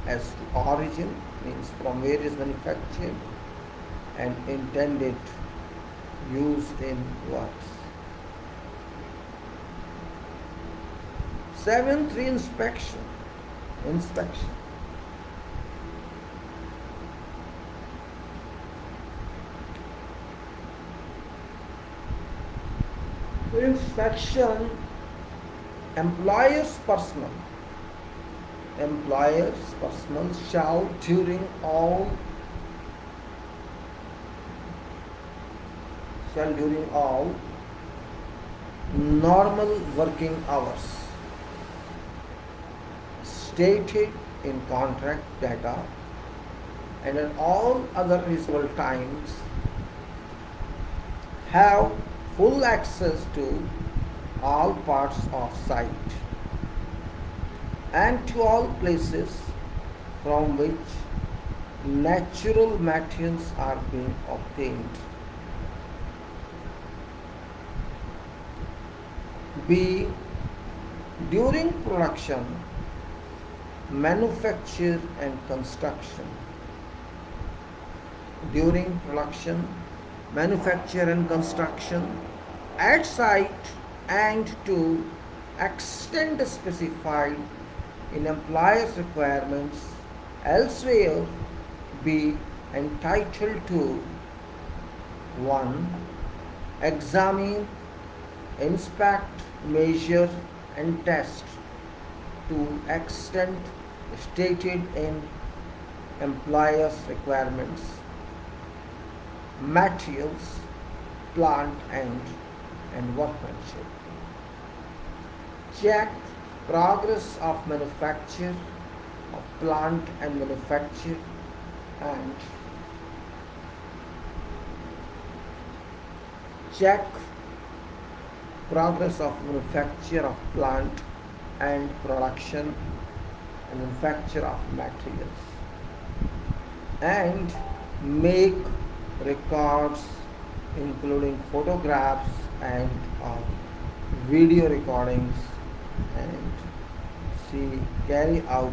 as to origin, means from where is manufactured, and intended used in works. 7.3 Inspection. Inspection. Employer's personnel shall during all normal working hours stated in contract data and at all other reasonable times have full access to all parts of site and to all places from which natural materials are being obtained. B, during production, manufacture and construction. During production, manufacture and construction at site and to extent specified in employer's requirements elsewhere be entitled to 1. Examine, inspect, measure and test to extent stated in employer's requirements materials, plant and workmanship. Check progress of manufacture of plant and manufacture and check progress of manufacture of plant and production and manufacture of materials, and make records including photographs and video recordings, and C, carry out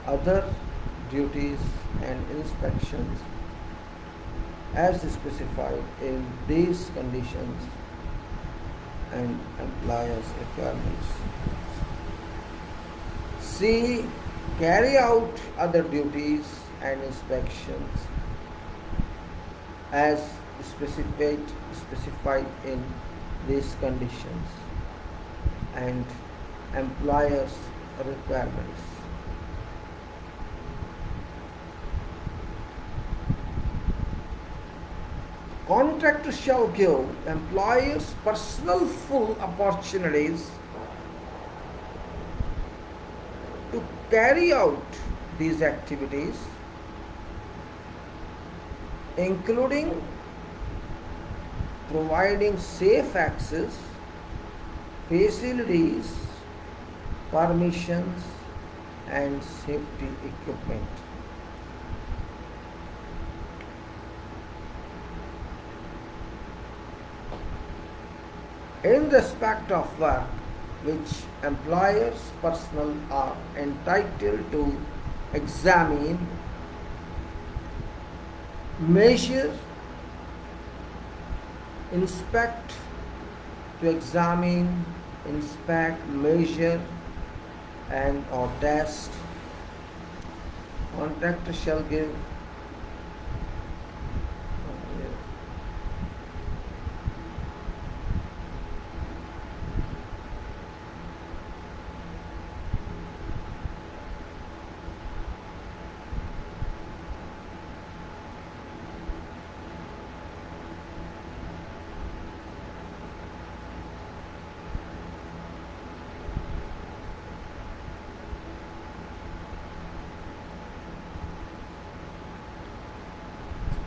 other duties and inspections as specified in these conditions and employer's requirements. C, carry out other duties and inspections as specified in these conditions and employer's requirements. Contractor shall give employers personal full opportunities to carry out these activities, including providing safe access facilities, permissions, and safety equipment. In respect of work which employers' personnel are entitled to examine, measure, inspect, to examine, inspect, measure, and or test, contractor shall give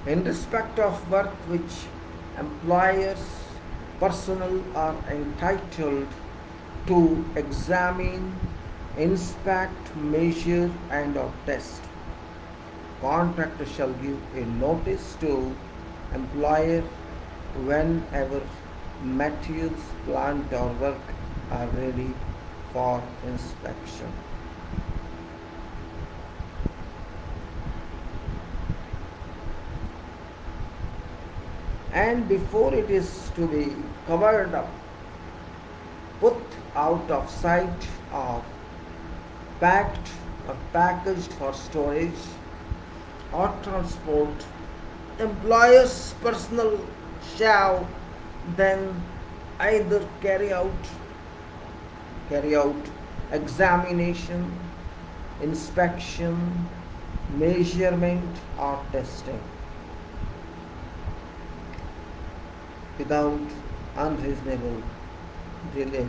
in respect of work which employers' personnel are entitled to examine, inspect, measure, and or test. Contractor shall give a notice to employer whenever materials, plant, or work are ready for inspection. And before it is to be covered up, put out of sight, or packed or packaged for storage or transport, employers' personnel shall then either carry out examination, inspection, measurement, or testing without unreasonable delay.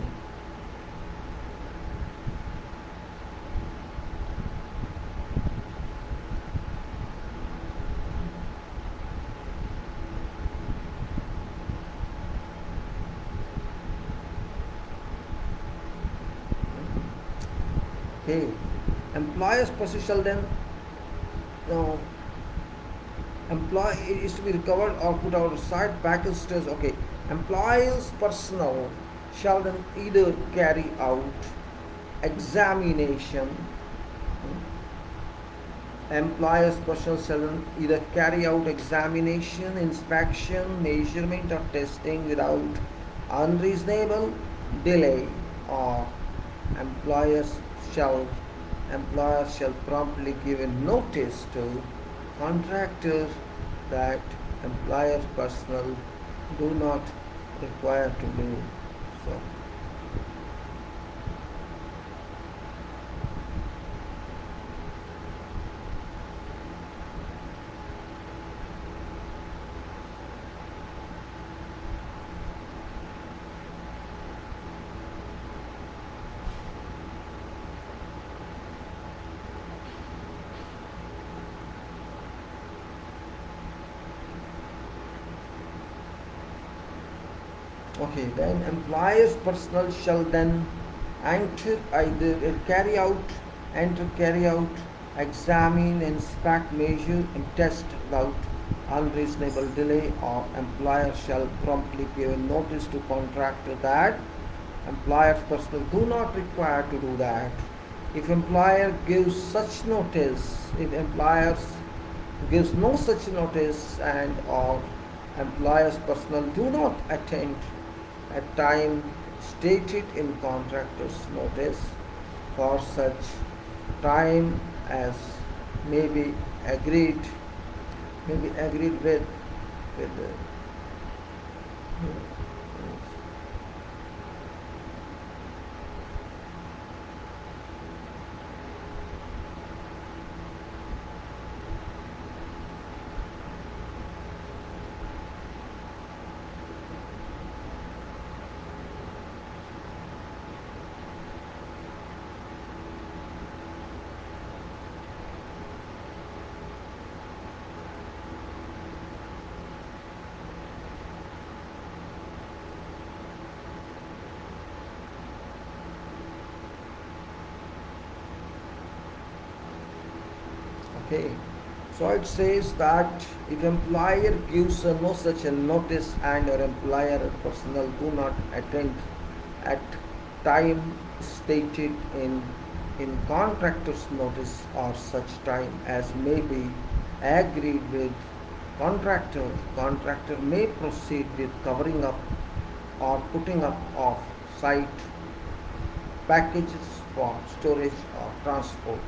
Okay, employer's person shall then uh, it is to be recovered or put out of sight, packaged, stairs. Okay, employer's personnel shall then either carry out examination. Employer's personnel shall then either carry out examination, inspection, measurement, or testing without unreasonable delay, or employers shall promptly give a notice to contractor that employer's personnel do not require to do so. Okay, then employer's personnel shall then carry out, examine, inspect, measure, and test without unreasonable delay, or employer shall promptly give a notice to contractor that employer's personnel do not require to do that. If employer gives such notice, if employer gives no such notice, and or employer's personnel do not attend at time stated in contractor's notice for such time as may be agreed with the Okay. So it says that if employer gives no such a notice and your employer or personnel do not attend at time stated in contractor's notice or such time as may be agreed with contractor may proceed with covering up or putting up of site packages for storage or transport.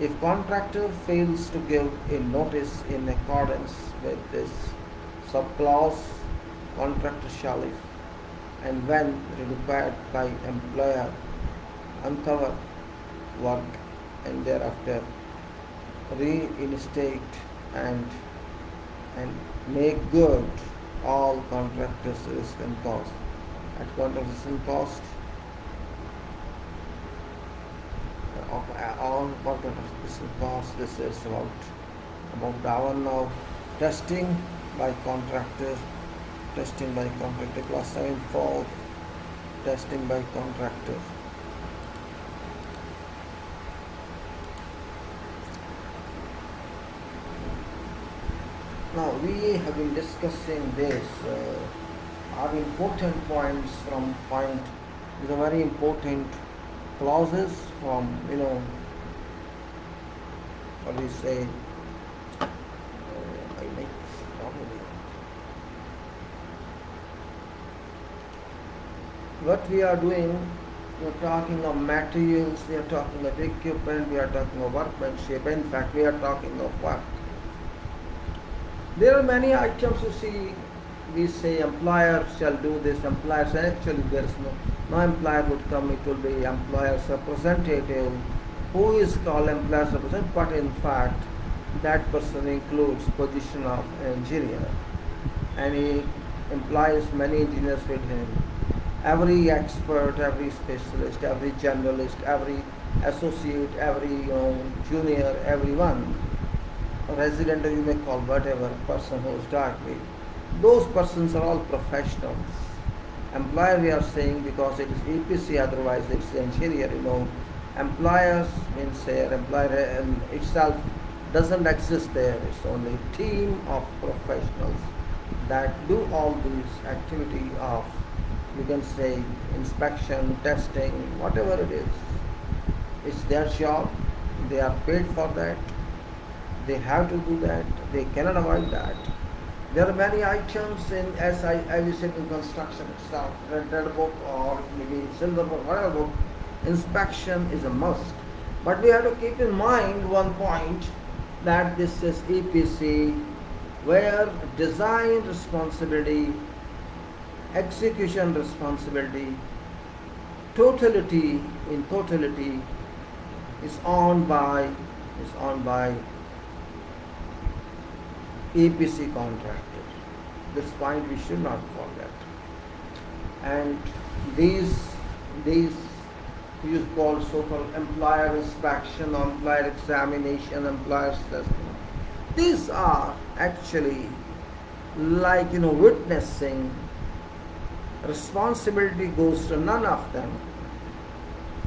If contractor fails to give a notice in accordance with this subclause, contractor shall, if and when required by employer, uncover work and thereafter reinstate and make good all contractors' risk and cost. At contractor risk and cost, of all contractors' risk and cost, this is about the hour now. Testing by contractor, class 7 testing by contractor. Now we have been discussing this are important points from point. These are very important clauses from what do you say? I make probably what we are doing. We are talking of materials. We are talking of equipment. We are talking of workmanship. In fact, we are talking of work. There are many items you see, we say employer shall do this, employers, actually there is no employer would come, it will be employer's representative, who is called employer's representative, but in fact that person includes position of engineer and he employs many engineers with him. Every expert, every specialist, every generalist, every associate, every junior, everyone. Resident, you may call whatever person who is directly. Those persons are all professionals. Employer we are saying because it is EPC, otherwise it's engineer. Employers means employer itself doesn't exist there. It's only a team of professionals that do all these activity of, you can say, inspection, testing, whatever it is. It's their job. They are paid for that. They have to do that. They cannot avoid that. There are many items in, as I said, in construction itself, red book or maybe silver book, whatever book, inspection is a must. But we have to keep in mind one point, that this is EPC, where design responsibility, execution responsibility, totality is owned by EPC contractor. This point we should not forget. And these called so-called employer inspection, employer examination, employer assessment. These are actually like witnessing. Responsibility goes to none of them.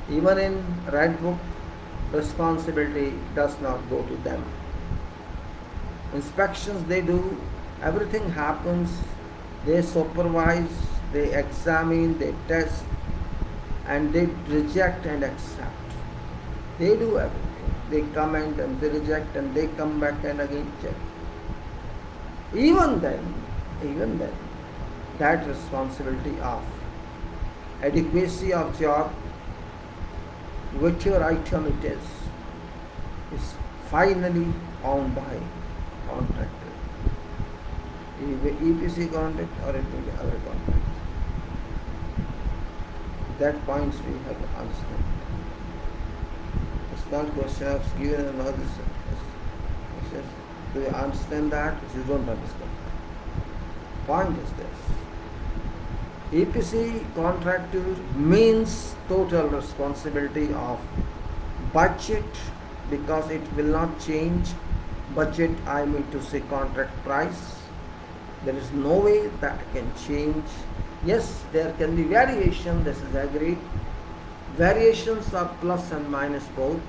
Even in red book, responsibility does not go to them. Inspections they do, everything happens, they supervise, they examine, they test, and they reject and accept. They do everything. They comment and they reject and they come back and again check. Even then, that responsibility of adequacy of job, whichever item it is finally owned by contractor. Either EPC contract or it will be other contract. That points we have to understand. It's not a question of given another. Do you understand that? If you don't understand. Point is this. EPC contractor means total responsibility of budget, because it will not change. Budget, I mean to say contract price. There is no way that can change. Yes, there can be variation, this is agreed. Variations are plus and minus both.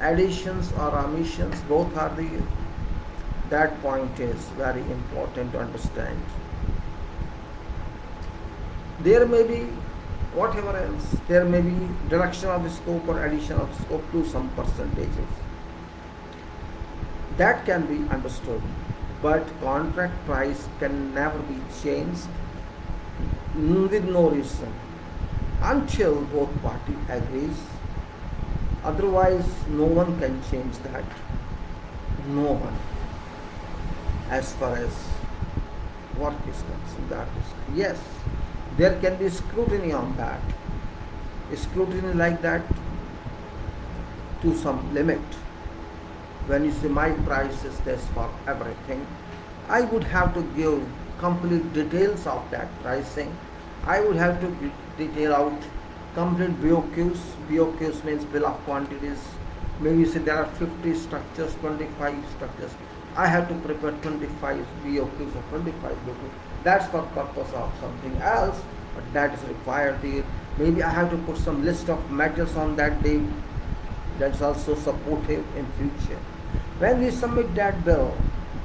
additions or omissions, both are there. That point is very important to understand. There may be whatever else, there may be reduction of the scope or addition of scope to some percentages. That can be understood, but contract price can never be changed with no reason until both parties agrees. Otherwise, no one can change that. No one. As far as work is concerned, that is, yes, there can be scrutiny on that. Scrutiny like that to some limit. When you say my price is this for everything, I would have to give complete details of that pricing. I would have to detail out complete BOQs. BOQs means bill of quantities. Maybe you say there are 50 structures, 25 structures. I have to prepare 25 BOQs or 25 BOQs. That's for purpose of something else, but that is required here. Maybe I have to put some list of metals on that day. That's also supportive in future. When we submit that bill,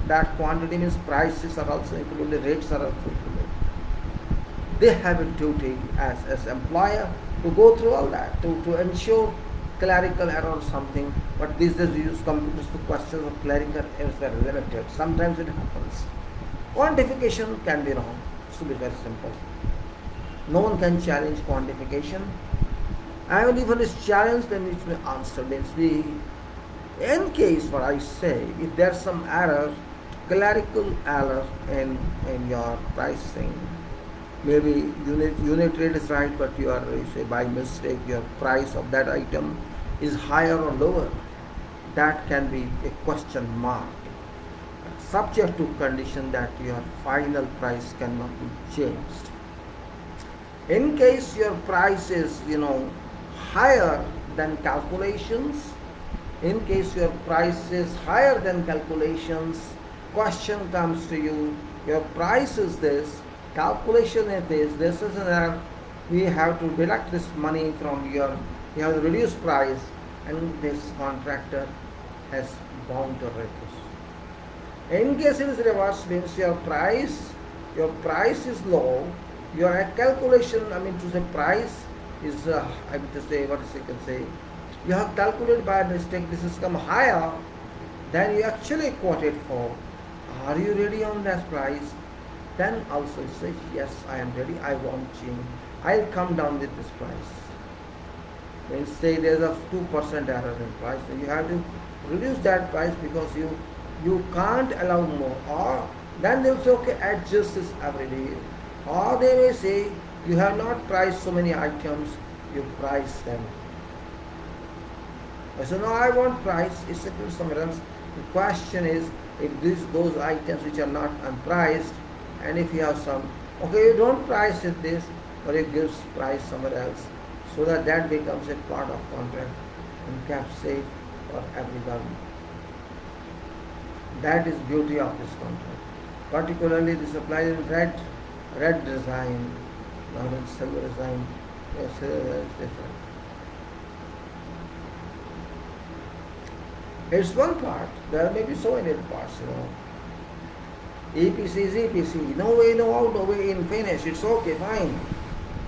that quantity means prices are also included, rates are also included. They have a duty as employer to go through all that, to ensure clerical error or something. But these days we use computers to questions of clerical errors that are limited. Sometimes it happens. Quantification can be wrong. It should be very simple. No one can challenge quantification. And even if it's challenged, then it's be answered. In case what I say, if there's some error, clerical error in your pricing, maybe unit rate is right, but you say by mistake your price of that item is higher or lower, that can be a question mark, subject to condition that your final price cannot be changed. In case your price is higher than calculations, in case your price is higher than calculations, question comes to you, your price is this, calculation is this is an error, we have to deduct this money from you have to reduce price, and this contractor has bound to reduce. In case it is reverse, means your price is low, your calculation, price is, you have calculated by mistake, this has come higher than you actually quoted for. Are you ready on that price? Then also say, yes, I am ready, I won't change, I'll come down with this price. When say there's a 2% error in price, then you have to reduce that price because you can't allow more. Or then they'll say, okay, adjust this every day. Or they may say, you have not priced so many items, you price them. I say, no, I won't price, it's equal to somewhere else. The question is, if those items which are not unpriced, and if you have some, okay, you don't price it this, but it gives price somewhere else, so that becomes a part of contract and kept safe for everyone. That is beauty of this contract. Particularly this applies in red design, not in silver design. Yes, it's different. It's one part. There may be so many parts, EPC is EPC. No way, no out, no way in, finish. It's okay, fine.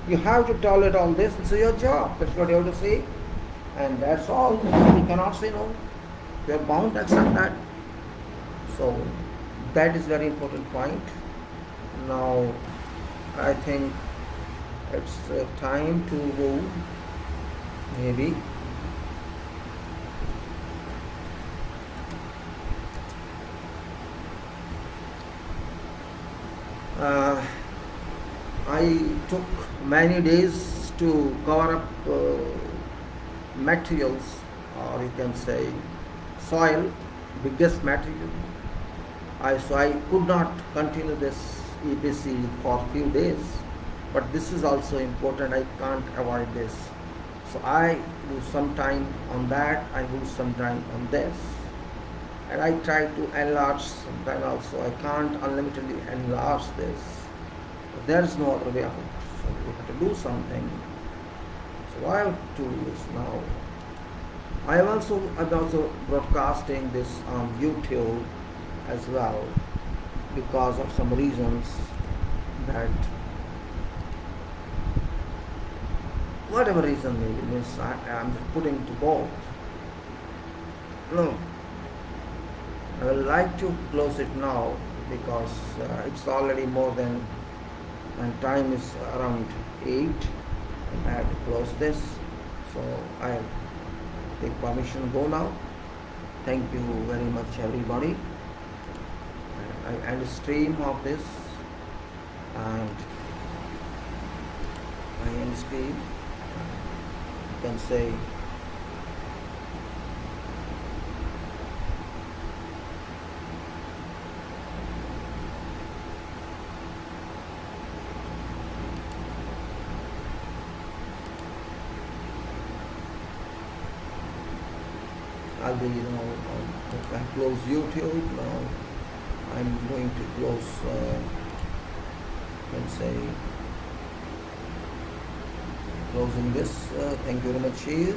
You have to tolerate all this. It's your job. That's what you have to say. And that's all. You cannot say no. You are bound to accept that. So, that is very important point. Now, I think it's time to move. Maybe. I took many days to cover up materials, or you can say soil, biggest material. So I could not continue this EPC for a few days, but this is also important. I can't avoid this. So I lose some time on that, I lose some time on this, and I try to enlarge sometime also. I can't unlimitedly enlarge this. There is no other way out. So we have to do something. So what I have to do is now I'm also broadcasting this on YouTube as well, because of some reasons that, whatever reason means, I'm putting to both. No, I would like to close it now, because it's already more than, and time is around 8, and I have to close this. So I take permission to go now. Thank you very much, everybody. I end a stream of this, and I end stream. You can say I'll be, I close YouTube now. I'm going to close, let's say, closing this. Thank you very much here.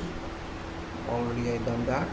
Already I done that.